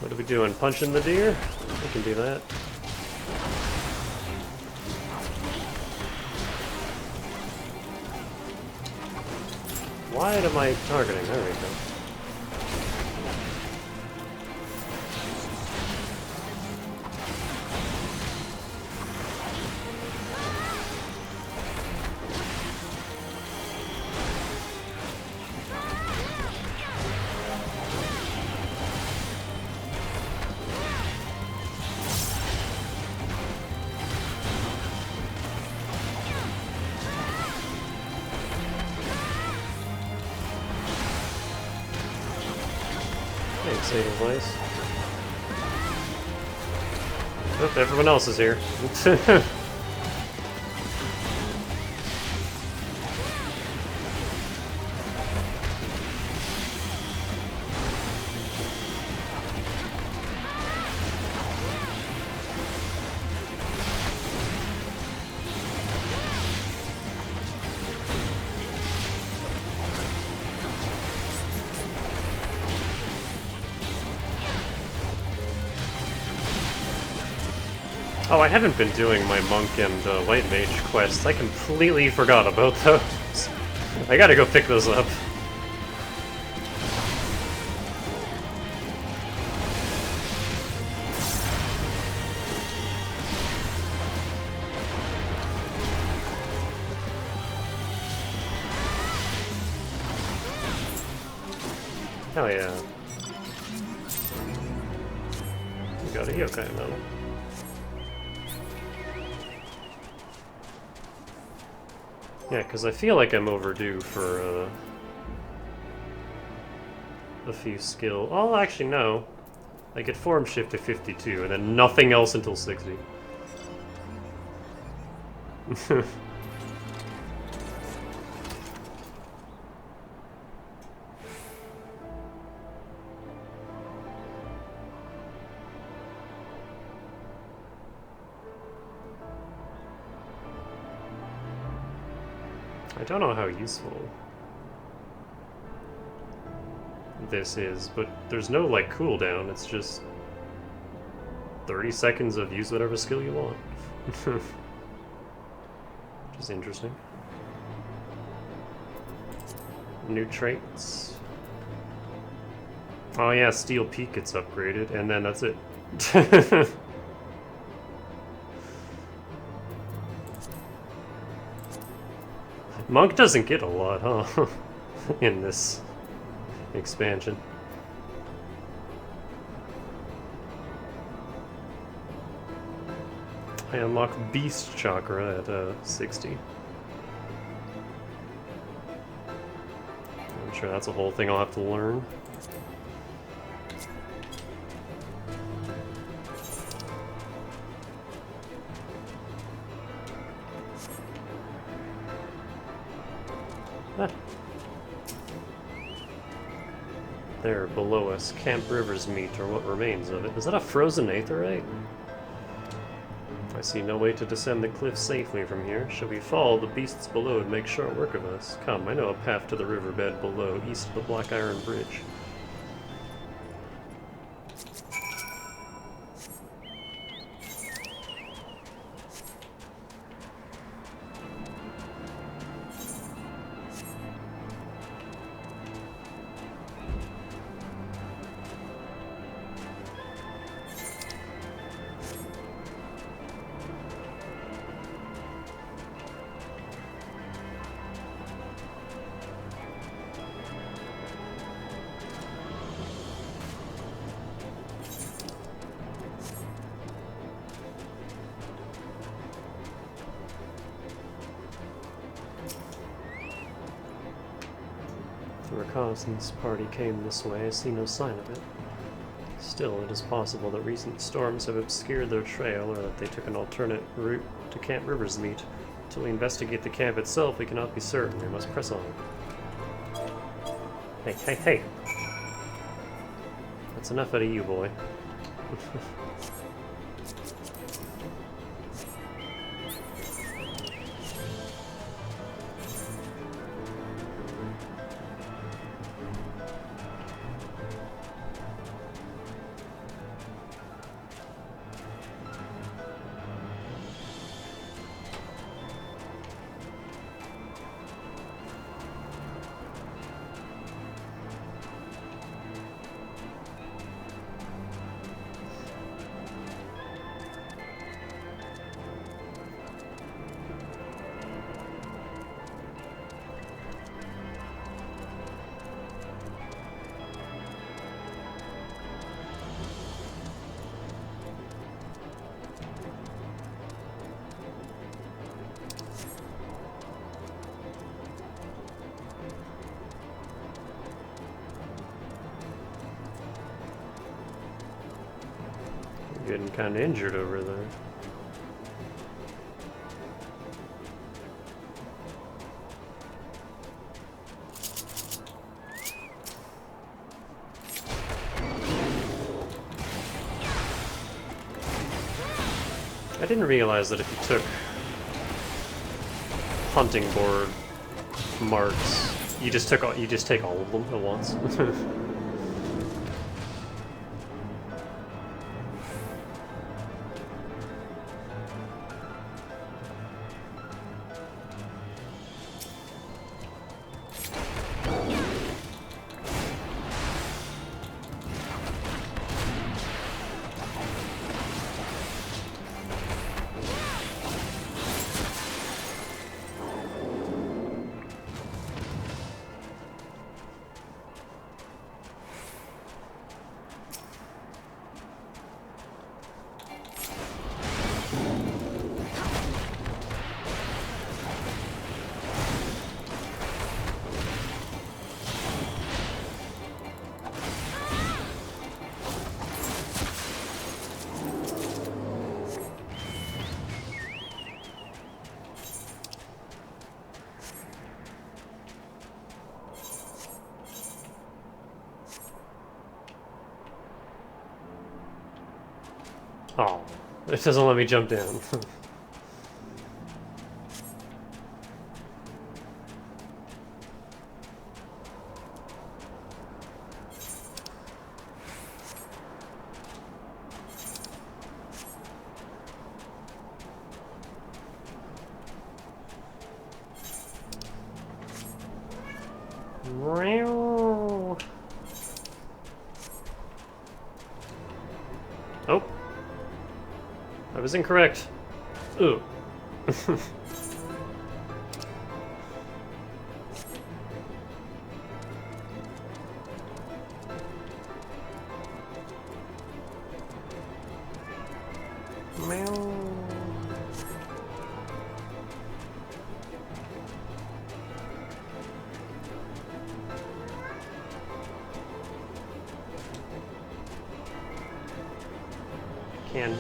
[SPEAKER 1] What are we doing? Punching the deer? We can do that. Why am I targeting? There we go. Thanks, saving place. Oh, everyone else is here. Oh, I haven't been doing my monk and white mage quests. I completely forgot about those. I gotta go pick those up. Hell yeah. We got a yokai medal. Yeah, because I feel like I'm overdue for a few skill. Oh, actually, no. I get form shift to 52, and then nothing else until 60. I don't know how useful this is, but there's no, like, cooldown. It's just 30 seconds of use whatever skill you want. Which is interesting. New traits. Oh yeah, Steel Peak gets upgraded, and then that's it. Monk doesn't get a lot, huh? In this expansion. I unlock Beast Chakra at 60. I'm sure that's a whole thing I'll have to learn. There, below us, Camp River's meet, or what remains of it. Is that a frozen aetheryte? I see no way to descend the cliff safely from here. Should we fall, the beasts below would make short work of us. Come, I know a path to the riverbed below, east of the Black Iron Bridge. The reconnaissance party came this way. I see no sign of it. Still, it is possible that recent storms have obscured their trail, or that they took an alternate route to Camp River's meet. Until we investigate the camp itself, we cannot be certain. We must press on. Hey, hey, hey! That's enough out of you, boy. Getting kind of injured over there. I didn't realize that if you took hunting board marks, you just take all of them at once. Oh, it doesn't let me jump down. Oh. I was incorrect. Ooh. Can.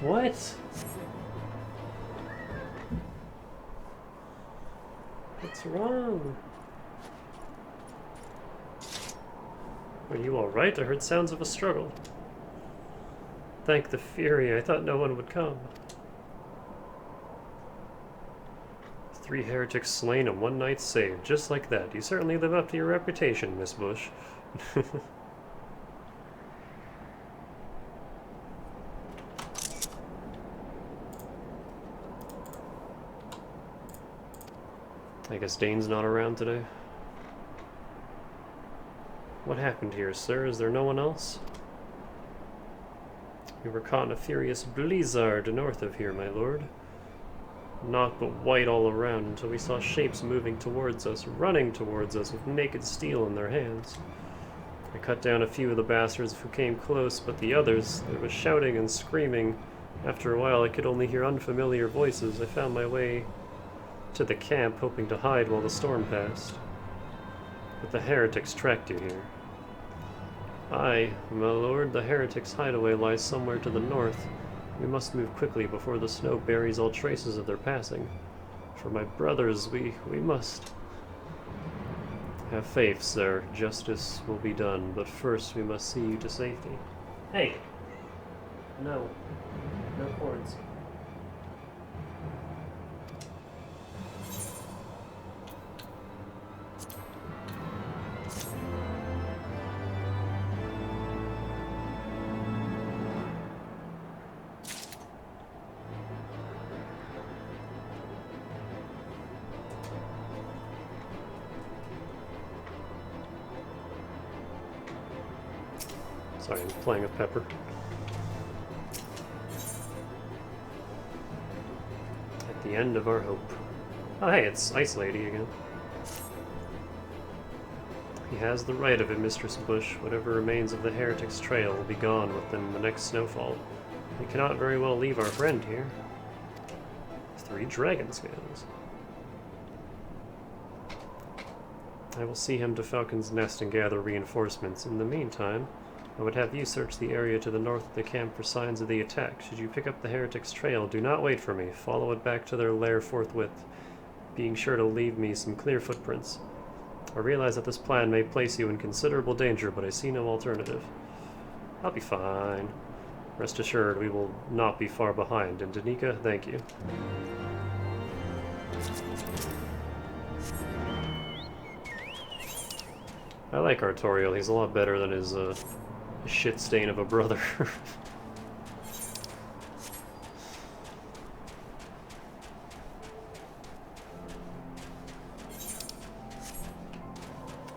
[SPEAKER 1] What? What's wrong? Are you alright? I heard sounds of a struggle. Thank the Fury, I thought no one would come. 3 heretics slain and 1 knight saved, just like that. You certainly live up to your reputation, Miss Bush. I guess Dane's not around today. What happened here, sir? Is there no one else? We were caught in a furious blizzard north of here, my lord. Naught but white all around until we saw shapes moving towards us, running towards us with naked steel in their hands. I cut down a few of the bastards who came close, but the others, there was shouting and screaming. After a while I could only hear unfamiliar voices. I found my way to the camp, hoping to hide while the storm passed. But the heretics tracked you here. Aye, my lord, the heretics' hideaway lies somewhere to the north. We must move quickly before the snow buries all traces of their passing. For my brothers, we must. Have faith, sir. Justice will be done, but first we must see you to safety. Hey! No. No cords. Sorry, I'm playing with Pepper. At the end of our hope. Oh hey, it's Ice Lady again. He has the right of it, Mistress Bush. Whatever remains of the Heretic's trail will be gone within the next snowfall. We cannot very well leave our friend here. 3 dragon scales. I will see him to Falcon's Nest and gather reinforcements. In the meantime, I would have you search the area to the north of the camp for signs of the attack. Should you pick up the Heretic's trail, do not wait for me. Follow it back to their lair forthwith, being sure to leave me some clear footprints. I realize that this plan may place you in considerable danger, but I see no alternative. I'll be fine. Rest assured, we will not be far behind. And Danica, thank you. I like Artorial. He's a lot better than his shit stain of a brother.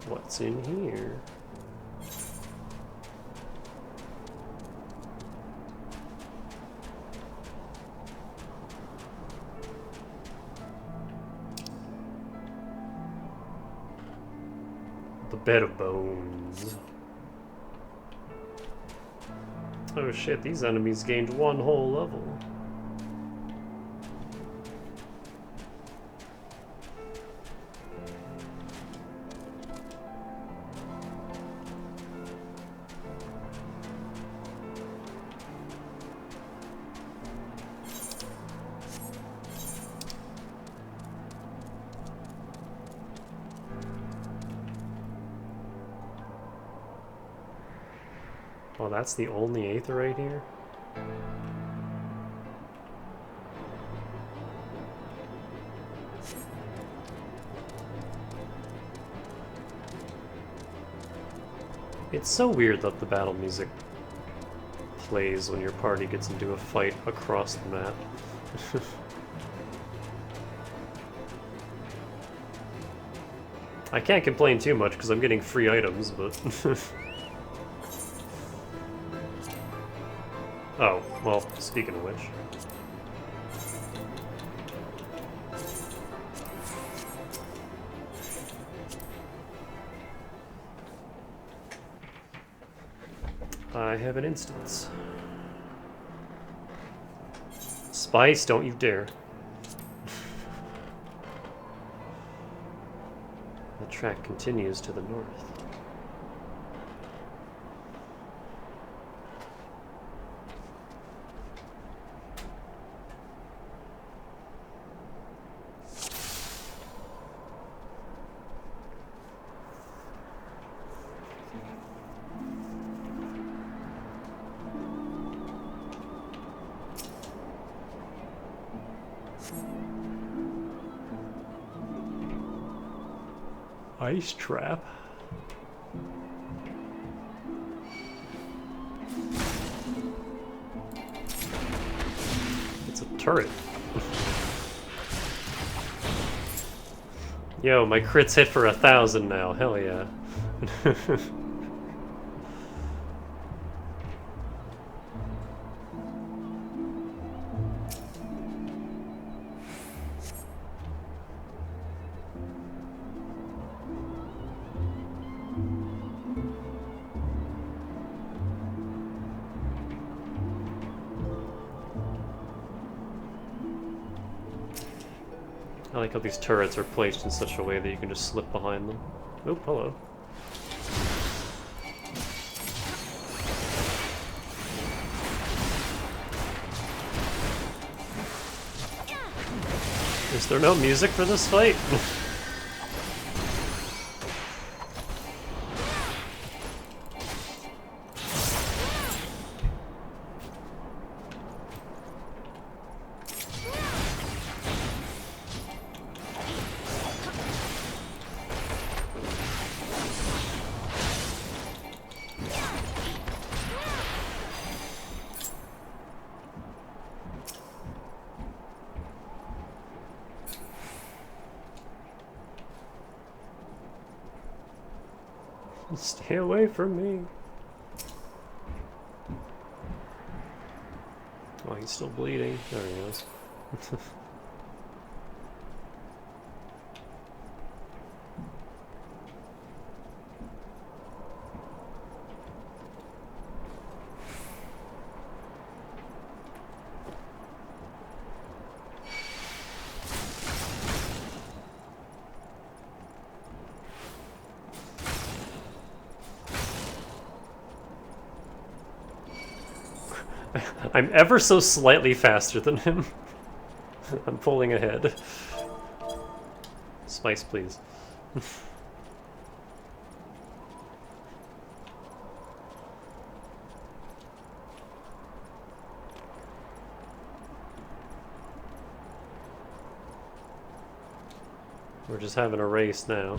[SPEAKER 1] What's in here? The bed of bones. Oh shit, these enemies gained 1 whole level. Oh, that's the only Aetherite here? It's so weird that the battle music plays when your party gets into a fight across the map. I can't complain too much because I'm getting free items, but... Oh, well, speaking of which. I have an instance. Spice, don't you dare. The track continues to the north. Ice trap. It's a turret. Yo, my crits hit for 1,000 now. Hell yeah. I like how these turrets are placed in such a way that you can just slip behind them. Oop, hello. Is there no music for this fight? Stay away from me. He's still bleeding. There he goes. I'm ever so slightly faster than him. I'm pulling ahead. Spice, please. We're just having a race now.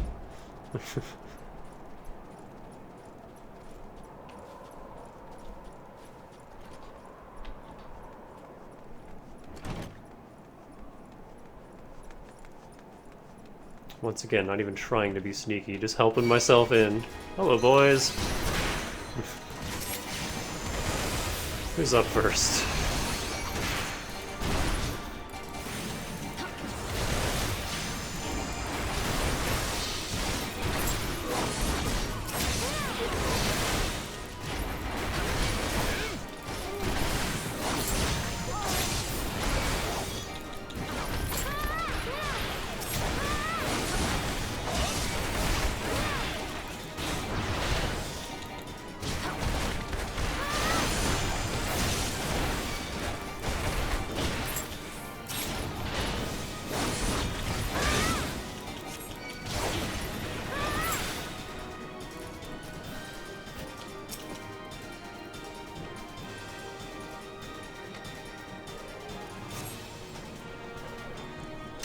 [SPEAKER 1] Once again, not even trying to be sneaky, just helping myself in. Hello, boys. Who's up first?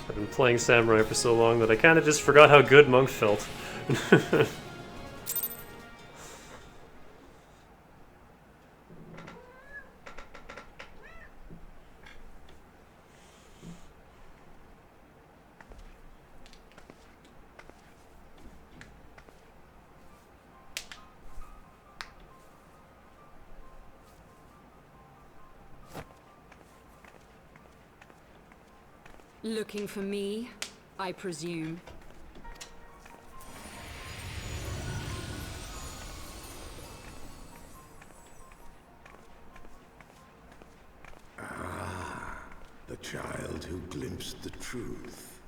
[SPEAKER 1] I've been playing Samurai for so long that I kind of just forgot how good Monk felt.
[SPEAKER 5] Looking for me, I presume.
[SPEAKER 2] The child who glimpsed the truth.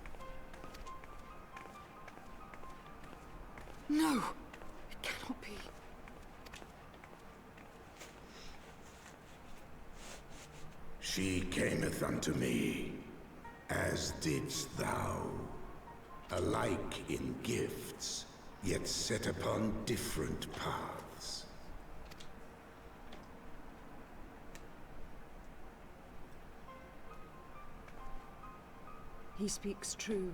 [SPEAKER 5] No! It cannot be.
[SPEAKER 2] She cameth unto me, as didst thou. Alike in gifts, yet set upon different paths.
[SPEAKER 5] He speaks true,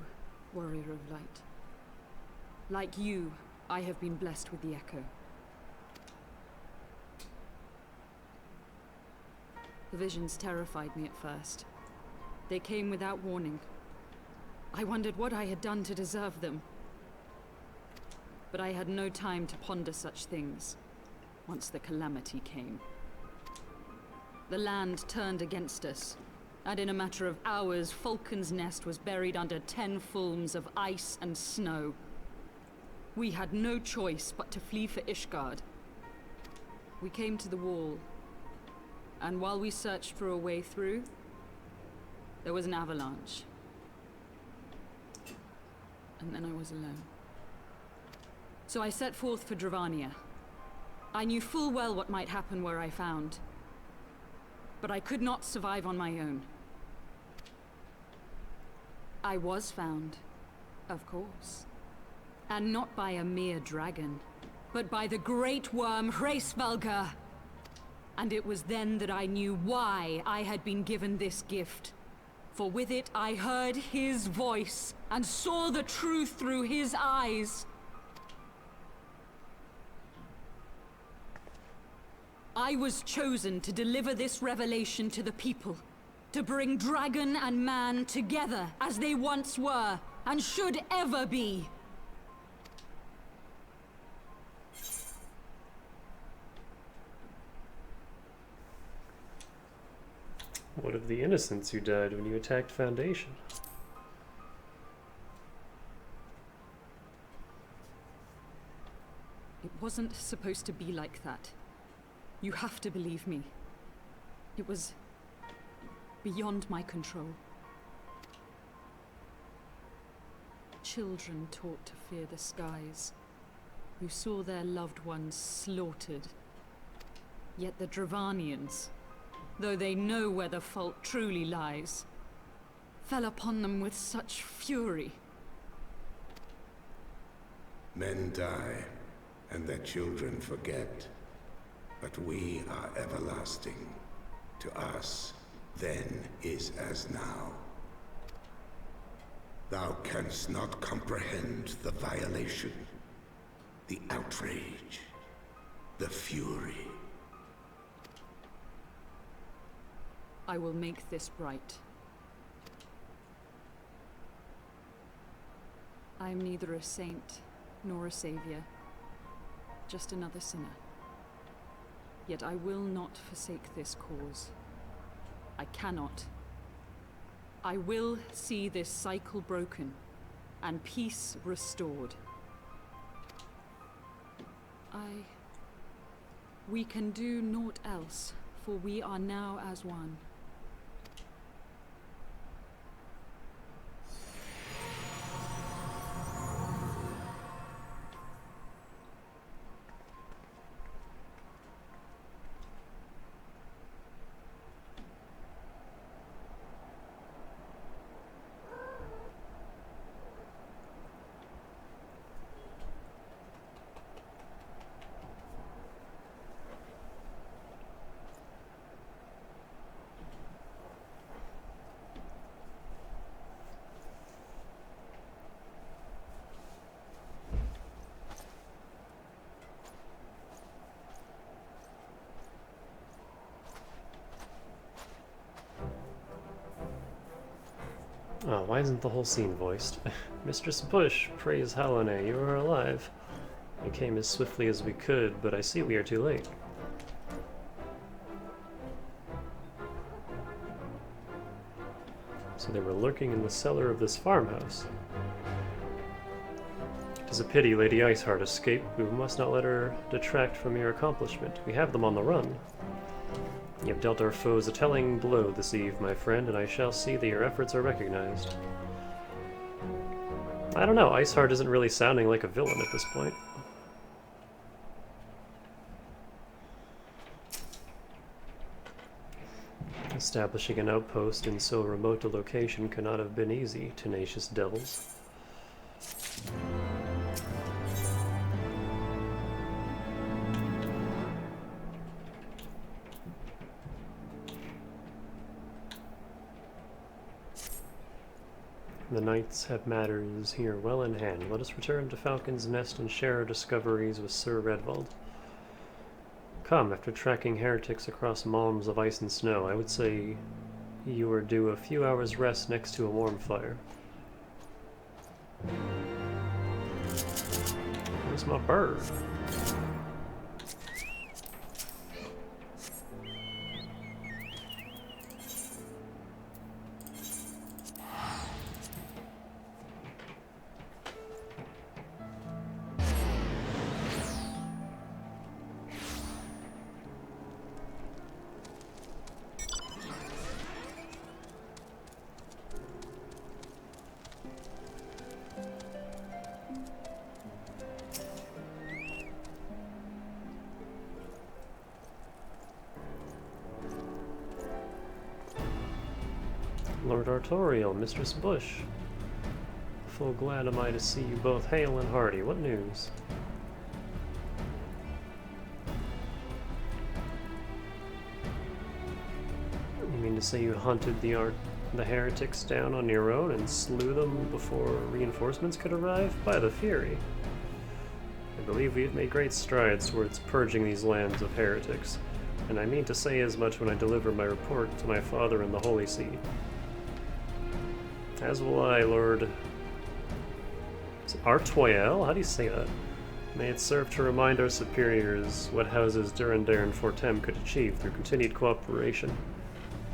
[SPEAKER 5] warrior of light. Like you, I have been blessed with the echo. The visions terrified me at first. They came without warning. I wondered what I had done to deserve them. But I had no time to ponder such things, once the calamity came. The land turned against us, and in a matter of hours, Falcon's Nest was buried under 10 fulms of ice and snow. We had no choice but to flee for Ishgard. We came to the wall, and while we searched for a way through, there was an avalanche. And then I was alone. So I set forth for Dravania. I knew full well what might happen where I found. But I could not survive on my own. I was found, of course. And not by a mere dragon, but by the great worm Hraesvelgr. And it was then that I knew why I had been given this gift. For with it I heard his voice, and saw the truth through his eyes. I was chosen to deliver this revelation to the people, to bring dragon and man together as they once were, and should ever be.
[SPEAKER 1] What of the innocents who died when you attacked Foundation?
[SPEAKER 5] It wasn't supposed to be like that. You have to believe me. It was beyond my control. Children taught to fear the skies, who saw their loved ones slaughtered. Yet the Dravanians, though they know where the fault truly lies, fell upon them with such fury.
[SPEAKER 2] Men die, and their children forget. But we are everlasting. To us, then is as now. Thou canst not comprehend the violation, the outrage, the fury.
[SPEAKER 5] I will make this right. I am neither a saint nor a savior, just another sinner. Yet I will not forsake this cause. I cannot. I will see this cycle broken and peace restored. We can do naught else, for we are now as one.
[SPEAKER 1] Oh, why isn't the whole scene voiced? Mistress Bush, praise Hallownay, you are alive. We came as swiftly as we could, but I see we are too late. So they were lurking in the cellar of this farmhouse. It is a pity Lady Iceheart escaped, but we must not let her detract from your accomplishment. We have them on the run. You have dealt our foes a telling blow this eve, my friend, and I shall see that your efforts are recognized. I don't know, Iceheart isn't really sounding like a villain at this point. Establishing an outpost in so remote a location could not have been easy, tenacious devils. The knights have matters here well in hand. Let us return to Falcon's Nest and share our discoveries with Sir Redvald. Come, after tracking heretics across malms of ice and snow, I would say you are due a few hours' rest next to a warm fire. Where's my bird? Lord Artorial, Mistress Bush. Full glad am I to see you both hale and hearty. What news? You mean to say you hunted the heretics down on your own and slew them before reinforcements could arrive? By the Fury. I believe we have made great strides towards purging these lands of heretics, and I mean to say as much when I deliver my report to my father in the Holy See. As will I, Lord... Is it Artoyel? How do you say that? May it serve to remind our superiors what houses Durandare and Fortem could achieve through continued cooperation.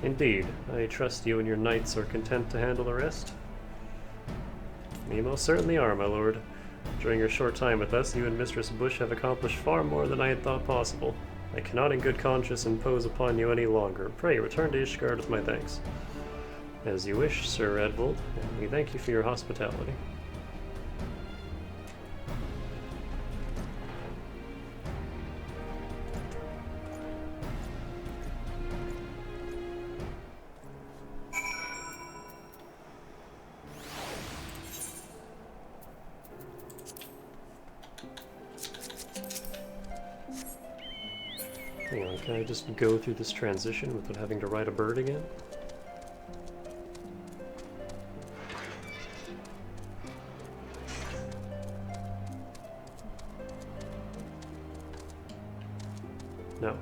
[SPEAKER 1] Indeed. I trust you and your knights are content to handle the rest? We most certainly are, my lord. During your short time with us, you and Mistress Bush have accomplished far more than I had thought possible. I cannot in good conscience impose upon you any longer. Pray, return to Ishgard with my thanks. As you wish, Sir Edvald, and we thank you for your hospitality. Hang on, can I just go through this transition without having to ride a bird again? No.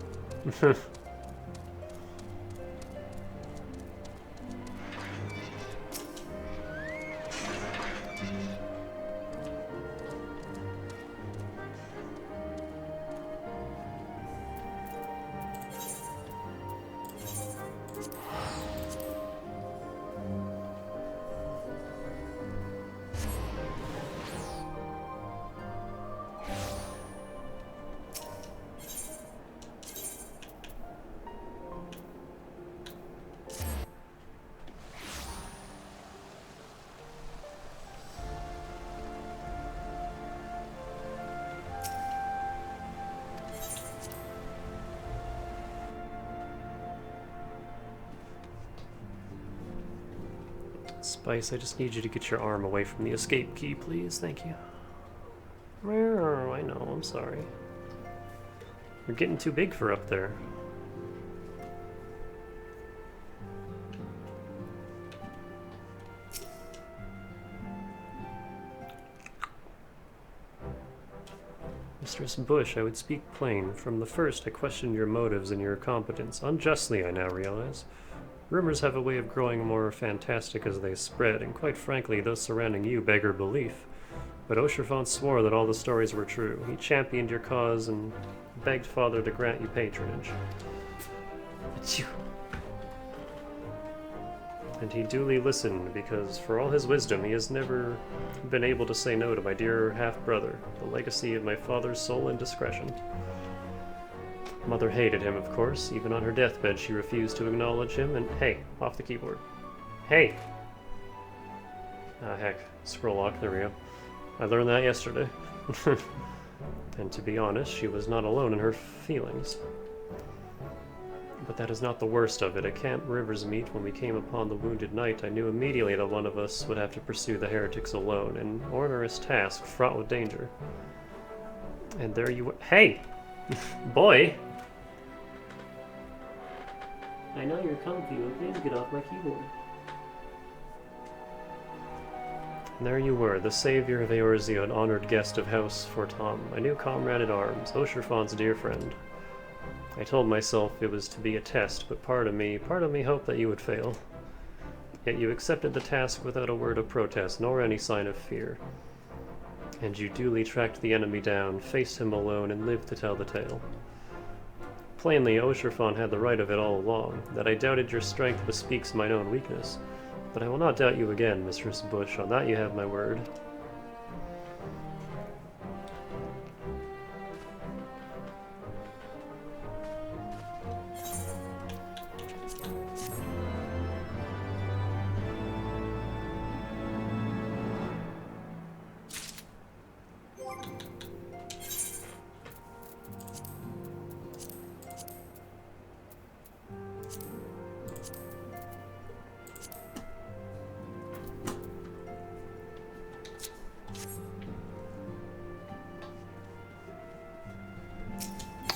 [SPEAKER 1] Spice, I just need you to get your arm away from the escape key, please. Thank you. I know, I'm sorry. You're getting too big for up there. Mistress Bush, I would speak plain. From the first, I questioned your motives and your competence. Unjustly, I now realize. Rumors have a way of growing more fantastic as they spread, and quite frankly, those surrounding you beggar belief. But Oshirfon swore that all the stories were true. He championed your cause and begged Father to grant you patronage. And he duly listened, because for all his wisdom, he has never been able to say no to my dear half-brother, the legacy of my father's sole indiscretion. Mother hated him, of course. Even on her deathbed, she refused to acknowledge him, and hey, off the keyboard. Hey! Ah, heck. Scroll lock, there we go. I learned that yesterday. And to be honest, she was not alone in her feelings. But that is not the worst of it. At Camp Riversmeet, when we came upon the wounded knight, I knew immediately that one of us would have to pursue the heretics alone, an onerous task fraught with danger. And there you were— Hey! Boy! I know you're comfy, but please get off my keyboard. And there you were, the savior of Eorzea, an honored guest of House Fortom, my new comrade at arms, Oshirfon's dear friend. I told myself it was to be a test, but part of me hoped that you would fail. Yet you accepted the task without a word of protest, nor any sign of fear. And you duly tracked the enemy down, faced him alone, and lived to tell the tale. Plainly, Oshirfon had the right of it all along. That I doubted your strength bespeaks mine own weakness. But I will not doubt you again, Mistress Bush. On that you have my word.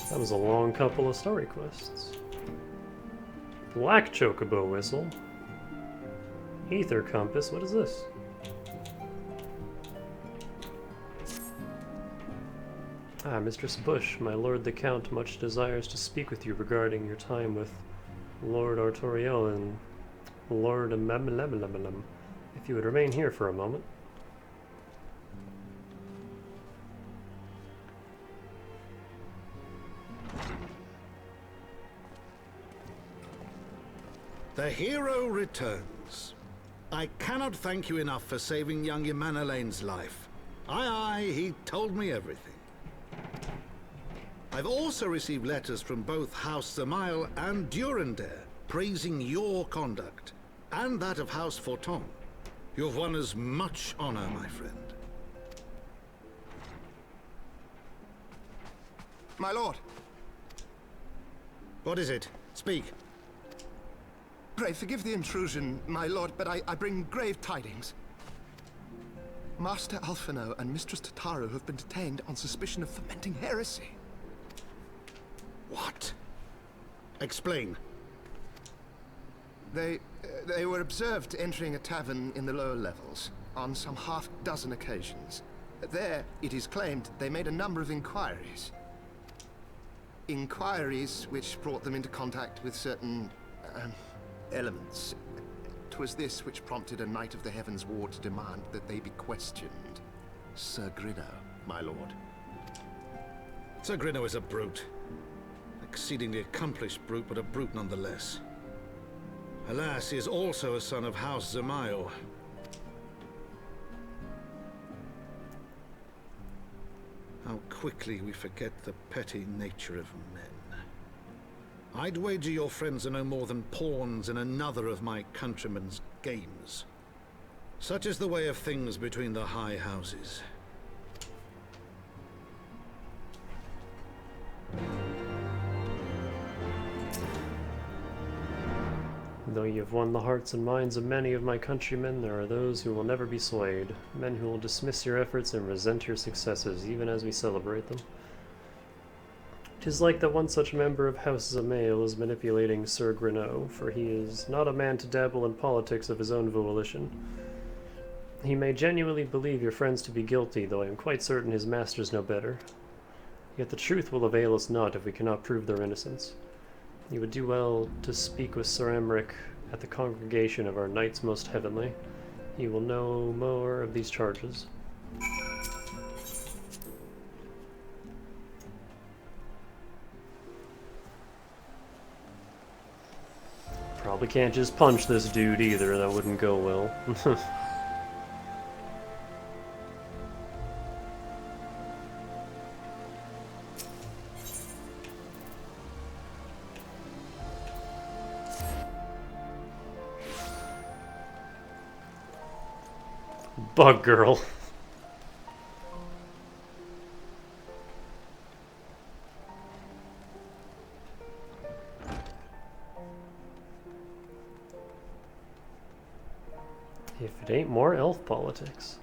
[SPEAKER 1] That was a long couple of story quests. Black Chocobo Whistle. Ether Compass, what is this? Ah, Mistress Bush, my lord the Count much desires to speak with you regarding your time with Lord Artoriel and Lord Amemlemlemlem. If you would remain here for a moment.
[SPEAKER 3] The hero returns. I cannot thank you enough for saving young Imanolane's life. Aye, he told me everything. I've also received letters from both House Zamail and Durandare praising your conduct, and that of House Forton. You've won us much honor, my friend.
[SPEAKER 6] My lord.
[SPEAKER 3] What is it? Speak.
[SPEAKER 6] Pray forgive the intrusion, my lord, but I bring grave tidings. Master Alphino and Mistress Tataru have been detained on suspicion of fomenting heresy.
[SPEAKER 3] What? Explain.
[SPEAKER 6] They were observed entering a tavern in the lower levels on some half-dozen occasions. There, it is claimed, they made a number of inquiries. Inquiries which brought them into contact with certain elements. 'Twas this which prompted a Knight of the Heavensward to demand that they be questioned. Sir Grinno, my lord.
[SPEAKER 3] Sir Grinno is a brute. Exceedingly accomplished brute, but a brute nonetheless. Alas, he is also a son of House Zamail. How quickly we forget the petty nature of men. I'd wager your friends are no more than pawns in another of my countrymen's games. Such is the way of things between the high houses.
[SPEAKER 1] Though you have won the hearts and minds of many of my countrymen, there are those who will never be swayed, men who will dismiss your efforts and resent your successes, even as we celebrate them. 'Tis like that one such member of House Zamail is manipulating Sir Grinno, for he is not a man to dabble in politics of his own volition. He may genuinely believe your friends to be guilty, though I am quite certain his masters know better. Yet the truth will avail us not if we cannot prove their innocence. You would do well to speak with Sir Emmerich at the congregation of our Knights Most Heavenly. He will know more of these charges. Probably can't just punch this dude either, that wouldn't go well. Bug girl. If it ain't more elf politics.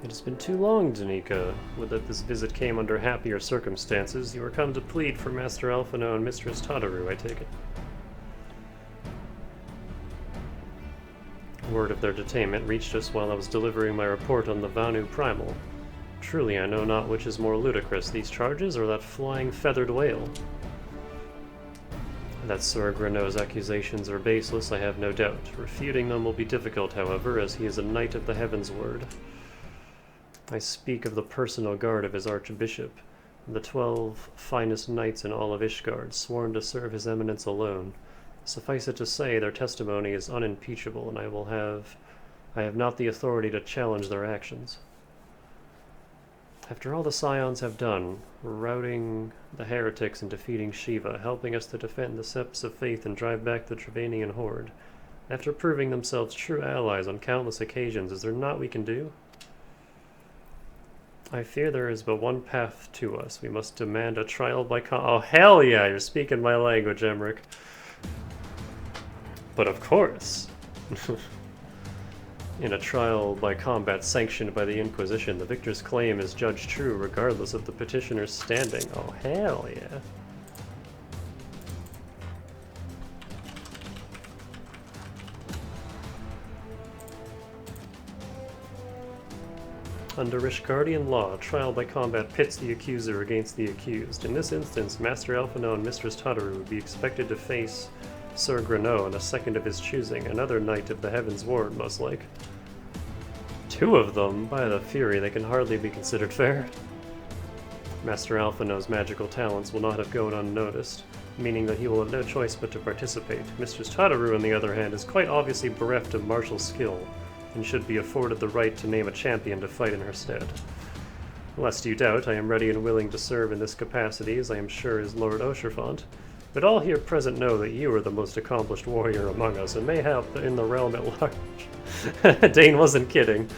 [SPEAKER 1] It has been too long, Danica. Would that this visit came under happier circumstances. You are come to plead for Master Alphino and Mistress Tataru, I take it. Word of their detainment reached us while I was delivering my report on the Vanu Primal. Truly, I know not which is more ludicrous, these charges or that flying feathered whale. That Sir Grinno's accusations are baseless, I have no doubt. Refuting them will be difficult, however, as he is a Knight of the Heavensward. I speak of the personal guard of his Archbishop, the 12 finest knights in all of Ishgard, sworn to serve his eminence alone. Suffice it to say, their testimony is unimpeachable, and I have not the authority to challenge their actions. After all the Scions have done, routing the heretics and defeating Shiva, helping us to defend the Septs of Faith and drive back the Trevanian horde, after proving themselves true allies on countless occasions, is there naught we can do? I fear there is but one path to us. We must demand a trial by Oh, hell yeah, you're speaking my language, Emmerich. But of course. In a trial by combat sanctioned by the Inquisition, the victor's claim is judged true regardless of the petitioner's standing. Oh, hell yeah. Under Ishgardian law, trial by combat pits the accuser against the accused. In this instance, Master Alphino and Mistress Tataru would be expected to face Sir Grinno and a second of his choosing, another Knight of the Heavensward, most like. 2 of them? By the Fury, they can hardly be considered fair. Master Alpha knows magical talents will not have gone unnoticed, meaning that he will have no choice but to participate. Mistress Tataru, on the other hand, is quite obviously bereft of martial skill, and should be afforded the right to name a champion to fight in her stead. Lest you doubt, I am ready and willing to serve in this capacity, as I am sure is Lord Osherfont. But all here present know that you are the most accomplished warrior among us, and mayhap in the realm at large. Dane wasn't kidding.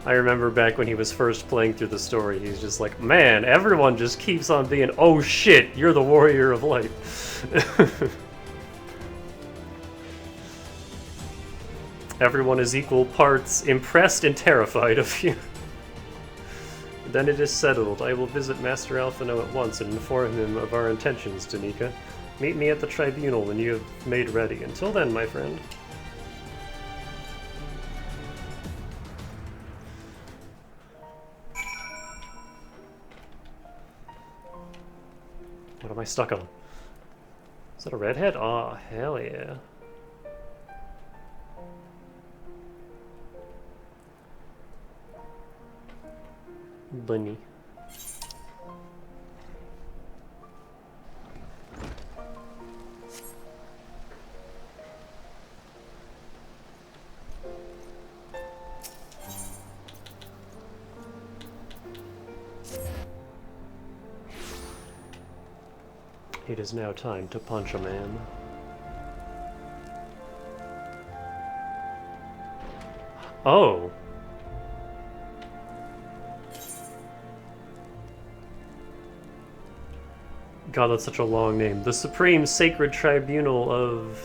[SPEAKER 1] I remember back when he was first playing through the story, he's just like, man, everyone just keeps on being, oh shit, you're the warrior of light. Everyone is equal parts impressed and terrified of you. Then it is settled. I will visit Master Alphino at once and inform him of our intentions, Danica. Meet me at the tribunal when you have made ready. Until then, my friend. What am I stuck on? Is that a redhead? Oh, hell yeah. Bunny. It is now time to punch a man. Oh! God, that's such a long name. The Supreme Sacred Tribunal of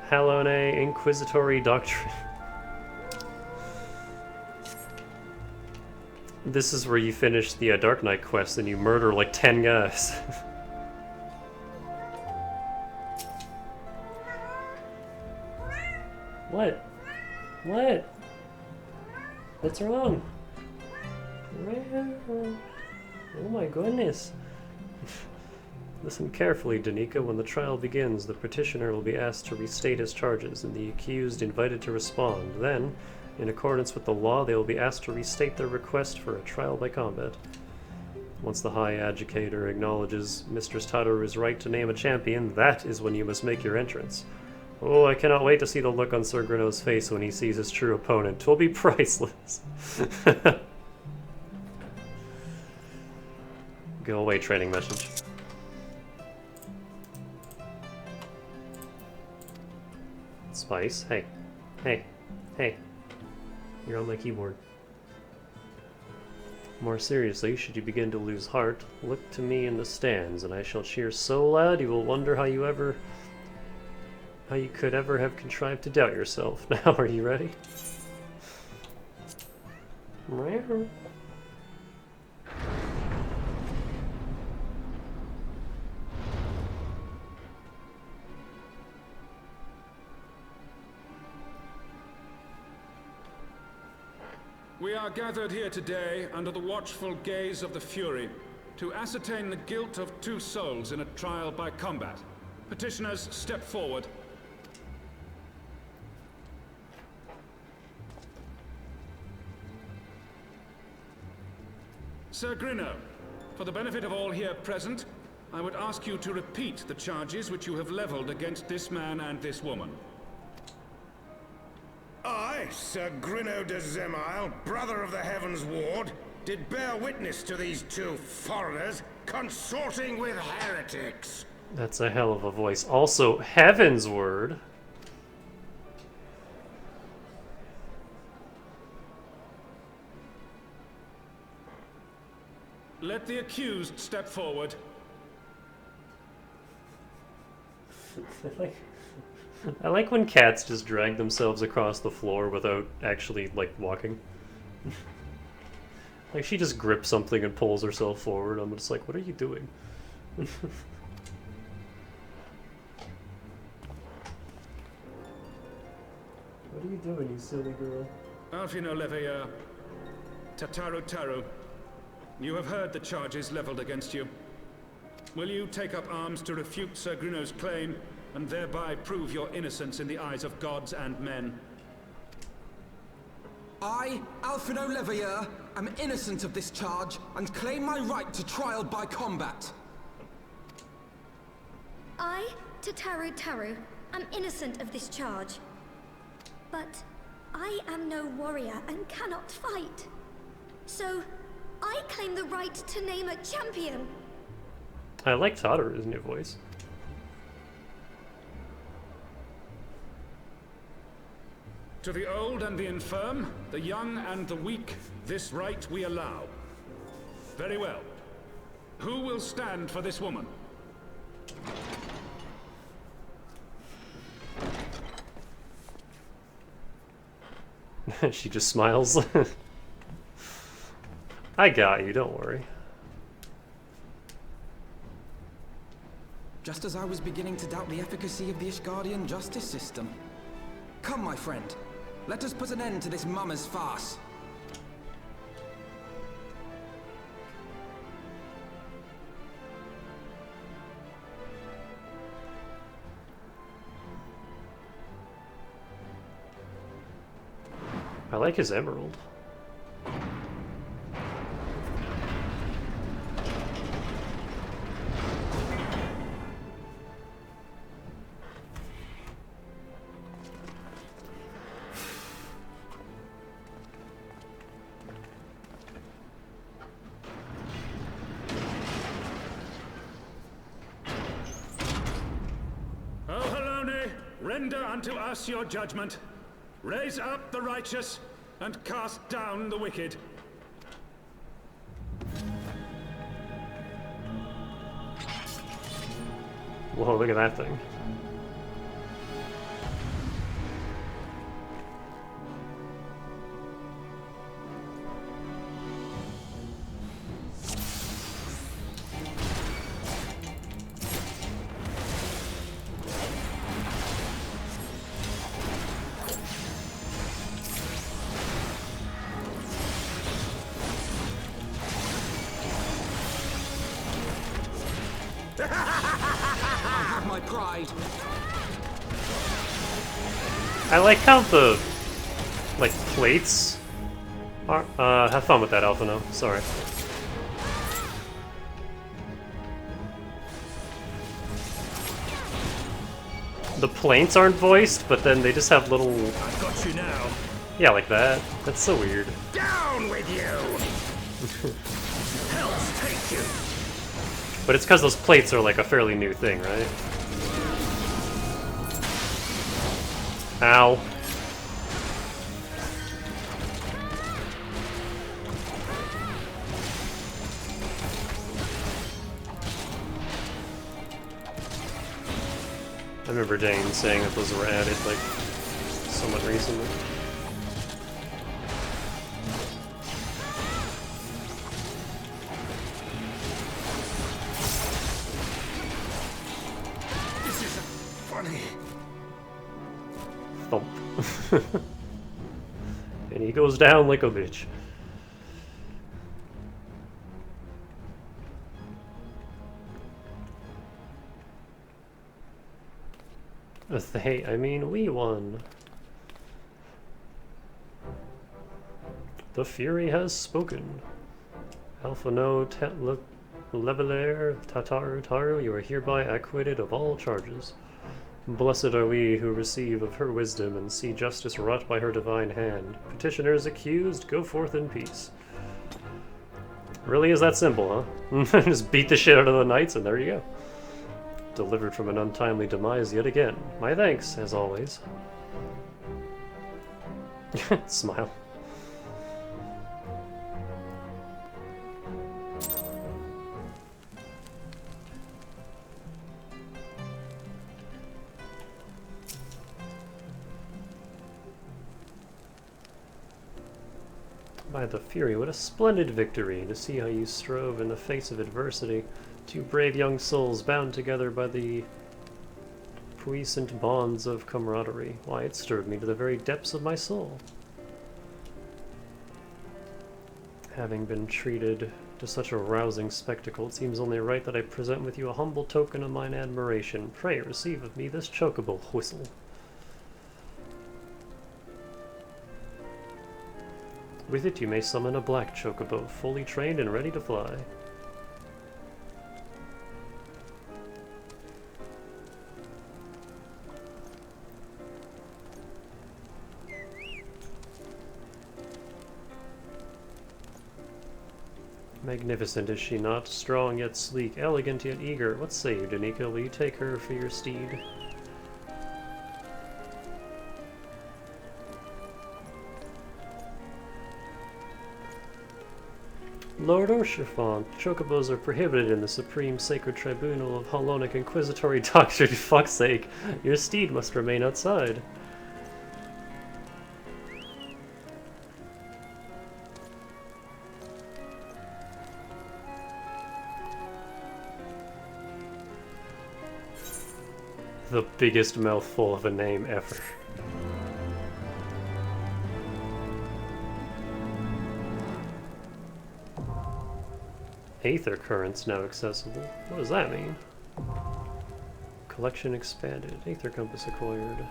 [SPEAKER 1] Halone Inquisitory Doctrine. This is where you finish the Dark Knight quest and you murder like 10 guys. What? What? What's wrong? Oh my goodness. Listen carefully, Danica. When the trial begins, the petitioner will be asked to restate his charges, and the accused invited to respond. Then, in accordance with the law, they will be asked to restate their request for a trial by combat. Once the High Adjudicator acknowledges Mistress Tataru's right to name a champion, that is when you must make your entrance. Oh, I cannot wait to see the look on Sir Grino's face when he sees his true opponent. 'Twill be priceless. Go away, training message. Spice, hey. Hey. Hey. You're on my keyboard. More seriously, should you begin to lose heart, look to me in the stands, and I shall cheer so loud you will wonder how you could ever have contrived to doubt yourself. Now, are you ready?
[SPEAKER 7] We are gathered here today under the watchful gaze of the Fury to ascertain the guilt of 2 souls in a trial by combat. Petitioners, step forward. Sir Grino, for the benefit of all here present, I would ask you to repeat the charges which you have leveled against this man and this woman.
[SPEAKER 2] I, Sir Grino de Zemile, brother of the Heavensward, did bear witness to these 2 foreigners consorting with heretics.
[SPEAKER 1] That's a hell of a voice. Also, Heavensward.
[SPEAKER 7] Let the accused step forward.
[SPEAKER 1] I like when cats just drag themselves across the floor without actually, like, walking. Like, she just grips something and pulls herself forward. I'm just like, what are you doing? What are you doing, you silly girl?
[SPEAKER 7] Alphino Leveilleur, Tataru, you have heard the charges leveled against you. Will you take up arms to refute Sir Grino's claim and thereby prove your innocence in the eyes of gods and men?
[SPEAKER 4] I, Alfredo Leveilleur, am innocent of this charge and claim my right to trial by combat.
[SPEAKER 8] I, Tataru Taru, am innocent of this charge. But I am no warrior and cannot fight. So, I claim the right to name a champion.
[SPEAKER 1] I like Tataru's new voice.
[SPEAKER 7] To the old and the infirm, the young and the weak, this right we allow. Very well. Who will stand for this woman?
[SPEAKER 1] She just smiles. I got you, don't worry.
[SPEAKER 4] Just as I was beginning to doubt the efficacy of the Ishgardian justice system. Come, my friend. Let us put an end to this mummer's farce.
[SPEAKER 1] I like his emerald.
[SPEAKER 7] O Halone, render unto us your judgment. Raise up the righteous, and cast down the wicked.
[SPEAKER 1] Whoa, look at that thing.
[SPEAKER 4] I have my pride.
[SPEAKER 1] I like how the, like, plates are, have fun with that, Alphino. Sorry. The plates aren't voiced, but then they just have little...
[SPEAKER 2] I've got you now.
[SPEAKER 1] Yeah, like that. That's so weird.
[SPEAKER 2] Down with you! Hell's take you!
[SPEAKER 1] But it's because those plates are like a fairly new thing, right? Ow. I remember Dane saying that those were added like somewhat recently.
[SPEAKER 2] This isn't funny.
[SPEAKER 1] Thump. And he goes down like a bitch. I mean, we won. The Fury has spoken. Alphino Leveilleur Tataru Taru, you are hereby acquitted of all charges. Blessed are we who receive of her wisdom and see justice wrought by her divine hand. Petitioners accused, go forth in peace. Really is that simple, huh? Just beat the shit out of the knights and there you go. Delivered from an untimely demise yet again. My thanks, as always. Smile. By the Fury, what a splendid victory, to see how you strove in the face of adversity. Two brave young souls bound together by the puissant bonds of camaraderie. Why, it stirred me to the very depths of my soul. Having been treated to such a rousing spectacle, it seems only right that I present with you a humble token of mine admiration. Pray receive of me this chocobo whistle. With it, you may summon a black chocobo, fully trained and ready to fly. Magnificent, is she not? Strong yet sleek, elegant yet eager. What say you, Danica? Will you take her for your steed? Lord Orshifont, chocobos are prohibited in the Supreme Sacred Tribunal of Holonic Inquisitory Doctrine. Fuck's sake, your steed must remain outside. The biggest mouthful of a name ever. Aether currents now accessible. What does that mean? Collection expanded. Aether compass acquired.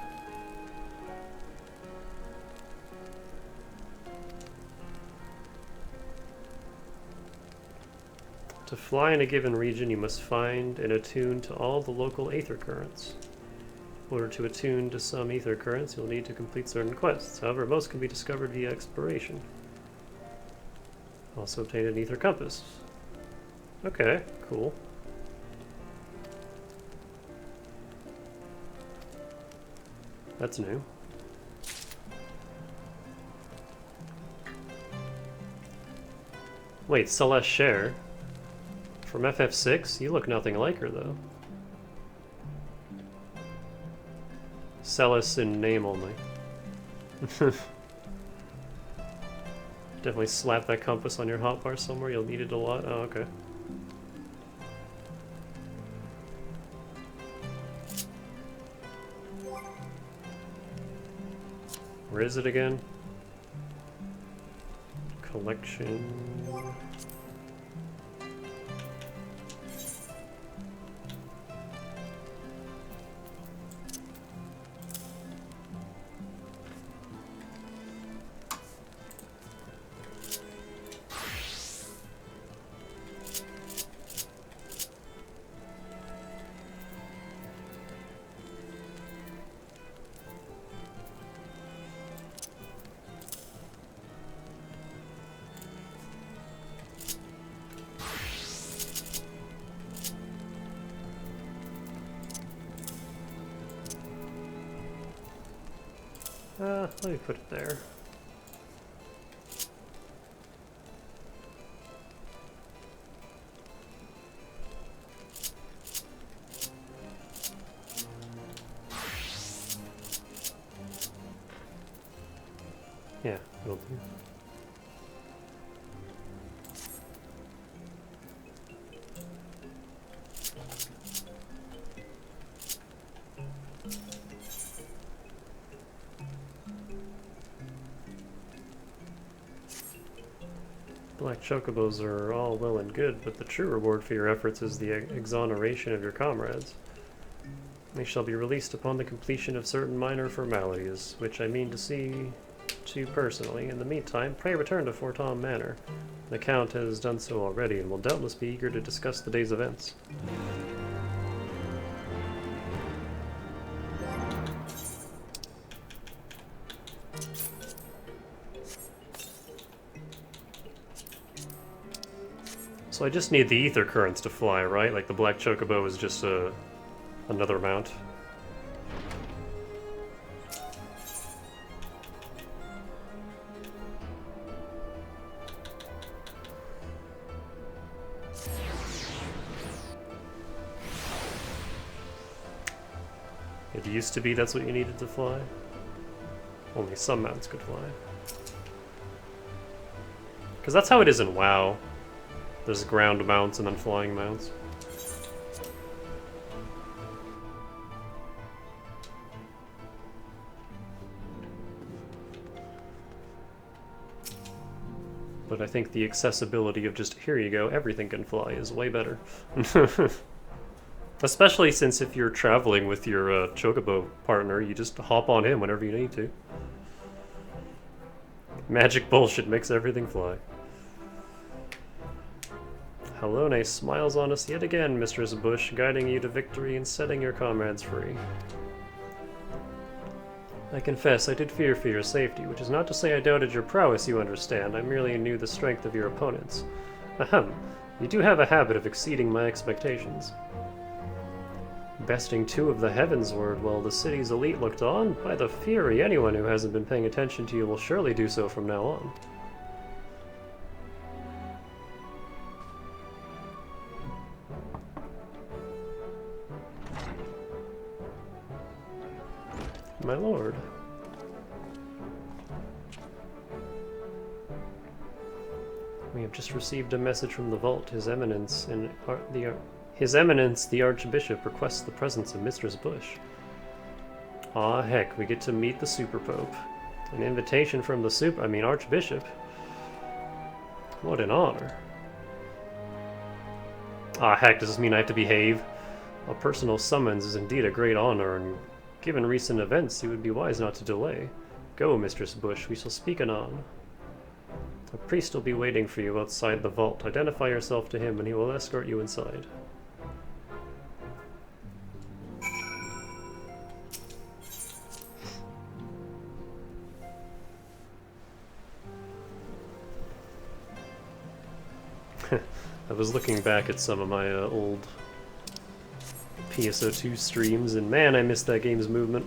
[SPEAKER 1] To fly in a given region, you must find and attune to all the local aether currents. In order to attune to some aether currents, you'll need to complete certain quests. However, most can be discovered via exploration. Also obtain an aether compass. Okay, cool. That's new. Wait, Celeste Share? From FF6? You look nothing like her, though. Celes in name only. Definitely slap that compass on your hotbar somewhere, you'll need it a lot. Oh, okay. Where is it again? Collection... let me put it there. Yeah, will do. Black chocobos are all well and good, but the true reward for your efforts is the exoneration of your comrades. They shall be released upon the completion of certain minor formalities, which I mean to see to personally. In the meantime, pray return to Fortom Manor. The Count has done so already, and will doubtless be eager to discuss the day's events. So I just need the ether currents to fly, right? Like the black chocobo is just another mount. It used to be that's what you needed to fly. Only some mounts could fly. Because that's how it is in WoW. There's ground mounts and then flying mounts. But I think the accessibility of just, here you go, everything can fly is way better. Especially since if you're traveling with your chocobo partner, you just hop on him whenever you need to. Magic bullshit makes everything fly. Halone smiles on us yet again, Mistress Bush, guiding you to victory and setting your comrades free. I confess I did fear for your safety, which is not to say I doubted your prowess, you understand. I merely knew the strength of your opponents. Ahem, you do have a habit of exceeding my expectations. Besting 2 of the Heavensward while the city's elite looked on? By the Fury, anyone who hasn't been paying attention to you will surely do so from now on. My lord. We have just received a message from the Vault. His Eminence the Archbishop requests the presence of Mistress Bush. Aw, heck, we get to meet the Super Pope. An invitation from the Archbishop. What an honor. Ah, heck, does this mean I have to behave? A personal summons is indeed a great honor, and given recent events, it would be wise not to delay. Go, Mistress Bush, we shall speak anon. A priest will be waiting for you outside the vault. Identify yourself to him, and he will escort you inside. I was looking back at some of my old PSO2 streams, and man, I missed that game's movement.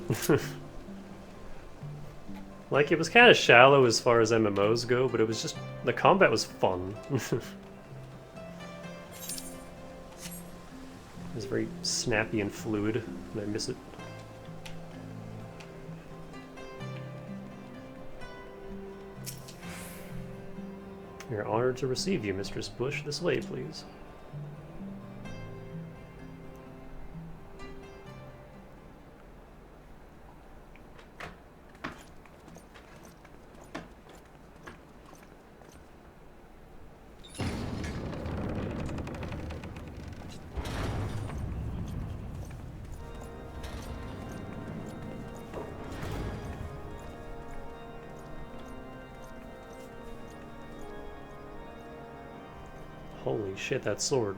[SPEAKER 1] Like, it was kind of shallow as far as MMOs go, but it was just, the combat was fun. It was very snappy and fluid, and I miss it. We are honored to receive you, Mistress Bush. This way, please. Holy shit, that sword.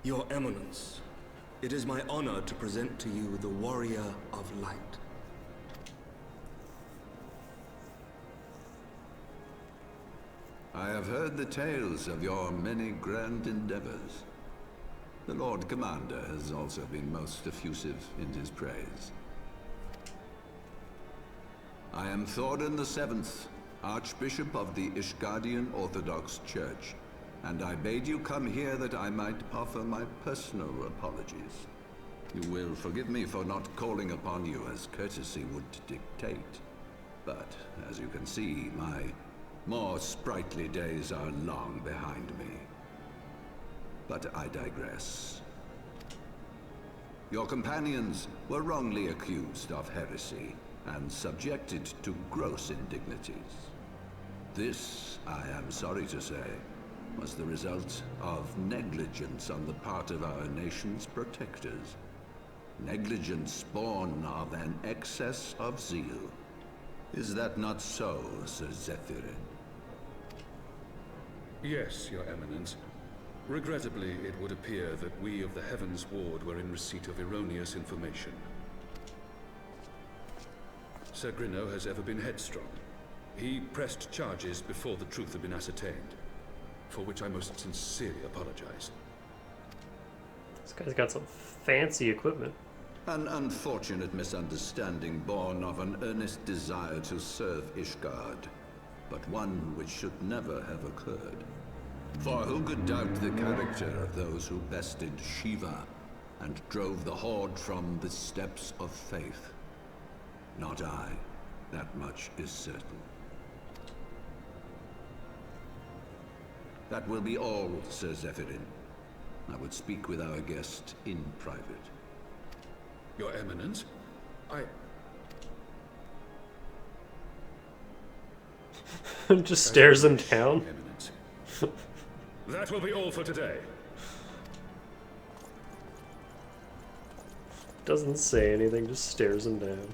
[SPEAKER 9] Your Eminence, it is my honor to present to you the Warrior of Light.
[SPEAKER 10] I have heard the tales of your many grand endeavors. The Lord Commander has also been most effusive in his praise. I am Thorin the Seventh, Archbishop of the Ishgardian Orthodox Church, and I bade you come here that I might offer my personal apologies. You will forgive me for not calling upon you as courtesy would dictate, but as you can see, my more sprightly days are long behind me. But I digress. Your companions were wrongly accused of heresy and subjected to gross indignities. This, I am sorry to say, was the result of negligence on the part of our nation's protectors. Negligence born of an excess of zeal. Is that not so, Sir Zephyrin?
[SPEAKER 7] Yes, Your Eminence. Regrettably, it would appear that we of the Heavensward were in receipt of erroneous information. Sir Grinno has ever been headstrong. He pressed charges before the truth had been ascertained, for which I most sincerely apologize.
[SPEAKER 1] This guy's got some fancy equipment.
[SPEAKER 10] An unfortunate misunderstanding born of an earnest desire to serve Ishgard, but one which should never have occurred. For who could doubt the character of those who bested Shiva and drove the Horde from the steps of faith? Not I. That much is certain. That will be all, Sir Zephyrin. I would speak with our guest in private.
[SPEAKER 7] Your Eminence,
[SPEAKER 1] Just stares him down.
[SPEAKER 7] Eminence. That will be all for today.
[SPEAKER 1] Doesn't say anything, just stares him down.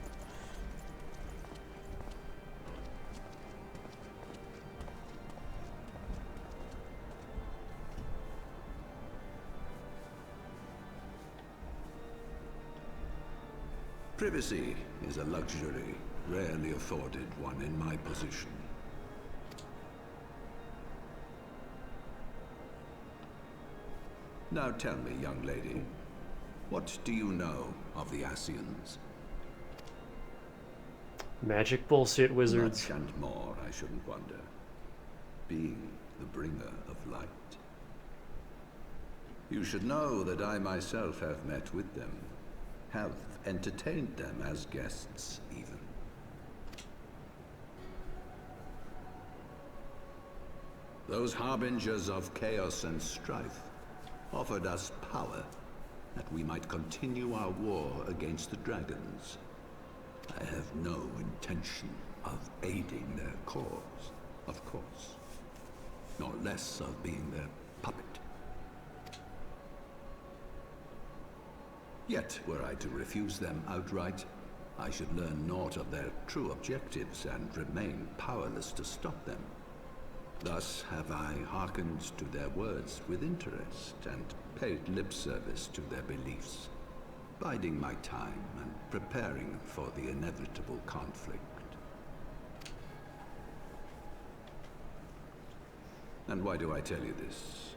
[SPEAKER 10] Privacy is a luxury rarely afforded one in my position. Now tell me, young lady, what do you know of the Ascians?
[SPEAKER 1] Magic bullshit wizards.
[SPEAKER 10] Much and more, I shouldn't wonder. Being the bringer of light. You should know that I myself have met with them, have entertained them as guests, even. Those harbingers of chaos and strife offered us power, that we might continue our war against the dragons. I have no intention of aiding their cause, of course, nor less of being their puppet. Yet, were I to refuse them outright, I should learn naught of their true objectives and remain powerless to stop them. Thus have I hearkened to their words with interest and paid lip service to their beliefs, biding my time and preparing for the inevitable conflict. And why do I tell you this?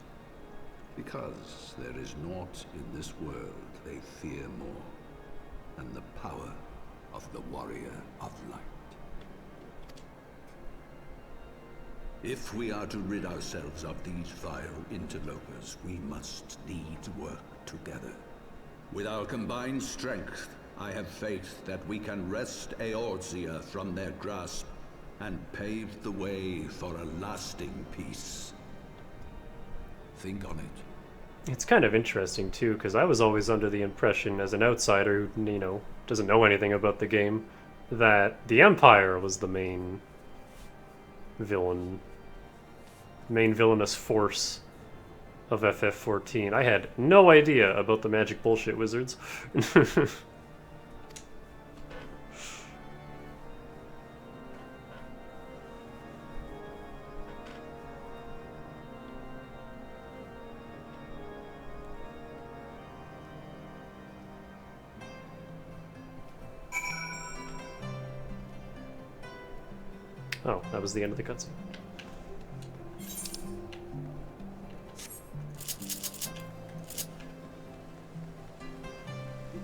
[SPEAKER 10] Because there is naught in this world they fear more than the power of the Warrior of Light. If we are to rid ourselves of these vile interlopers, we must needs work together. With our combined strength, I have faith that we can wrest Eorzea from their grasp and pave the way for a lasting peace. Think on it.
[SPEAKER 1] It's kind of interesting, too, because I was always under the impression, as an outsider who, you know, doesn't know anything about the game, that the Empire was the main villainous force of FF14. I had no idea about the magic bullshit wizards. Oh, that was the end of the cutscene.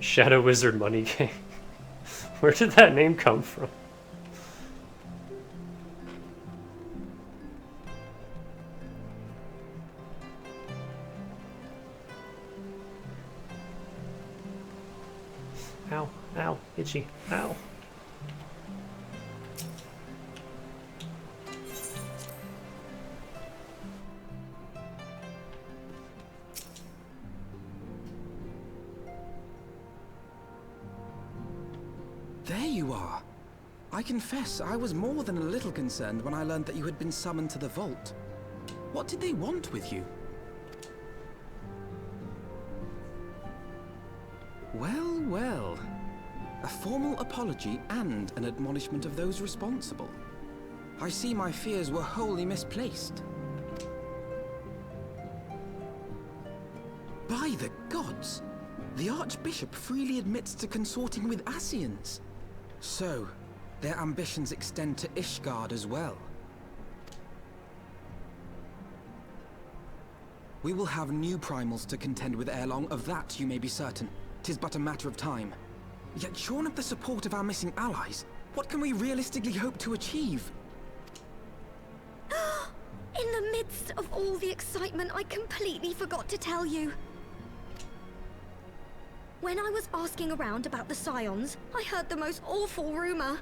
[SPEAKER 1] Shadow Wizard Money Game. Where did that name come from? Ow, ow, itchy, ow.
[SPEAKER 4] There you are. I confess, I was more than a little concerned when I learned that you had been summoned to the vault. What did they want with you? Well, well. A formal apology and an admonishment of those responsible. I see my fears were wholly misplaced. By the gods! The Archbishop freely admits to consorting with Ascians. So, their ambitions extend to Ishgard as well. We will have new primals to contend with ere long, of that you may be certain. 'Tis but a matter of time. Yet shorn of the support of our missing allies, what can we realistically hope to achieve?
[SPEAKER 8] In the midst of all the excitement, I completely forgot to tell you. When I was asking around about the Scions, I heard the most awful rumor.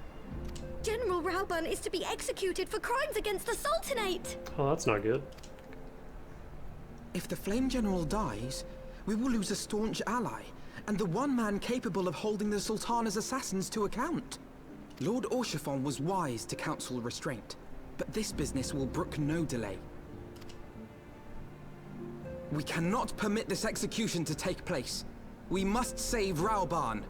[SPEAKER 8] General Rauburn is to be executed for crimes against the Sultanate!
[SPEAKER 1] Oh, that's not good.
[SPEAKER 4] If the Flame General dies, we will lose a staunch ally, and the one man capable of holding the Sultana's assassins to account. Lord Orshafon was wise to counsel restraint, but this business will brook no delay. We cannot permit this execution to take place. We must save Rauburn.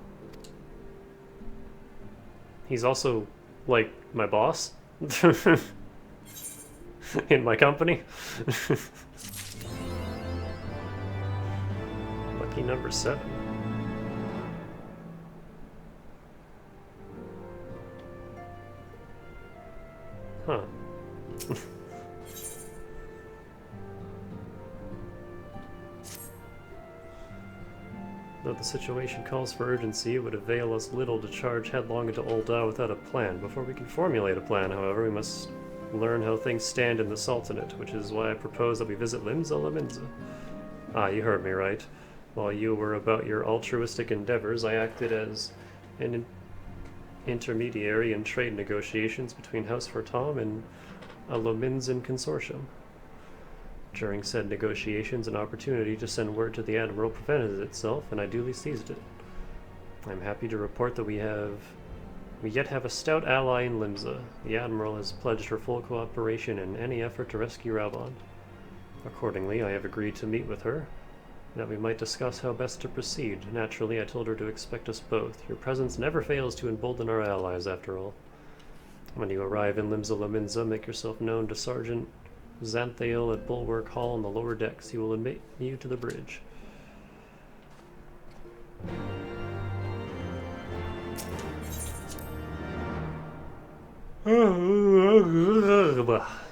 [SPEAKER 1] He's also, like, my boss. In my company. Lucky number 7. Huh. Though the situation calls for urgency, it would avail us little to charge headlong into Ul'dah without a plan. Before we can formulate a plan, however, we must learn how things stand in the Sultanate, which is why I propose that we visit Limsa Lominsa. Ah, you heard me right. While you were about your altruistic endeavors, I acted as an intermediary in trade negotiations between House Fortom and a Lominsan consortium. During said negotiations, an opportunity to send word to the Admiral presented itself, and I duly seized it. I am happy to report that we yet have a stout ally in Limsa. The Admiral has pledged her full cooperation in any effort to rescue Rabon. Accordingly, I have agreed to meet with her, that we might discuss how best to proceed. Naturally, I told her to expect us both. Your presence never fails to embolden our allies, after all. When you arrive in Limsa Lominsa, make yourself known to Sergeant Xanthael at Bulwark Hall on the lower decks. He will admit you to the bridge.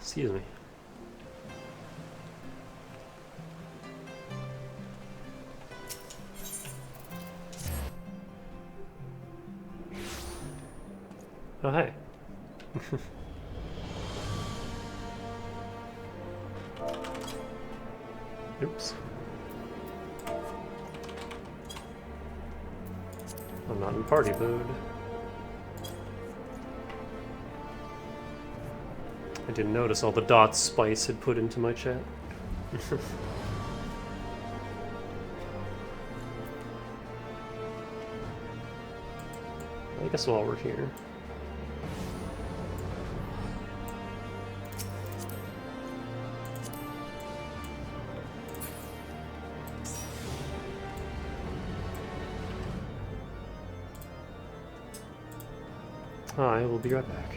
[SPEAKER 1] Excuse me. Oh, hey. Oops. I'm not in party mode. I didn't notice all the dots Spice had put into my chat. I guess while we're here. I will be right back.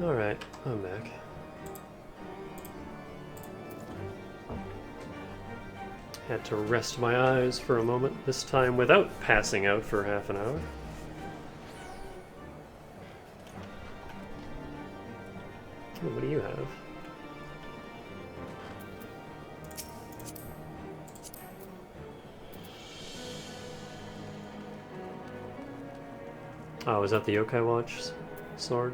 [SPEAKER 1] Alright, I'm back. Had to rest my eyes for a moment, this time without passing out for half an hour. Oh, what do you have? Oh, is that the Yokai Watch sword?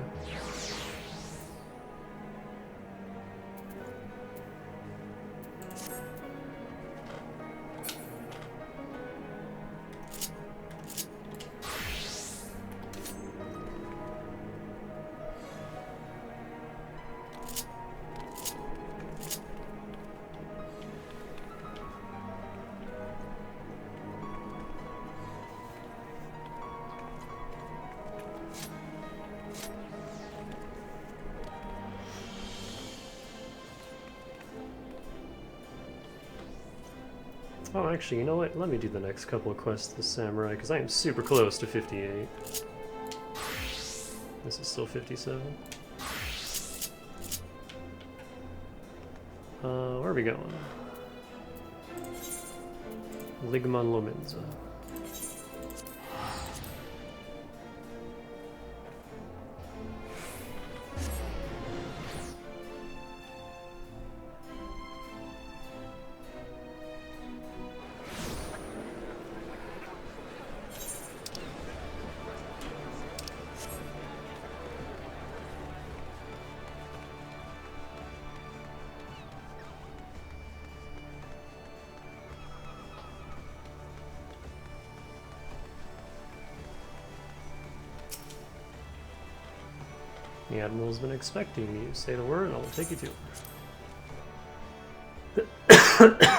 [SPEAKER 1] Oh, actually, you know what? Let me do the next couple of quests with Samurai, because I am super close to 58. This is still 57. Where are we going? Ligman Lominza. The Admiral's been expecting you. Say the word and I'll take you to her.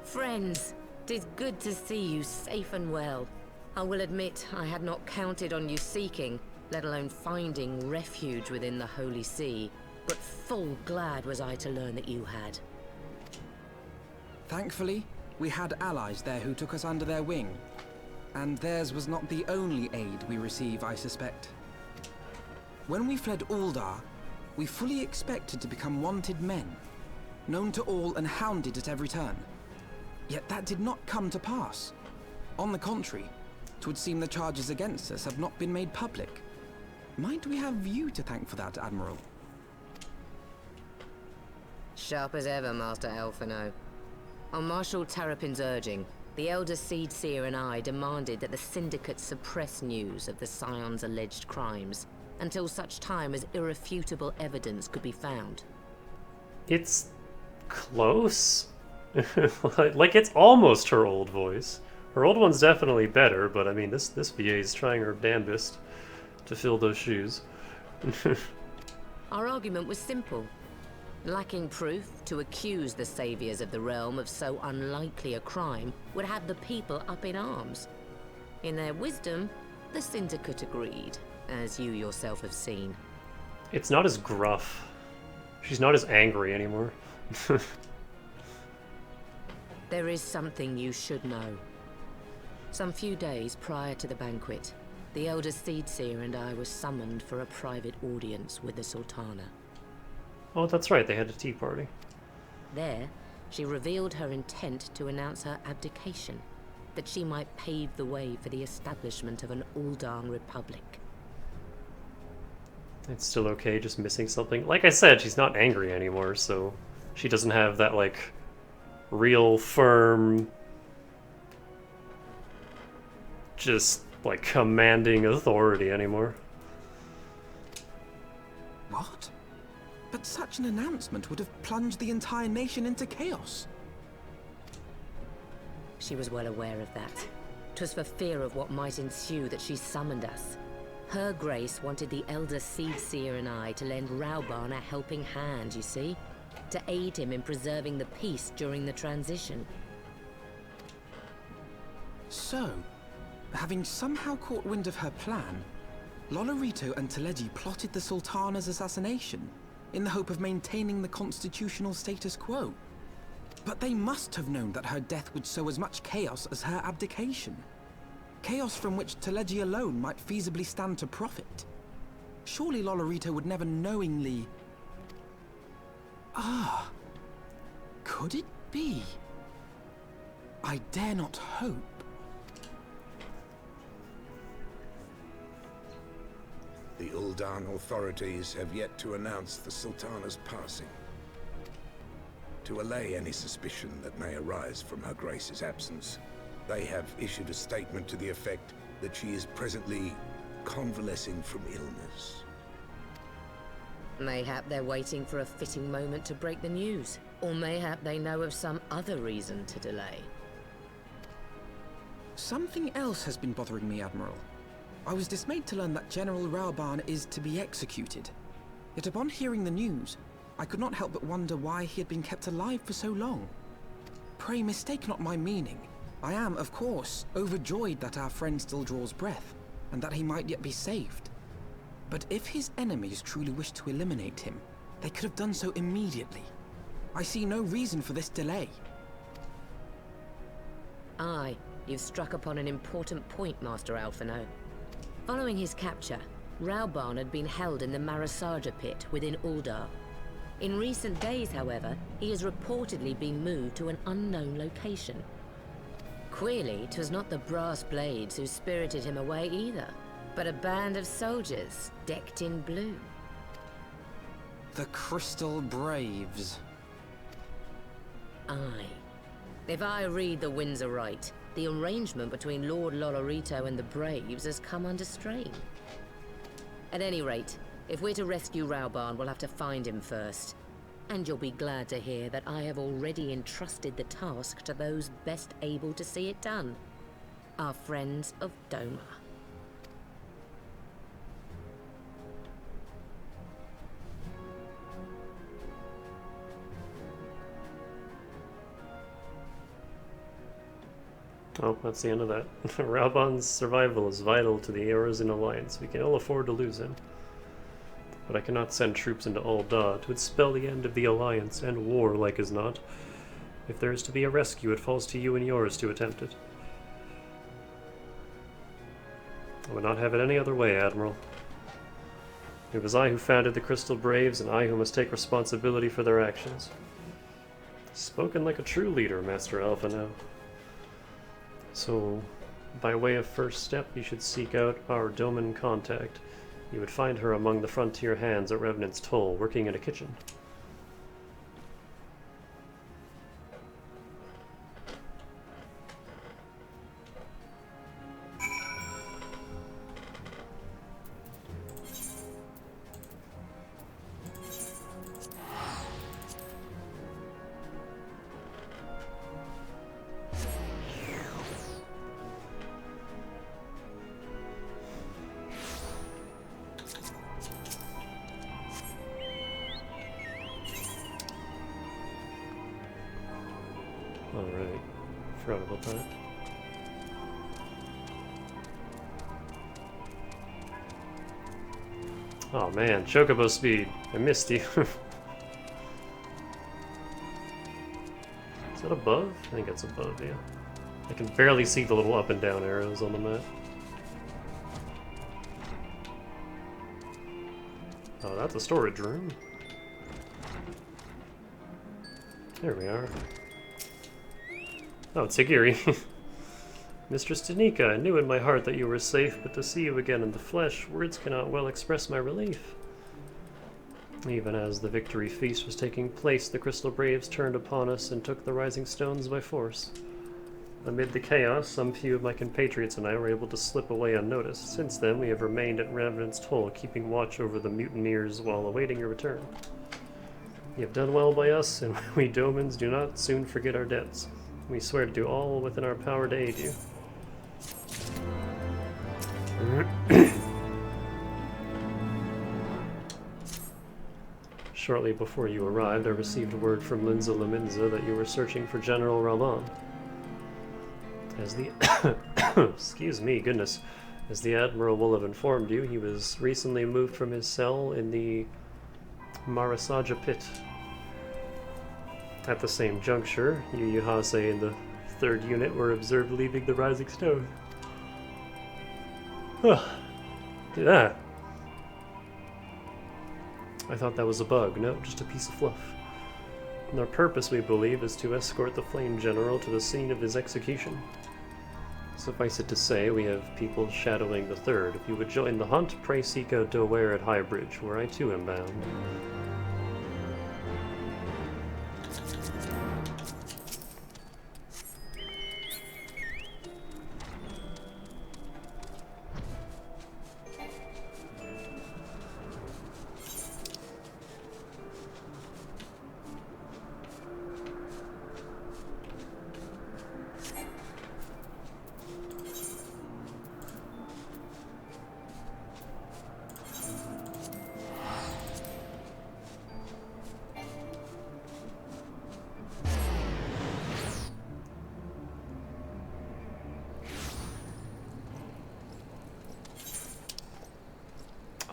[SPEAKER 11] Friends, 'tis good to see you safe and well. I will admit I had not counted on you seeking, let alone finding refuge within the Holy See. But full glad was I to learn that you had.
[SPEAKER 4] Thankfully, we had allies there who took us under their wing. And theirs was not the only aid we receive, I suspect. When we fled Uldar, we fully expected to become wanted men, known to all and hounded at every turn. Yet that did not come to pass. On the contrary, 'twould seem the charges against us have not been made public. Might we have you to thank for that, Admiral?
[SPEAKER 11] Sharp as ever, Master Elfino. On Marshal Terrapin's urging, the Elder Seed Seer and I demanded that the Syndicate suppress news of the Scion's alleged crimes until such time as irrefutable evidence could be found.
[SPEAKER 1] It's close. Like, it's almost her old voice. Her old one's definitely better, but I mean, this VA is trying her damnedest to fill those shoes.
[SPEAKER 11] Our argument was simple. Lacking proof, to accuse the saviors of the realm of so unlikely a crime would have the people up in arms. In their wisdom, the Syndicate agreed, as you yourself have seen.
[SPEAKER 1] It's not as gruff. She's not as angry anymore.
[SPEAKER 11] There is something you should know. Some few days prior to the banquet, the Elder Seed Seer and I were summoned for a private audience with the Sultana.
[SPEAKER 1] Oh, that's right, they had a tea party.
[SPEAKER 11] There, she revealed her intent to announce her abdication, that she might pave the way for the establishment of an Uldan Republic.
[SPEAKER 1] It's still okay, just missing something. Like I said, she's not angry anymore, so she doesn't have that, like, real firm, just, like, commanding authority anymore.
[SPEAKER 4] What? But such an announcement would have plunged the entire nation into chaos.
[SPEAKER 11] She was well aware of that. 'Twas for fear of what might ensue that she summoned us. Her Grace wanted the Elder Seed Seer and I to lend Rauban a helping hand, you see? To aid him in preserving the peace during the transition.
[SPEAKER 4] So, having somehow caught wind of her plan, Lolorito and Teleji plotted the Sultana's assassination. in the hope of maintaining the constitutional status quo. But they must have known that her death would sow as much chaos as her abdication. Chaos from which Telegia alone might feasibly stand to profit. Surely Lolorito would never knowingly... Ah, could it be? I dare not hope.
[SPEAKER 12] The Ul'dan authorities have yet to announce the Sultana's passing. To allay any suspicion that may arise from Her Grace's absence, they have issued a statement to the effect that she is presently convalescing from illness.
[SPEAKER 11] Mayhap they're waiting for a fitting moment to break the news. Or mayhap they know of some other reason to delay.
[SPEAKER 4] Something else has been bothering me, Admiral. I was dismayed to learn that General Raoban is to be executed. Yet upon hearing the news, I could not help but wonder why he had been kept alive for so long. Pray mistake not my meaning. I am, of course, overjoyed that our friend still draws breath, and that he might yet be saved. But if his enemies truly wished to eliminate him, they could have done so immediately. I see no reason for this delay.
[SPEAKER 11] Aye, you've struck upon an important point, Master Alphino. Following his capture, Raoban had been held in the Marasaja pit within Uldar. In recent days, however, he has reportedly been moved to an unknown location. Queerly, 'twas not the brass blades who spirited him away either, but a band of soldiers decked in blue.
[SPEAKER 4] The Crystal Braves.
[SPEAKER 11] Aye. If I read the winds aright, the arrangement between Lord Lolorito and the Braves has come under strain. At any rate, if we're to rescue Raoban, we'll have to find him first. And you'll be glad to hear that I have already entrusted the task to those best able to see it done. Our friends of Doma.
[SPEAKER 1] Oh, that's the end of that. Raoban's survival is vital to the Eorzean Alliance. We can ill afford to lose him. But I cannot send troops into Ul'dah to spell the end of the Alliance and war, like as not. If there is to be a rescue, it falls to you and yours to attempt it. I would not have it any other way, Admiral. It was I who founded the Crystal Braves, and I who must take responsibility for their actions. Spoken like a true leader, Master Alphino. So, by way of first step, you should seek out our Doman contact. You would find her among the frontier hands at Revenant's Toll, working in a kitchen. Alright, forgot about that. Oh man, Chocobo speed. I missed you. Is that above? I think it's above, yeah. I can barely see the little up and down arrows on the map. Oh, that's a storage room. There we are. Oh, Tsigiri. Mistress Tanika, I knew in my heart that you were safe, but to see you again in the flesh, words cannot well express my relief. Even as the victory feast was taking place, the Crystal Braves turned upon us and took the Rising Stones by force. Amid the chaos, some few of my compatriots and I were able to slip away unnoticed. Since then, we have remained at Revenant's Toll, keeping watch over the mutineers while awaiting your return. You have done well by us, and we Domans do not soon forget our debts. We swear to do all within our power to aid you. Shortly before you arrived, I received word from Linza Laminza that you were searching for General Raoban. As the excuse me, goodness. As the Admiral will have informed you, he was recently moved from his cell in the Marasaja Pit. At the same juncture, Yu Hase and the 3rd unit were observed leaving the Rising Stone. Yeah. I thought that was a bug. No, just a piece of fluff. And their purpose, we believe, is to escort the Flame General to the scene of his execution. Suffice it to say, we have people shadowing the 3rd. If you would join the hunt, pray seek out Doware at High Bridge, where I too am bound.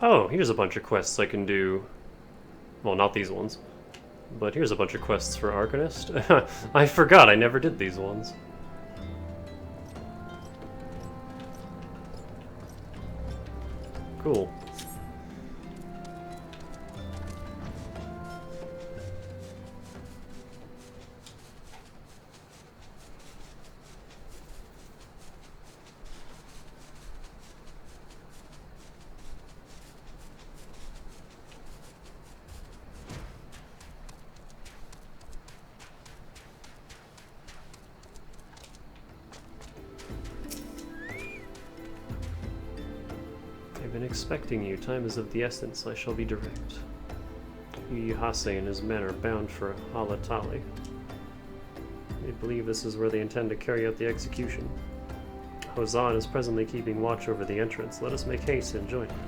[SPEAKER 1] Oh, here's a bunch of quests I can do. Well, not these ones. But here's a bunch of quests for Arcanist. I forgot I never did these ones. Cool. I've been expecting you. Time is of the essence. I shall be direct. Iyuhase and his men are bound for Halatali. They believe this is where they intend to carry out the execution. Hozan is presently keeping watch over the entrance. Let us make haste and join him.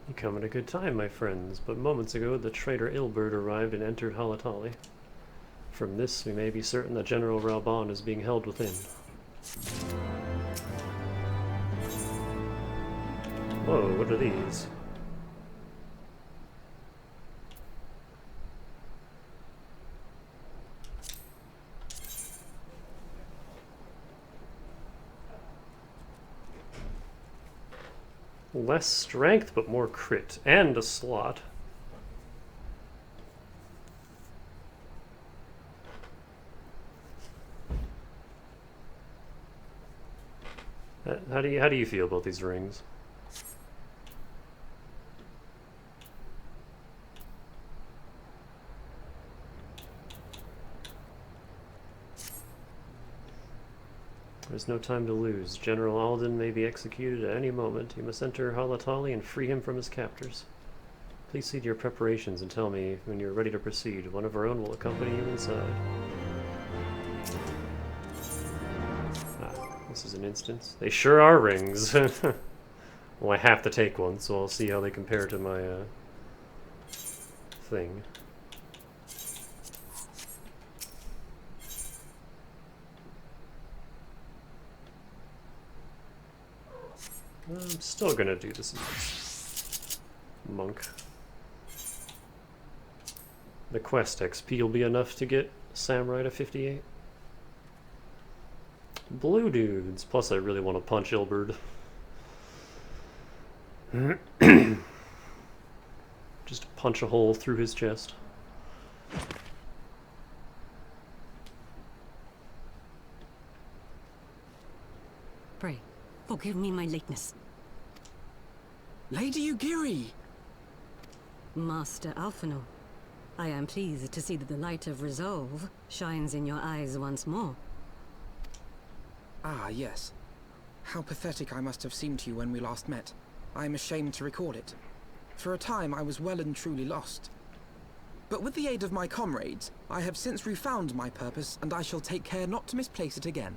[SPEAKER 1] You come at a good time, my friends, but moments ago the traitor Ilberd arrived and entered Halatali. From this, we may be certain that General Ralban is being held within. Whoa, what are these? Less strength, but more crit. And a slot. How do you feel about these rings? There's no time to lose. General Alden may be executed at any moment. You must enter Halatali and free him from his captors. Please see to your preparations and tell me when you're ready to proceed. One of our own will accompany you inside. This is an instance. They sure are rings. Well, I have to take one, so I'll see how they compare to my thing. I'm still gonna do this monk. The quest XP will be enough to get Samurai to 58. Blue dudes. Plus, I really want to punch Ilberd. Just punch a hole through his chest.
[SPEAKER 13] Pray, forgive me my lateness.
[SPEAKER 4] Lady Ugiri!
[SPEAKER 13] Master Alphino, I am pleased to see that the light of resolve shines in your eyes once more.
[SPEAKER 4] Ah, yes. How pathetic I must have seemed to you when we last met. I am ashamed to recall it. For a time I was well and truly lost. But with the aid of my comrades, I have since refound my purpose, and I shall take care not to misplace it again.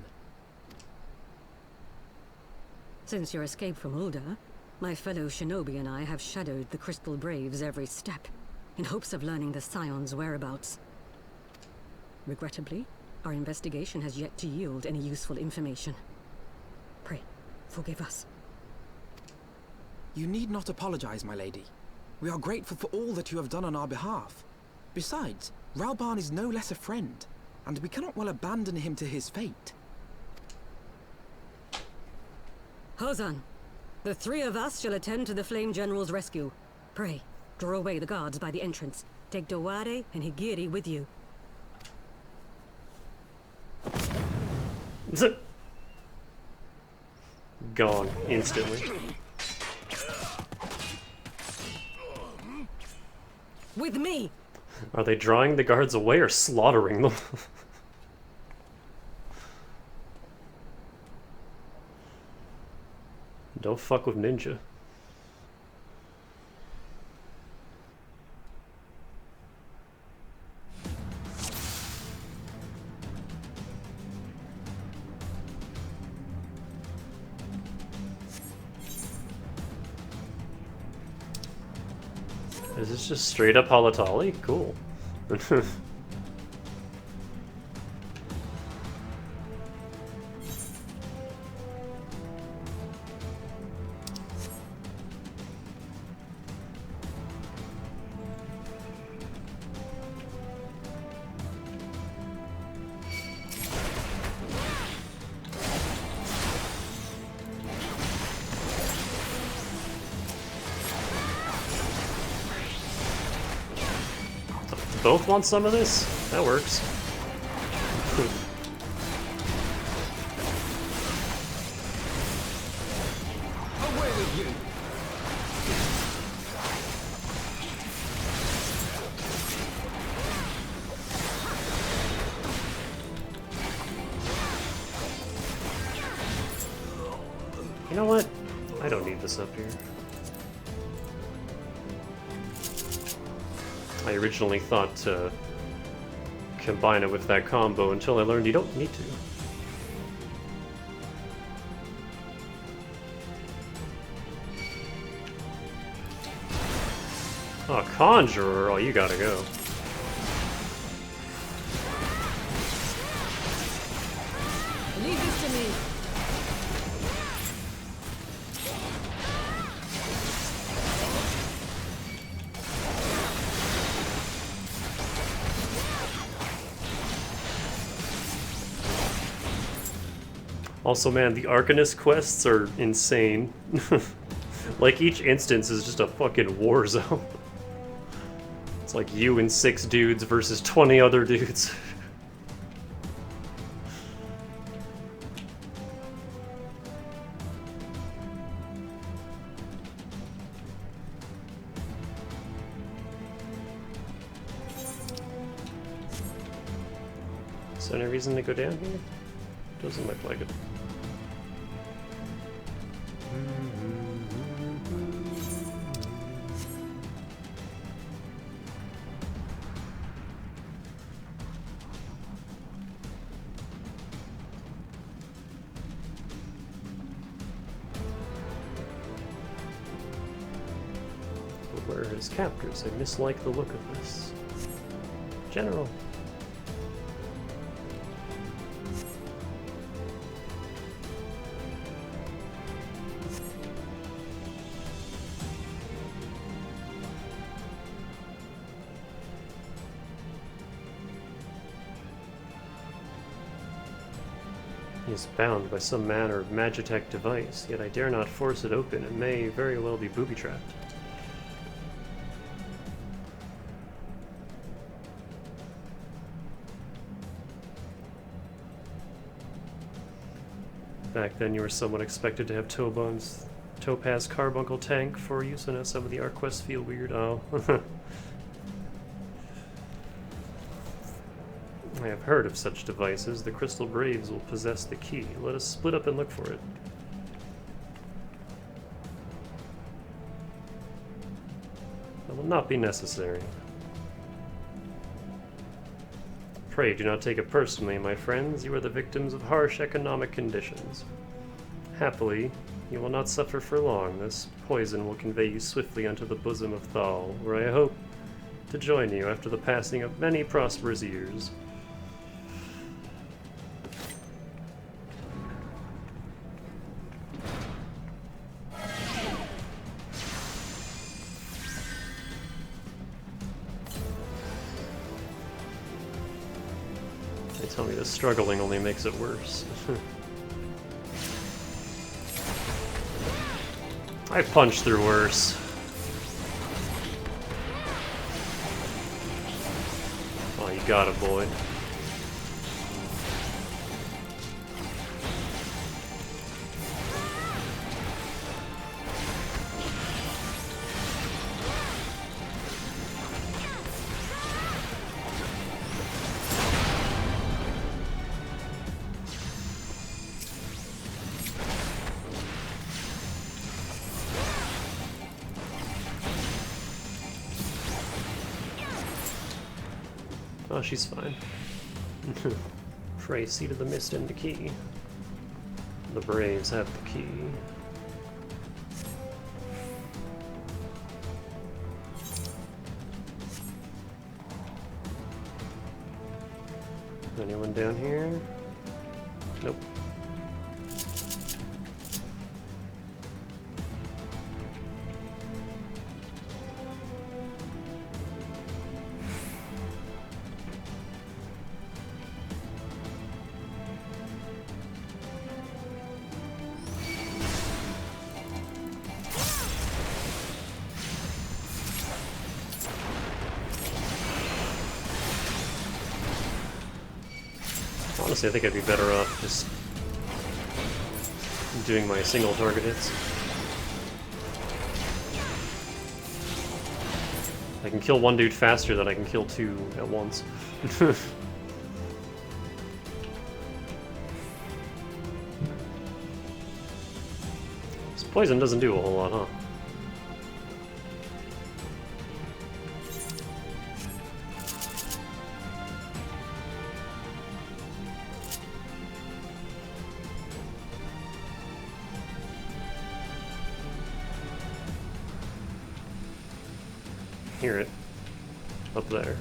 [SPEAKER 13] Since your escape from Ulda, my fellow shinobi and I have shadowed the Crystal Braves every step, in hopes of learning the Scion's whereabouts. Regrettably, our investigation has yet to yield any useful information. Pray, forgive us.
[SPEAKER 4] You need not apologize, my lady. We are grateful for all that you have done on our behalf. Besides, Rauban is no less a friend, and we cannot well abandon him to his fate.
[SPEAKER 13] Hozan, the three of us shall attend to the Flame General's rescue. Pray, draw away the guards by the entrance. Take Doware and Higiri with you.
[SPEAKER 1] Gone instantly.
[SPEAKER 13] With me!
[SPEAKER 1] Are they drawing the guards away or slaughtering them? Don't fuck with ninja. Is this just straight up Halatali? Cool. Both want some of this? That works.
[SPEAKER 4] Away with you!
[SPEAKER 1] You know what? I don't need this up here. I originally thought to combine it with that combo until I learned you don't need to. Oh, Conjurer! Oh, you gotta go.
[SPEAKER 13] Leave this to me!
[SPEAKER 1] Also, man, the Arcanist quests are insane. Like, each instance is just a fucking war zone. It's like you and 6 dudes versus 20 other dudes. Is there any reason to go down here? Doesn't look like it. Where are his captors? I mislike the look of this. General. He is bound by some manner of magitech device, yet I dare not force it open. It may very well be booby-trapped. Back then you were somewhat expected to have Topaz Carbuncle tank for use, and some of the art quests feel weird. Oh. I have heard of such devices. The Crystal Braves will possess the key. Let us split up and look for it. That will not be necessary. Pray do not take it personally, my friends. You are the victims of harsh economic conditions. Happily, you will not suffer for long. This poison will convey you swiftly unto the bosom of Thal, where I hope to join you after the passing of many prosperous years. They tell me the struggling only makes it worse. I punched through worse. Oh, you got it, boy. Oh, she's fine. Pray, seed of the mist and the key. The Braves have the key. Anyone down here? Nope. Honestly, I think I'd be better off just doing my single target hits. I can kill one dude faster than I can kill two at once. This poison doesn't do a whole lot, huh? Hear it up there.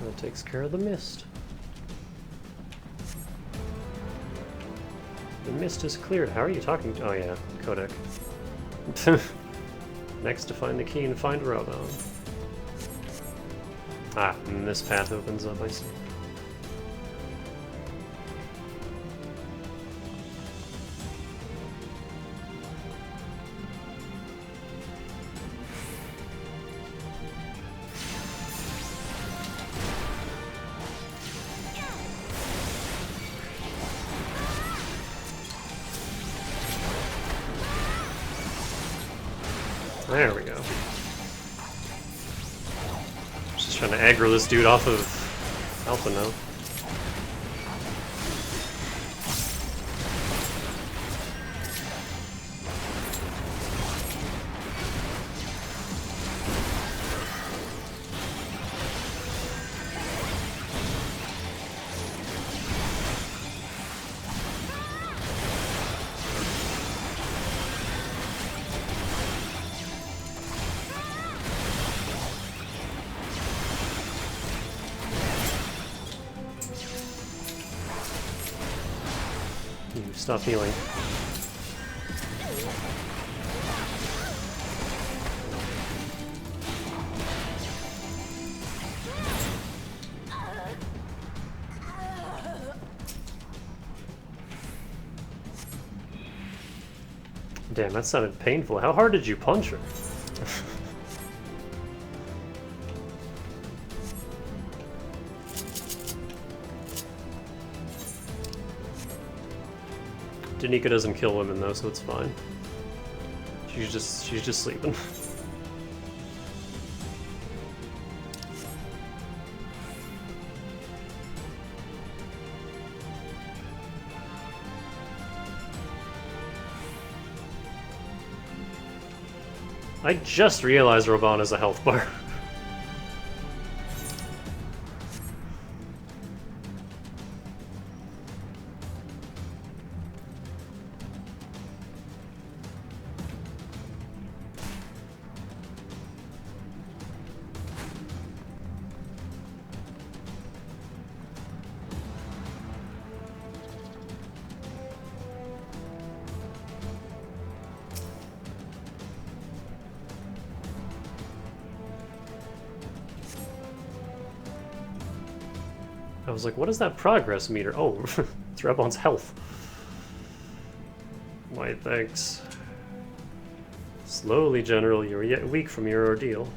[SPEAKER 1] That takes care of the mist. The mist is cleared. How are you talking to? Oh yeah, Kodak. Next to find the key and find Robo. Ah, and this path opens up, I see. There we go. Just trying to aggro this dude off of Alpha now. Stop healing. Damn, that sounded painful. How hard did you punch her? Danica doesn't kill women though, so it's fine. She's just sleeping. I just realized Roban is a health bar. I was like, what is that progress meter? Oh, it's Rebon's health. Why, thanks. Slowly, General, you are yet weak from your ordeal.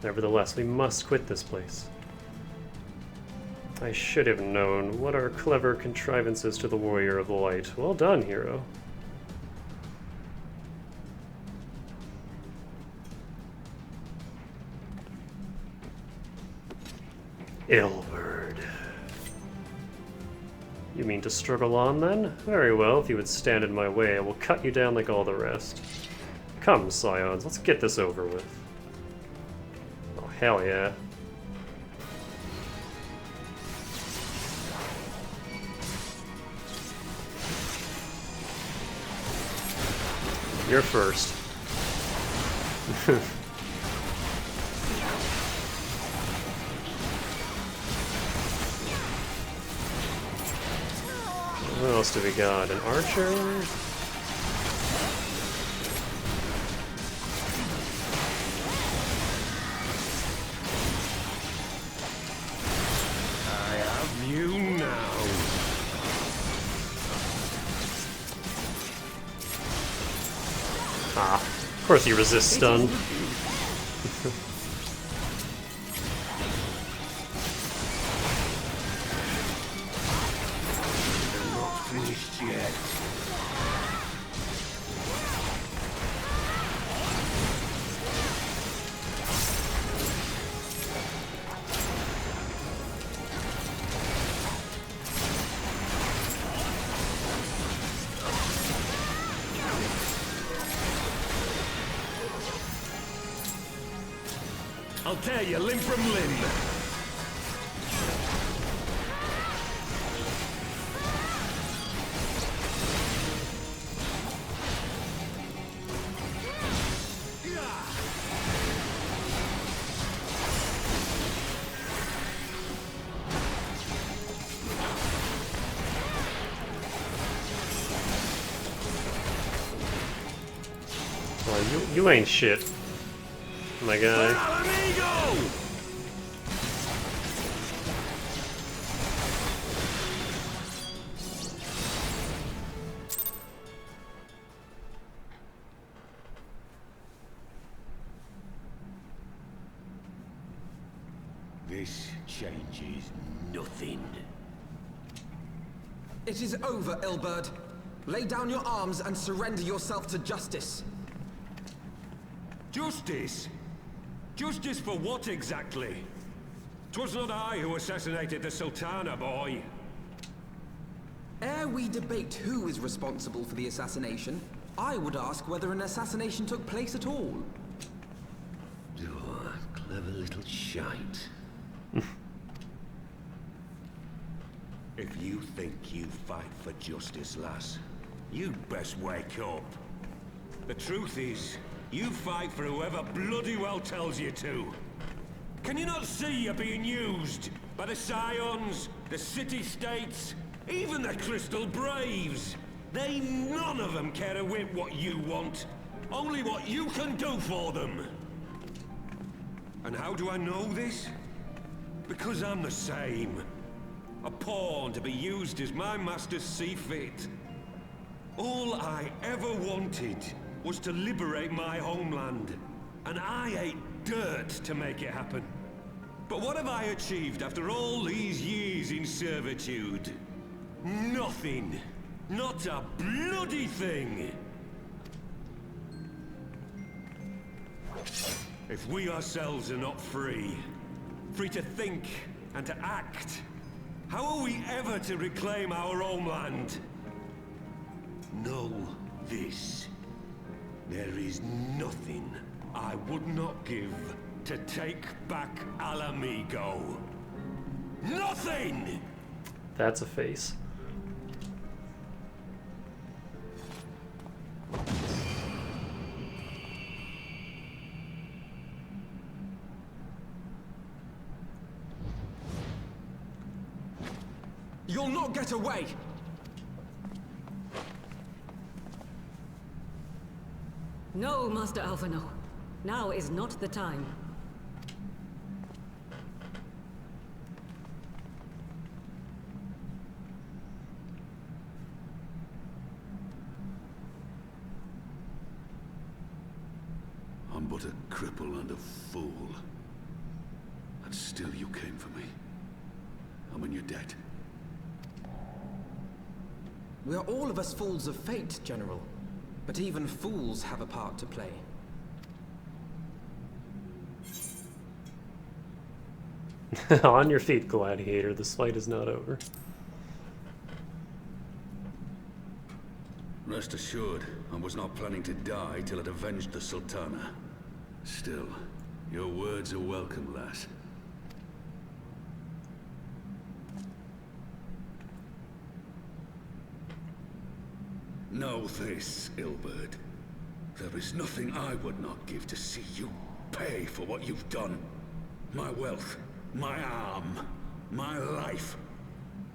[SPEAKER 1] Nevertheless, we must quit this place. I should have known. What are clever contrivances to the Warrior of the Light? Well done, hero. Ilberd. You mean to struggle on, then? Very well, if you would stand in my way, I will cut you down like all the rest. Come, Scions, let's get this over with. Oh, hell yeah. You're first. What else do we got? An archer?
[SPEAKER 2] I have you now.
[SPEAKER 1] Ah, of course you resist stun.
[SPEAKER 2] I'll tear you limb from limb.
[SPEAKER 1] Well, you ain't shit, my guy.
[SPEAKER 2] This changes nothing.
[SPEAKER 4] It is over, Ilberd. Lay down your arms and surrender yourself to justice.
[SPEAKER 7] Justice? Justice for what exactly? 'Twas not I who assassinated the Sultana, boy.
[SPEAKER 4] Ere we debate who is responsible for the assassination, I would ask whether an assassination took place at all.
[SPEAKER 2] Oh, clever little shite. If you think you fight for justice, lass, you'd best wake up. The truth is, you fight for whoever bloody well tells you to. Can you not see you're being used by the Scions, the city-states,
[SPEAKER 9] Even the Crystal Braves! They none of them care a whit what you want. Only what you can do for them. And how do I know this? Because I'm the same. A pawn to be used as my masters see fit. All I ever wanted was to liberate my homeland. And I ate dirt to make it happen. But what have I achieved after all these years in servitude? Nothing. Not a bloody thing! If we ourselves are not free, free to think and to act, how are we ever to reclaim our homeland? Know this. There is nothing I would not give to take back Alamigo. Nothing!
[SPEAKER 1] That's a face.
[SPEAKER 4] You'll not get away!
[SPEAKER 13] No, Master Alphino. Now is not the time.
[SPEAKER 2] I'm but a cripple and a fool. And still you came for me. I'm in your debt.
[SPEAKER 4] We are all of us fools of fate, General. But even fools have a part to play.
[SPEAKER 1] On your feet, Gladiator. This fight is not over.
[SPEAKER 2] Rest assured, I was not planning to die till I'd avenged the Sultana. Still, your words are welcome, lass. Know this, Ilberd. There is nothing I would not give to see you pay for what you've done. My wealth, my arm, my life.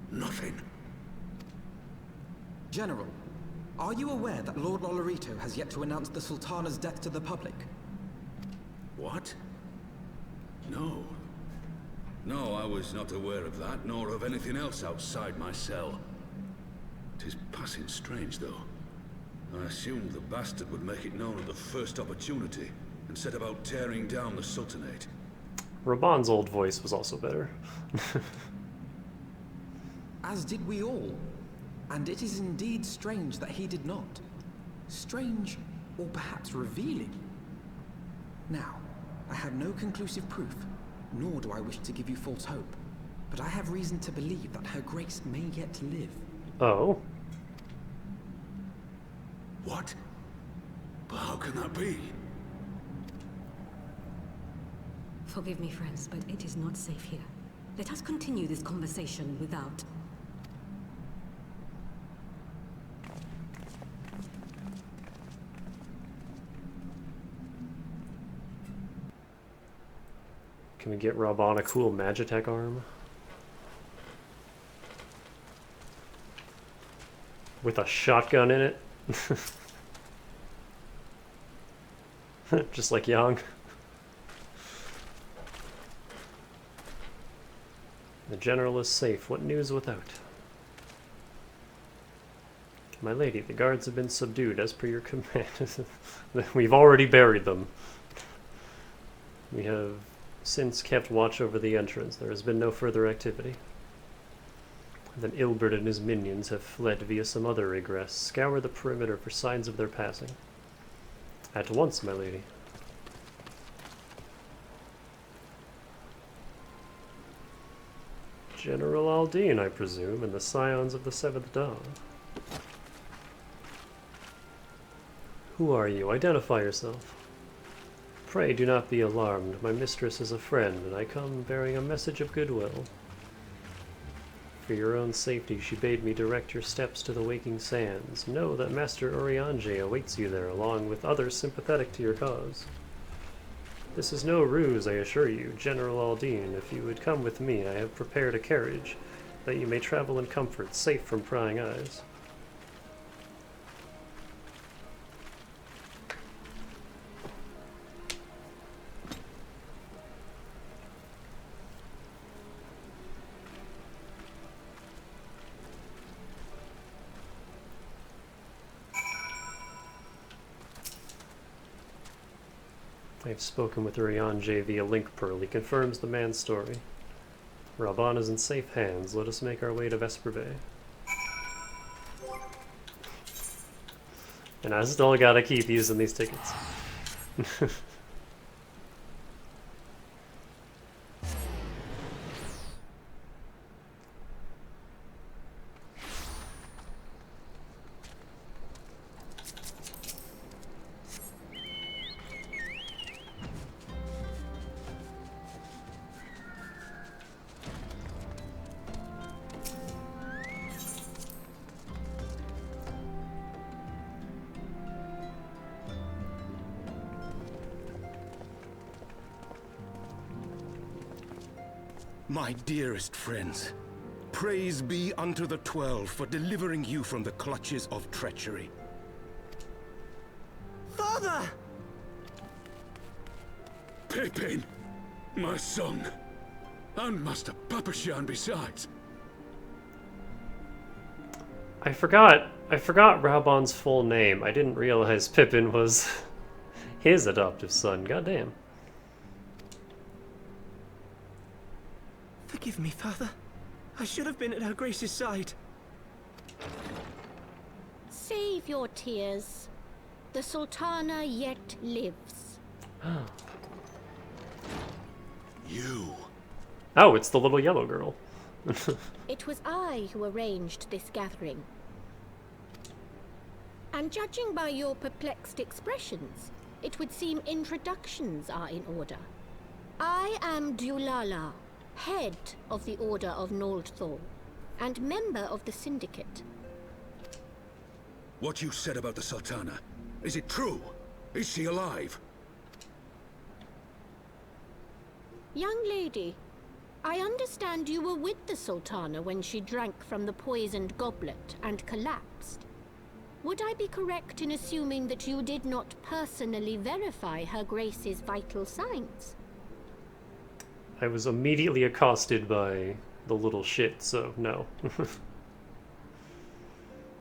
[SPEAKER 2] Nothing.
[SPEAKER 4] General, are you aware that Lord Lolorito has yet to announce the Sultana's death to the public?
[SPEAKER 2] What? No. No, I was not aware of that, nor of anything else outside my cell. 'Tis passing strange, though. I assumed the bastard would make it known at the first opportunity, and set about tearing down the Sultanate.
[SPEAKER 1] Raban's old voice was also better.
[SPEAKER 4] As did we all. And it is indeed strange that he did not. Strange, or perhaps revealing. Now, I have no conclusive proof, nor do I wish to give you false hope. But I have reason to believe that Her Grace may yet live.
[SPEAKER 1] Oh?
[SPEAKER 2] What? But how can that be?
[SPEAKER 13] Forgive me, friends, but it is not safe here. Let us continue this conversation without.
[SPEAKER 1] Can we get Raban a cool Magitech arm? With a shotgun in it? Just like Yang. The general is safe. What news without? My lady, the guards have been subdued as per your command. We've already buried them. We have since kept watch over the entrance. There has been no further activity. Then Ilberd and his minions have fled via some other egress. Scour the perimeter for signs of their passing. At once, my lady. General Aldine, I presume, and the scions of the Seventh Dawn. Who are you? Identify yourself. Pray do not be alarmed. My mistress is a friend, and I come bearing a message of goodwill. For your own safety, she bade me direct your steps to the Waking Sands. Know that Master Urianger awaits you there, along with others sympathetic to your cause. This is no ruse, I assure you, General Aldine. If you would come with me, I have prepared a carriage, that you may travel in comfort, safe from prying eyes. I have spoken with Urianger via link pearl. He confirms the man's story. Raban is in safe hands. Let us make our way to Vesper Bay. And I still gotta keep using these tickets.
[SPEAKER 2] My dearest friends, praise be unto the 12 for delivering you from the clutches of treachery.
[SPEAKER 4] Father!
[SPEAKER 7] Pippin, my son, and Master Papashan besides.
[SPEAKER 1] I forgot Raban's full name. I didn't realize Pippin was his adoptive son. Goddamn.
[SPEAKER 4] Forgive me, Father. I should have been at Her Grace's side.
[SPEAKER 14] Save your tears. The Sultana yet lives.
[SPEAKER 2] You.
[SPEAKER 1] Oh, it's the little yellow girl.
[SPEAKER 14] It was I who arranged this gathering. And judging by your perplexed expressions, it would seem introductions are in order. I am Dulala, head of the Order of Noldthor, and member of the Syndicate.
[SPEAKER 7] What you said about the Sultana, is it true? Is she alive?
[SPEAKER 14] Young lady, I understand you were with the Sultana when she drank from the poisoned goblet and collapsed. Would I be correct in assuming that you did not personally verify Her Grace's vital signs?
[SPEAKER 1] I was immediately accosted by the little shit, so no.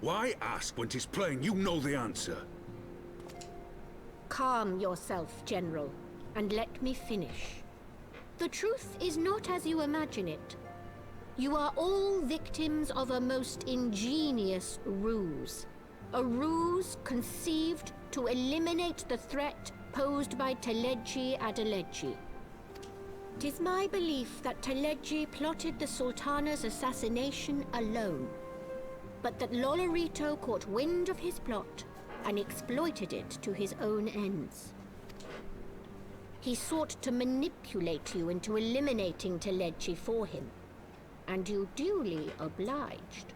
[SPEAKER 7] Why ask when 'tis plain you know the answer?
[SPEAKER 14] Calm yourself, General, and let me finish. The truth is not as you imagine it. You are all victims of a most ingenious ruse. A ruse conceived to eliminate the threat posed by Teleji Adeleji. 'Tis my belief that Teleji plotted the Sultana's assassination alone, but that Lolorito caught wind of his plot and exploited it to his own ends. He sought to manipulate you into eliminating Teleji for him, and you duly obliged.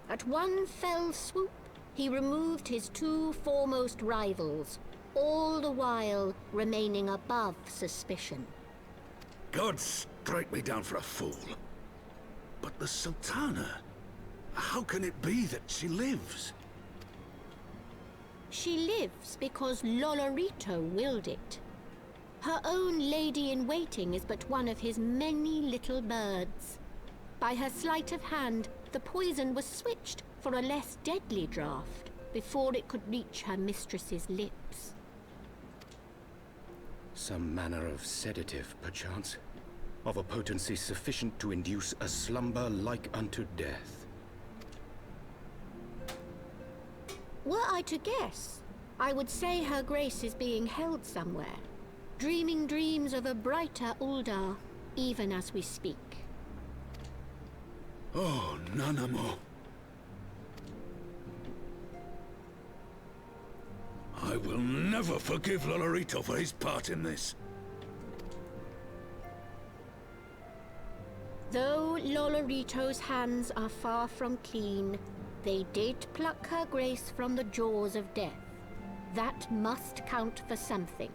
[SPEAKER 14] At one fell swoop, he removed his two foremost rivals, all the while remaining above suspicion.
[SPEAKER 7] God strike me down for a fool. But the Sultana, how can it be that she lives?
[SPEAKER 14] She lives because Lolorito willed it. Her own lady-in-waiting is but one of his many little birds. By her sleight of hand, the poison was switched for a less deadly draught before it could reach her mistress's lips.
[SPEAKER 2] Some manner of sedative, perchance, of a potency sufficient to induce a slumber like unto death.
[SPEAKER 14] Were I to guess, I would say Her Grace is being held somewhere, dreaming dreams of a brighter Uldar, even as we speak.
[SPEAKER 7] Oh, Nanamo. I will never forgive Lolorito for his part in this.
[SPEAKER 14] Though Lolorito's hands are far from clean, they did pluck Her Grace from the jaws of death. That must count for something.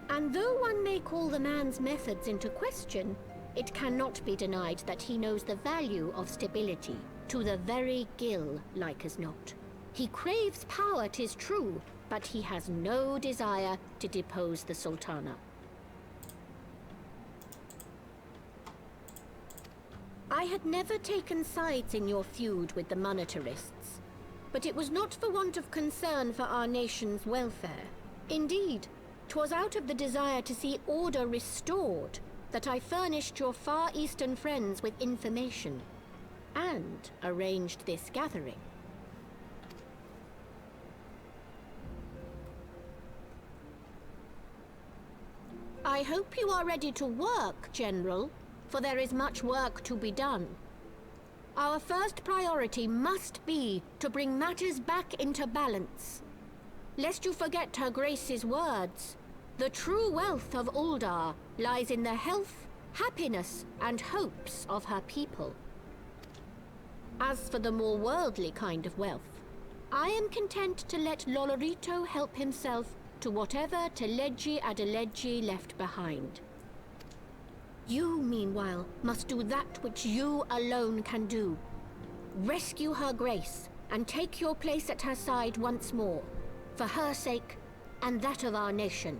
[SPEAKER 14] And though one may call the man's methods into question, it cannot be denied that he knows the value of stability, to the very gill, like as not. He craves power, 'tis true, but he has no desire to depose the Sultana. I had never taken sides in your feud with the monetarists, but it was not for want of concern for our nation's welfare. Indeed, 'twas out of the desire to see order restored that I furnished your Far Eastern friends with information, and arranged this gathering. I hope you are ready to work, General, for there is much work to be done. Our first priority must be to bring matters back into balance. Lest you forget Her Grace's words, the true wealth of Uldar lies in the health, happiness, and hopes of her people. As for the more worldly kind of wealth, I am content to let Lolorito help himself to whatever Teledji Adeledji left behind. You, meanwhile, must do that which you alone can do. Rescue Her Grace, and take your place at her side once more, for her sake, and that of our nation.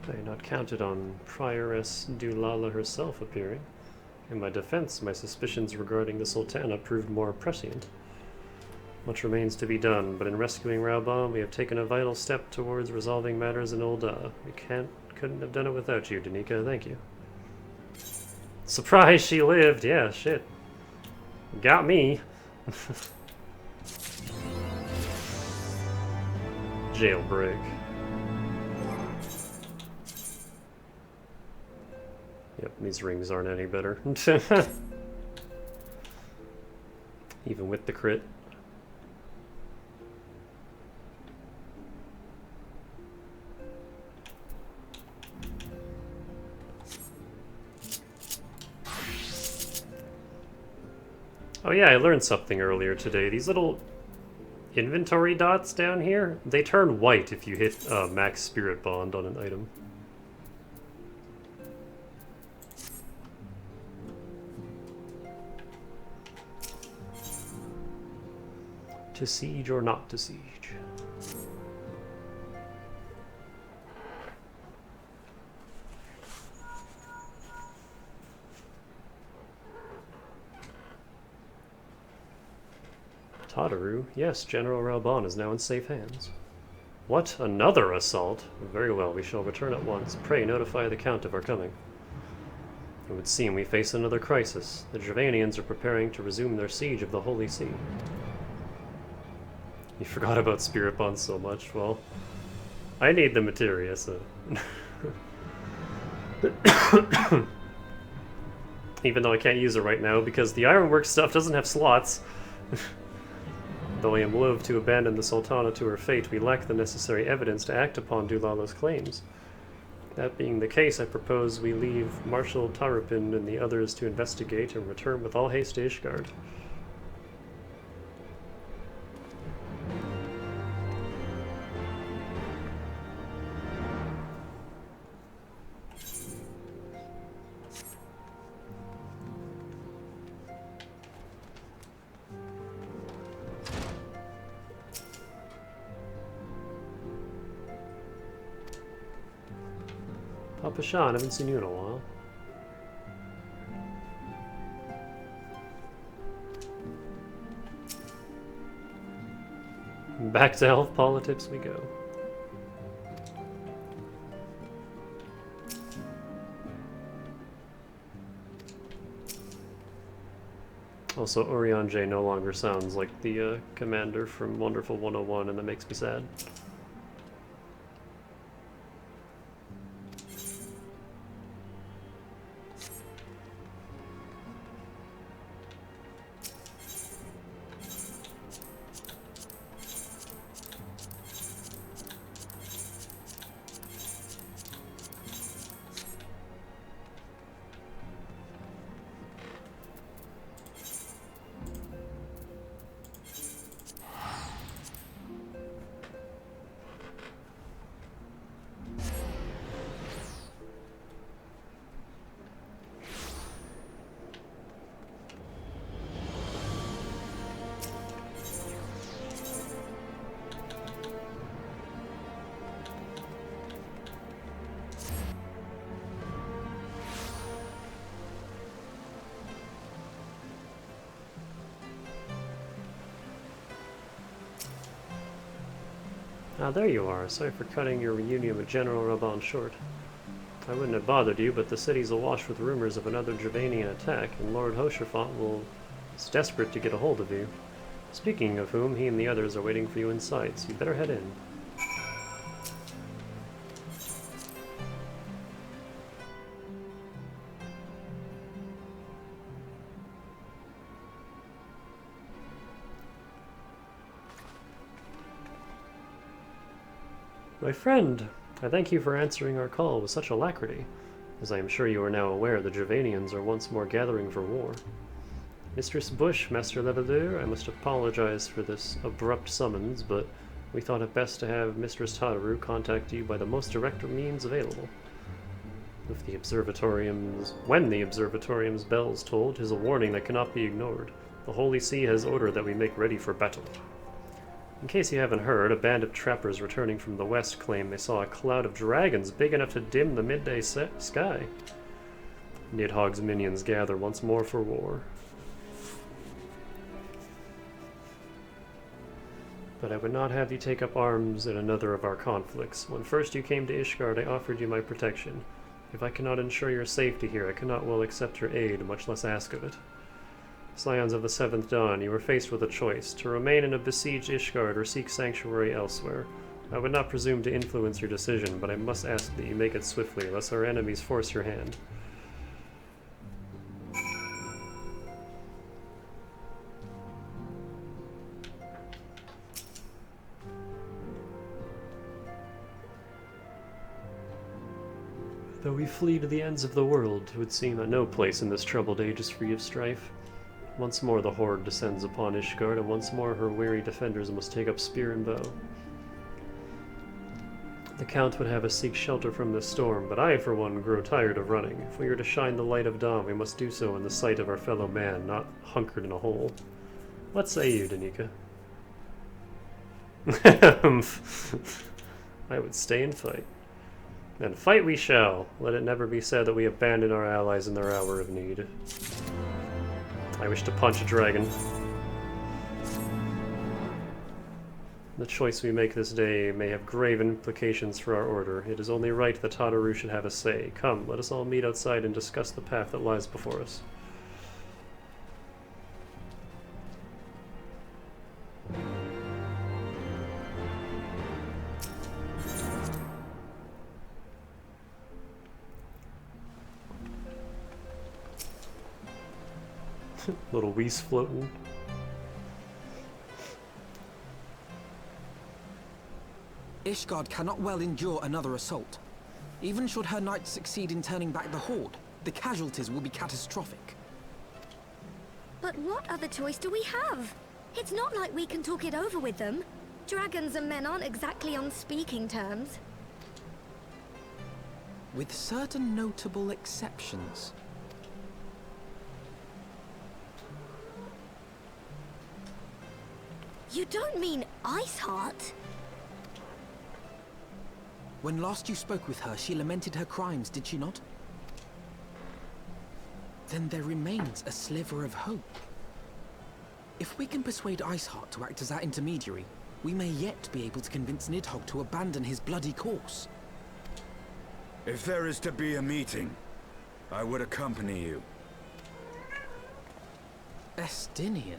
[SPEAKER 1] I had not counted on Prioress Dulala herself appearing. In my defense, my suspicions regarding the Sultana proved more prescient. Much remains to be done, but in rescuing Raubon, we have taken a vital step towards resolving matters in Ul'dah. We couldn't have done it without you, Danica. Thank you. Surprise, she lived! Yeah, shit. Got me. Jailbreak. Yep, these rings aren't any better. Even with the crit. Oh yeah, I learned something earlier today. These little inventory dots down here, they turn white if you hit max spirit bond on an item. To siege or not to siege? Tataru? Yes, General Raubon is now in safe hands. What? Another assault? Very well, we shall return at once. Pray notify the Count of our coming. It would seem we face another crisis. The Gervanians are preparing to resume their siege of the Holy See. You forgot about Spirit Bond so much. Well, I need the materia, so... Even though I can't use it right now, because the Ironworks stuff doesn't have slots. Though I am loath to abandon the Sultana to her fate, we lack the necessary evidence to act upon Dulala's claims. That being the case, I propose we leave Marshal Tarupin and the others to investigate and return with all haste to Ishgard. Papa Sean, haven't seen you in a while. Back to elf politics we go. Also, Orion J no longer sounds like the commander from Wonderful 101, and that makes me sad. Ah, there you are. Sorry for cutting your reunion with General Raban short. I wouldn't have bothered you, but the city's awash with rumors of another Dravanian attack, and Lord Hoshafont is desperate to get a hold of you. Speaking of whom, he and the others are waiting for you inside, so you better head in. My friend, I thank you for answering our call with such alacrity. As I am sure you are now aware, the Dravanians are once more gathering for war. Mistress Bush, Master Leveilleur, I must apologize for this abrupt summons, but we thought it best to have Mistress Tataru contact you by the most direct means available. When the observatorium's bells tolled, 'tis a warning that cannot be ignored. The Holy See has ordered that we make ready for battle. In case you haven't heard, a band of trappers returning from the west claim they saw a cloud of dragons big enough to dim the midday sky. Nidhogg's minions gather once more for war. But I would not have you take up arms in another of our conflicts. When first you came to Ishgard, I offered you my protection. If I cannot ensure your safety here, I cannot well accept your aid, much less ask of it. Scions of the Seventh Dawn, you were faced with a choice, to remain in a besieged Ishgard or seek sanctuary elsewhere. I would not presume to influence your decision, but I must ask that you make it swiftly, lest our enemies force your hand. Though we flee to the ends of the world, it would seem that no place in this troubled age is free of strife. Once more the Horde descends upon Ishgard, and once more her weary defenders must take up spear and bow. The Count would have us seek shelter from this storm, but I, for one, grow tired of running. If we are to shine the light of dawn, we must do so in the sight of our fellow man, not hunkered in a hole. What say you, Danica? I would stay and fight. And fight we shall. Let it never be said that we abandon our allies in their hour of need. I wish to punch a dragon. The choice we make this day may have grave implications for our order. It is only right that Tataru should have a say. Come, let us all meet outside and discuss the path that lies before us. Little Whis floating.
[SPEAKER 4] Ishgard cannot well endure another assault. Even should her knights succeed in turning back the Horde, the casualties will be catastrophic.
[SPEAKER 8] But what other choice do we have? It's not like we can talk it over with them. Dragons and men aren't exactly on speaking terms.
[SPEAKER 4] With certain notable exceptions.
[SPEAKER 8] You don't mean Iceheart?
[SPEAKER 4] When last you spoke with her, she lamented her crimes, did she not? Then there remains a sliver of hope. If we can persuade Iceheart to act as our intermediary, we may yet be able to convince Nidhogg to abandon his bloody course.
[SPEAKER 12] If there is to be a meeting, I would accompany you.
[SPEAKER 4] Estinian.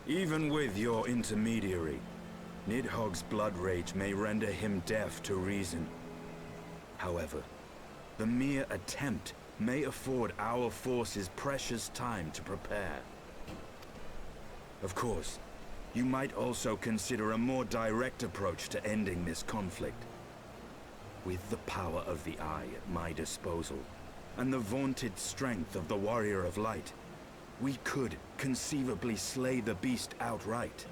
[SPEAKER 12] Even with your intermediary, Nidhogg's blood rage may render him deaf to reason. However, the mere attempt may afford our forces precious time to prepare. Of course, you might also consider a more direct approach to ending this conflict. With the power of the Eye at my disposal, and the vaunted strength of the Warrior of Light, we could conceivably slay the beast outright.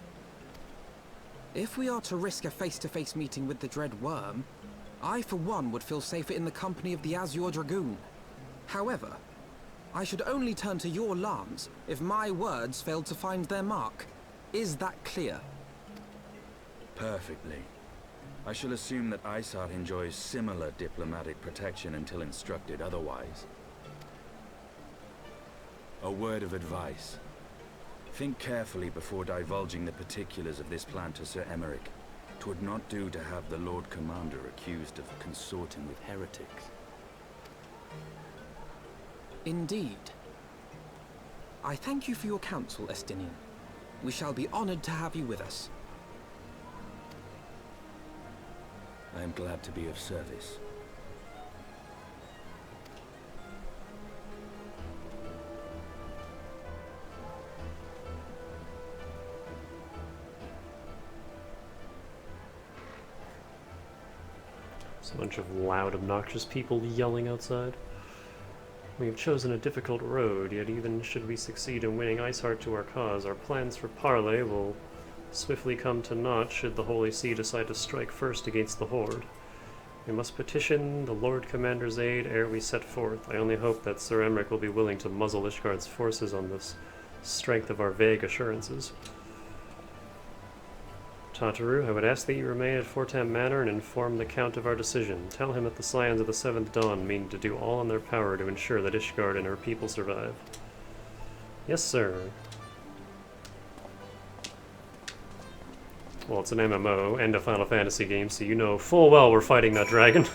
[SPEAKER 4] If we are to risk a face-to-face meeting with the Dread Worm, I for one would feel safer in the company of the Azure Dragoon. However, I should only turn to your lance if my words failed to find their mark. Is that clear?
[SPEAKER 12] Perfectly. I shall assume that Iceheart enjoys similar diplomatic protection until instructed otherwise. A word of advice.
[SPEAKER 15] Think carefully before divulging the particulars of this plan to Sir Emeric. 'Twould not do to have the Lord Commander accused of consorting with heretics.
[SPEAKER 4] Indeed. I thank you for your counsel, Estinian. We shall be honored to have you with us.
[SPEAKER 15] I am glad to be of service.
[SPEAKER 1] There's a bunch of loud, obnoxious people yelling outside. We have chosen a difficult road, yet even should we succeed in winning Iceheart to our cause, our plans for parley will swiftly come to naught should the Holy See decide to strike first against the Horde. We must petition the Lord Commander's aid ere we set forth. I only hope that Sir Emeric will be willing to muzzle Ishgard's forces on the strength of our vague assurances. Tataru, I would ask that you remain at Fortam Manor and inform the Count of our decision. Tell him that the Scions of the Seventh Dawn mean to do all in their power to ensure that Ishgard and her people survive. Yes, sir. Well, it's an MMO and a Final Fantasy game, so you know full well we're fighting that dragon.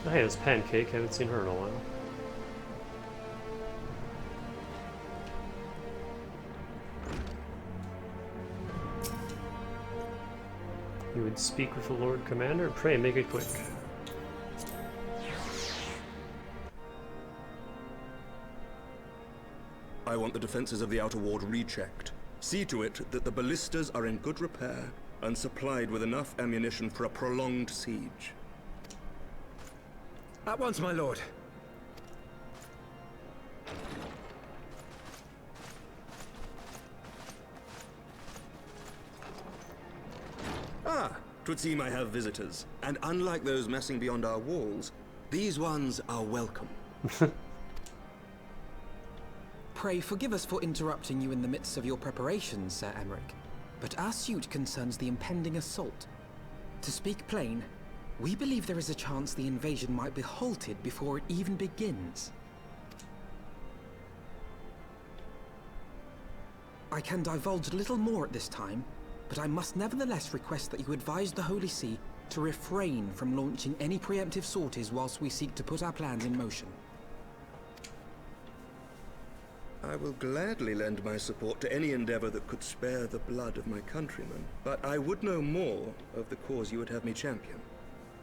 [SPEAKER 1] Hey, it's Pancake. Haven't seen her in a while. You would speak with the Lord Commander? Pray, make it quick.
[SPEAKER 16] I want the defenses of the Outer Ward rechecked. See to it that the ballistas are in good repair and supplied with enough ammunition for a prolonged siege.
[SPEAKER 4] At once, my lord.
[SPEAKER 16] Ah, 'twould seem I have visitors. And unlike those messing beyond our walls, these ones are welcome.
[SPEAKER 4] Pray forgive us for interrupting you in the midst of your preparations, Sir Emeric, but our suit concerns the impending assault. To speak plain, we believe there is a chance the invasion might be halted before it even begins. I can divulge little more at this time, but I must nevertheless request that you advise the Holy See to refrain from launching any preemptive sorties whilst we seek to put our plans in motion.
[SPEAKER 16] I will gladly lend my support to any endeavor that could spare the blood of my countrymen, but I would know more of the cause you would have me champion.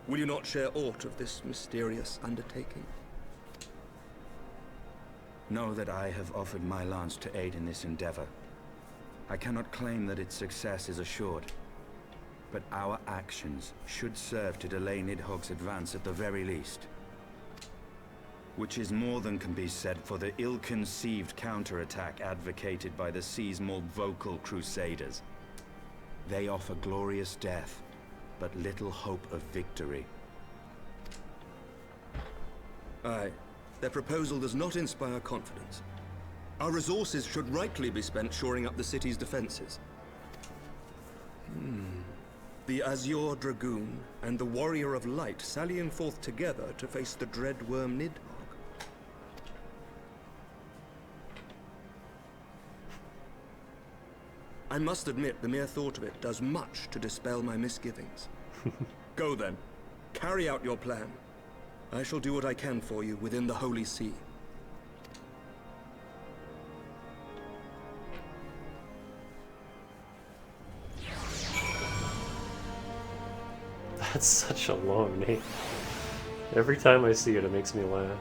[SPEAKER 16] Will you not share aught of this mysterious undertaking?
[SPEAKER 15] Know that I have offered my lance to aid in this endeavor. I cannot claim that its success is assured, but our actions should serve to delay Nidhogg's advance at the very least. Which is more than can be said for the ill-conceived counterattack advocated by the Sea's more vocal crusaders. They offer glorious death, but little hope of victory.
[SPEAKER 16] Aye, their proposal does not inspire confidence. Our resources should rightly be spent shoring up the city's defenses. The Azure Dragoon and the Warrior of Light sallying forth together to face the dread worm Nidhogg. I must admit, the mere thought of it does much to dispel my misgivings. Go then. Carry out your plan. I shall do what I can for you within the Holy See.
[SPEAKER 1] That's such a long name. Every time I see it, it makes me laugh.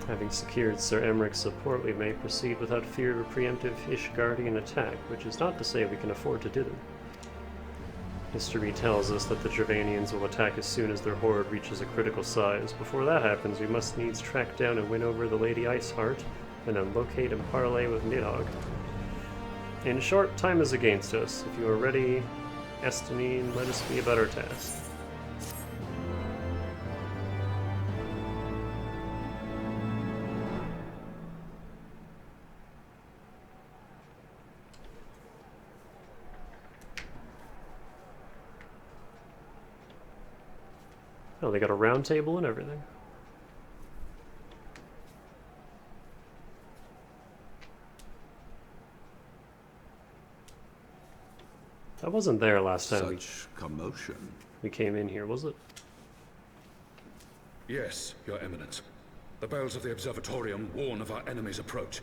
[SPEAKER 1] Having secured Sir Emeric's support, we may proceed without fear of a preemptive Ishgardian attack, which is not to say we can afford to do them. History tells us that the Dravanians will attack as soon as their horde reaches a critical size. Before that happens, we must needs track down and win over the Lady Iceheart, and then locate and parley with Nidhogg. In short, time is against us. If you are ready, Estinine, let us be about our task. Oh, they got a round table and everything. That wasn't there last time
[SPEAKER 10] Such commotion.
[SPEAKER 1] we came in here, was it?
[SPEAKER 7] Yes, Your Eminence. The bells of the Observatorium warn of our enemy's approach.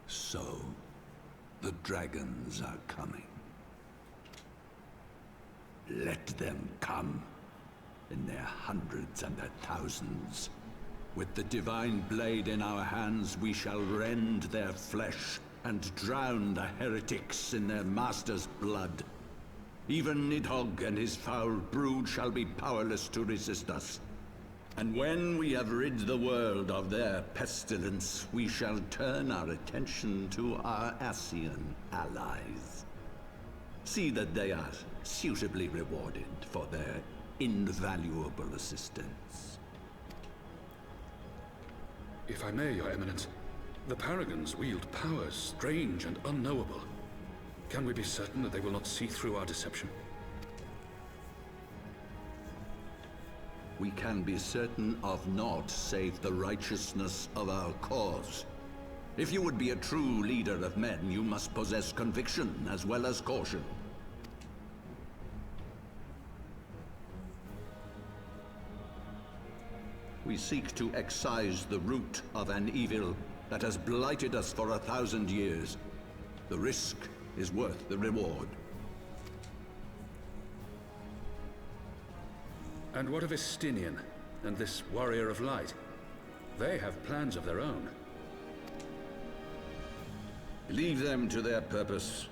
[SPEAKER 10] So, the dragons are coming. Let them come, in their hundreds and their thousands. With the divine blade in our hands, we shall rend their flesh and drown the heretics in their master's blood. Even Nidhogg and his foul brood shall be powerless to resist us. And when we have rid the world of their pestilence, we shall turn our attention to our Ascian allies. See that they are suitably rewarded for their invaluable assistance.
[SPEAKER 7] If I may, Your Eminence, the Paragons wield powers strange and unknowable. Can we be certain that they will not see through our deception?
[SPEAKER 10] We can be certain of naught save the righteousness of our cause. If you would be a true leader of men, you must possess conviction as well as caution. We seek to excise the root of an evil that has blighted us for 1,000 years. The risk is worth the reward.
[SPEAKER 7] And what of Estinian and this Warrior of Light? They have plans of their own.
[SPEAKER 10] Leave them to their purpose.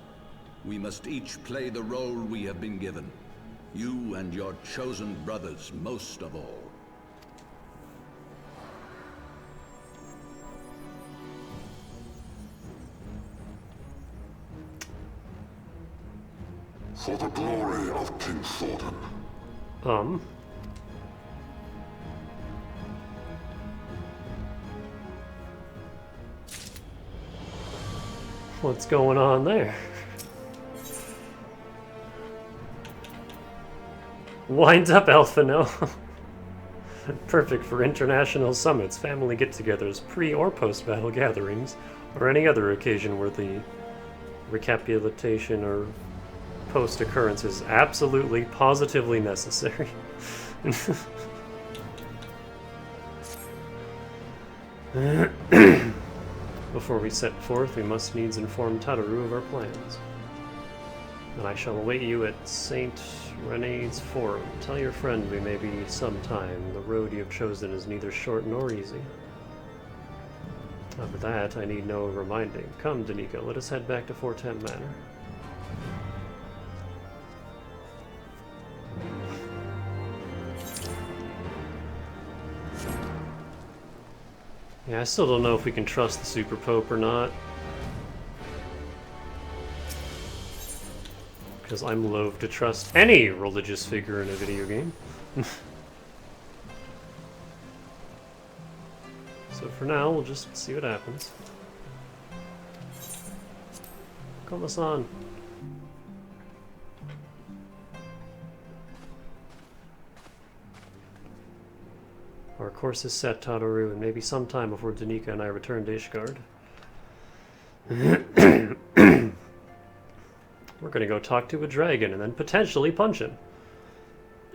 [SPEAKER 10] We must each play the role we have been given. You and your chosen brothers most of all.
[SPEAKER 2] For the glory of King Thordan.
[SPEAKER 1] What's going on there? Winds up, Elfino. Perfect for international summits, family get-togethers, pre- or post-battle gatherings, or any other occasion where the recapitulation or post-occurrence is absolutely, positively necessary. Before we set forth, we must needs inform Tataru of our plans. And I shall await you at Saint Rene's Forum. Tell your friend we may be sometime. The road you have chosen is neither short nor easy. Of that, I need no reminding. Come, Danica, let us head back to Fortem Manor. Yeah, I still don't know if we can trust the Super Pope or not. Because I'm loath to trust any religious figure in a video game. So for now, we'll just see what happens. Koma-san. Our course is set, Tataru, and maybe sometime before Danica and I return to Ishgard. We're gonna go talk to a dragon and then potentially punch him.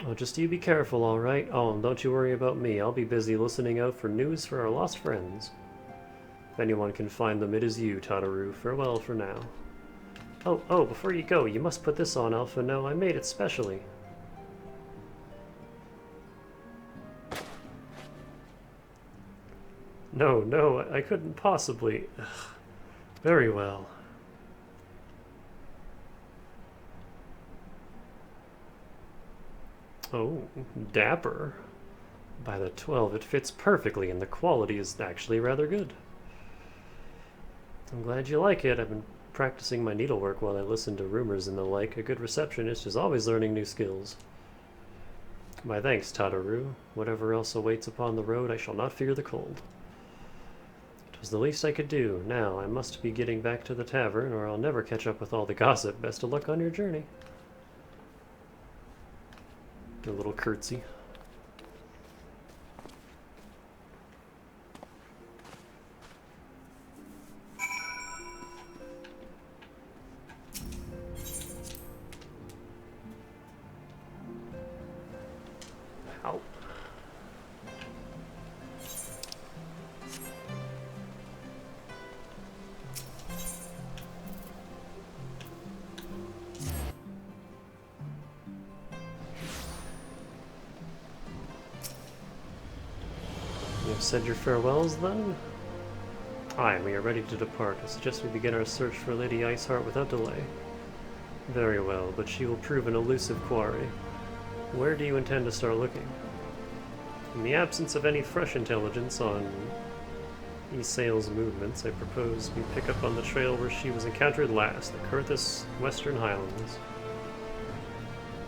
[SPEAKER 1] Oh, just you be careful, alright? Oh, and don't you worry about me. I'll be busy listening out for news for our lost friends. If anyone can find them, it is you, Tataru. Farewell for now. Oh, before you go, you must put this on, Alpha. No, I made it specially. No, I couldn't possibly. Ugh. Very well. Oh, dapper. By the 12, it fits perfectly, and the quality is actually rather good. I'm glad you like it. I've been practicing my needlework while I listen to rumors and the like. A good receptionist is always learning new skills. My thanks, Tataru. Whatever else awaits upon the road, I shall not fear the cold. It was the least I could do. Now, I must be getting back to the tavern, or I'll never catch up with all the gossip. Best of luck on your journey. A little curtsy. Ow. You have said your farewells, then? Aye, we are ready to depart. I suggest we begin our search for Lady Iceheart without delay. Very well, but she will prove an elusive quarry. Where do you intend to start looking? In the absence of any fresh intelligence on Ysale's movements, I propose we pick up on the trail where she was encountered last, the Kurthus Western Highlands.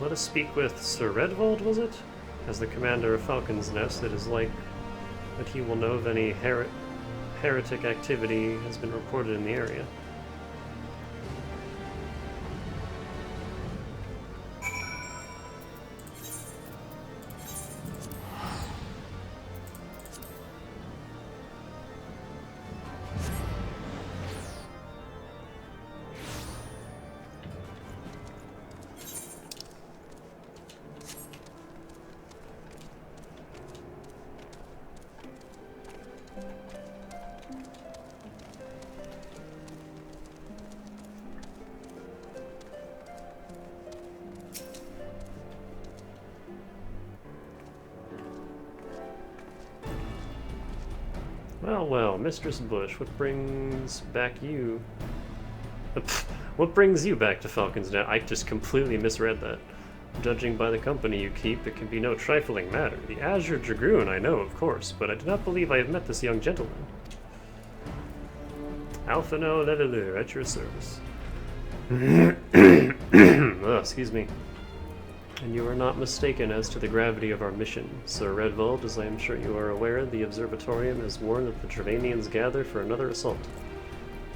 [SPEAKER 1] Let us speak with Sir Redvold, was it? As the commander of Falcon's Nest, it is like that he will know of any heretic activity has been reported in the area. Well, well, Mistress Bush, what brings back you... What brings you back to Falcon's Nest? I just completely misread that. Judging by the company you keep, it can be no trifling matter. The Azure Dragoon, I know, of course, but I do not believe I have met this young gentleman. Alphino Levelure, at your service. Oh, excuse me. And you are not mistaken as to the gravity of our mission. Sir Redvold, as I am sure you are aware, the Observatorium has warned that the Trevanians gather for another assault.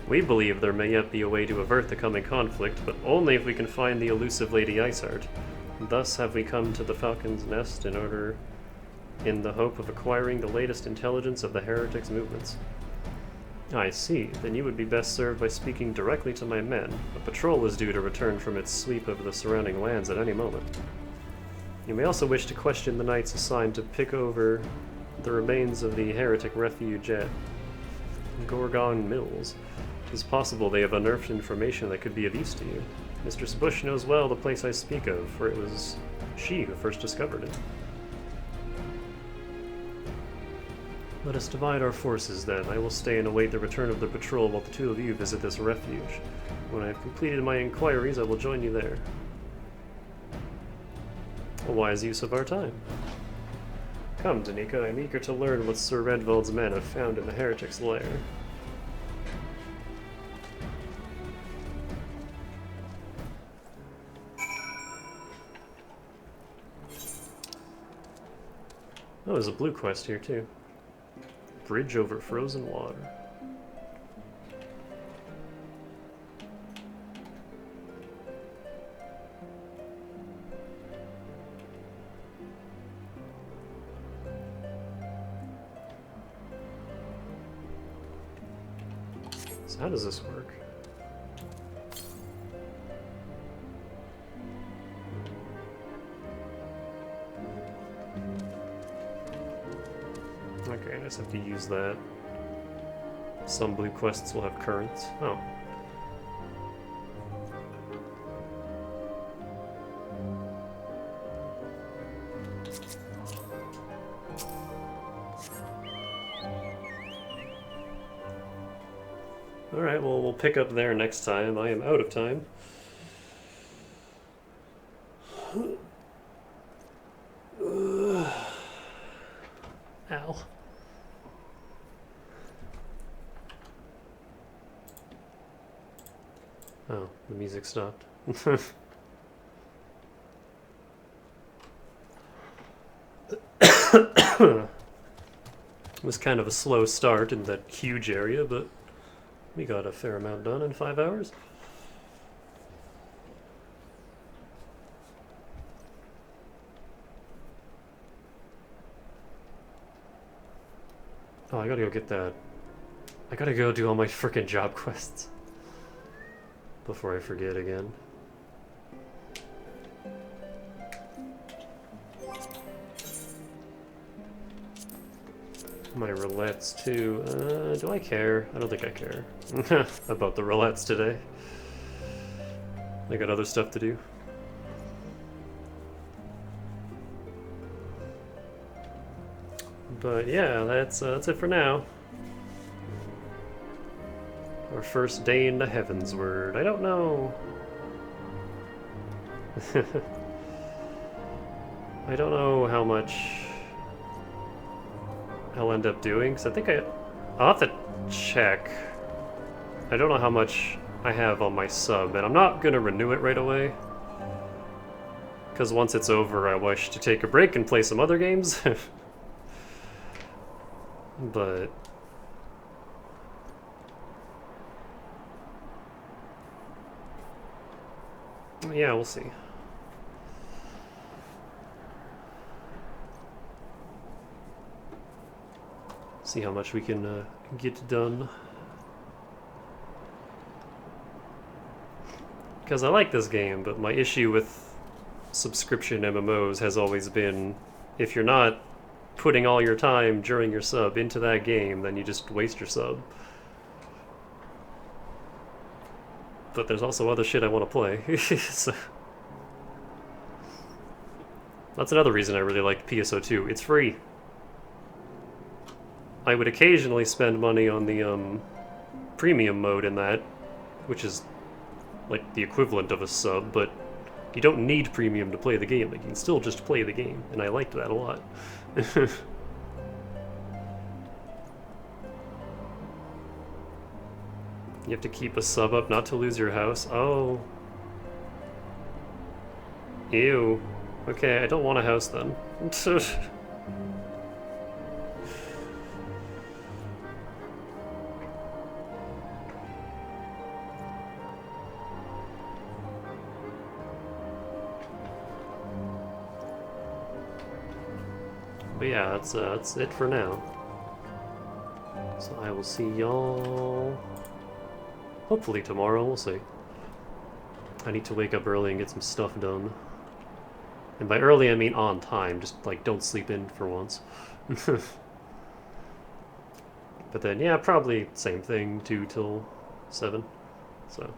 [SPEAKER 1] We believe there may yet be a way to avert the coming conflict, but only if we can find the elusive Lady Iceheart. Thus have we come to the Falcon's Nest in the hope of acquiring the latest intelligence of the heretics' movements. I see. Then you would be best served by speaking directly to my men. A patrol is due to return from its sweep of the surrounding lands at any moment. You may also wish to question the knights assigned to pick over the remains of the heretic refuge at Gorgon Mills. It is possible they have unearthed information that could be of use to you. Mistress Bush knows well the place I speak of, for it was she who first discovered it. Let us divide our forces, then. I will stay and await the return of the patrol while the two of you visit this refuge. When I have completed my inquiries, I will join you there. A wise use of our time. Come, Danica, I am eager to learn what Sir Redvold's men have found in the heretic's lair. Oh, there's a blue quest here, too. Bridge over frozen water. So how does this work? Okay, I just have to use that. Some blue quests will have currents. Oh. Alright, well, we'll pick up there next time. I am out of time. Ow. Oh, the music stopped. It was kind of a slow start in that huge area, but we got a fair amount done in 5 hours. Oh, I gotta go get that. I gotta go do all my frickin' job quests before I forget again. My roulettes too. Do I care? I don't think I care about the roulettes today. I got other stuff to do. But yeah, that's it for now. Our first day into Heavensward. I don't know. I don't know how much I'll end up doing, because I think I'll have to check. I don't know how much I have on my sub, and I'm not going to renew it right away. Because once it's over, I wish to take a break and play some other games. But yeah, we'll see. See how much we can get done. Because I like this game, but my issue with subscription MMOs has always been, if you're not putting all your time during your sub into that game, then you just waste your sub. But there's also other shit I want to play. So that's another reason I really like PSO2. It's free. I would occasionally spend money on the premium mode in that, which is like the equivalent of a sub, but you don't need premium to play the game. Like, you can still just play the game, and I liked that a lot. You have to keep a sub up not to lose your house. Oh. Ew. Okay, I don't want a house then. But yeah, that's it for now. So I will see y'all hopefully tomorrow, we'll see. I need to wake up early and get some stuff done. And by early I mean on time, just like don't sleep in for once. But then yeah, probably same thing, 2 till 7. So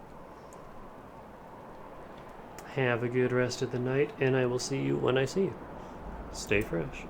[SPEAKER 1] have a good rest of the night, and I will see you when I see you. Stay fresh.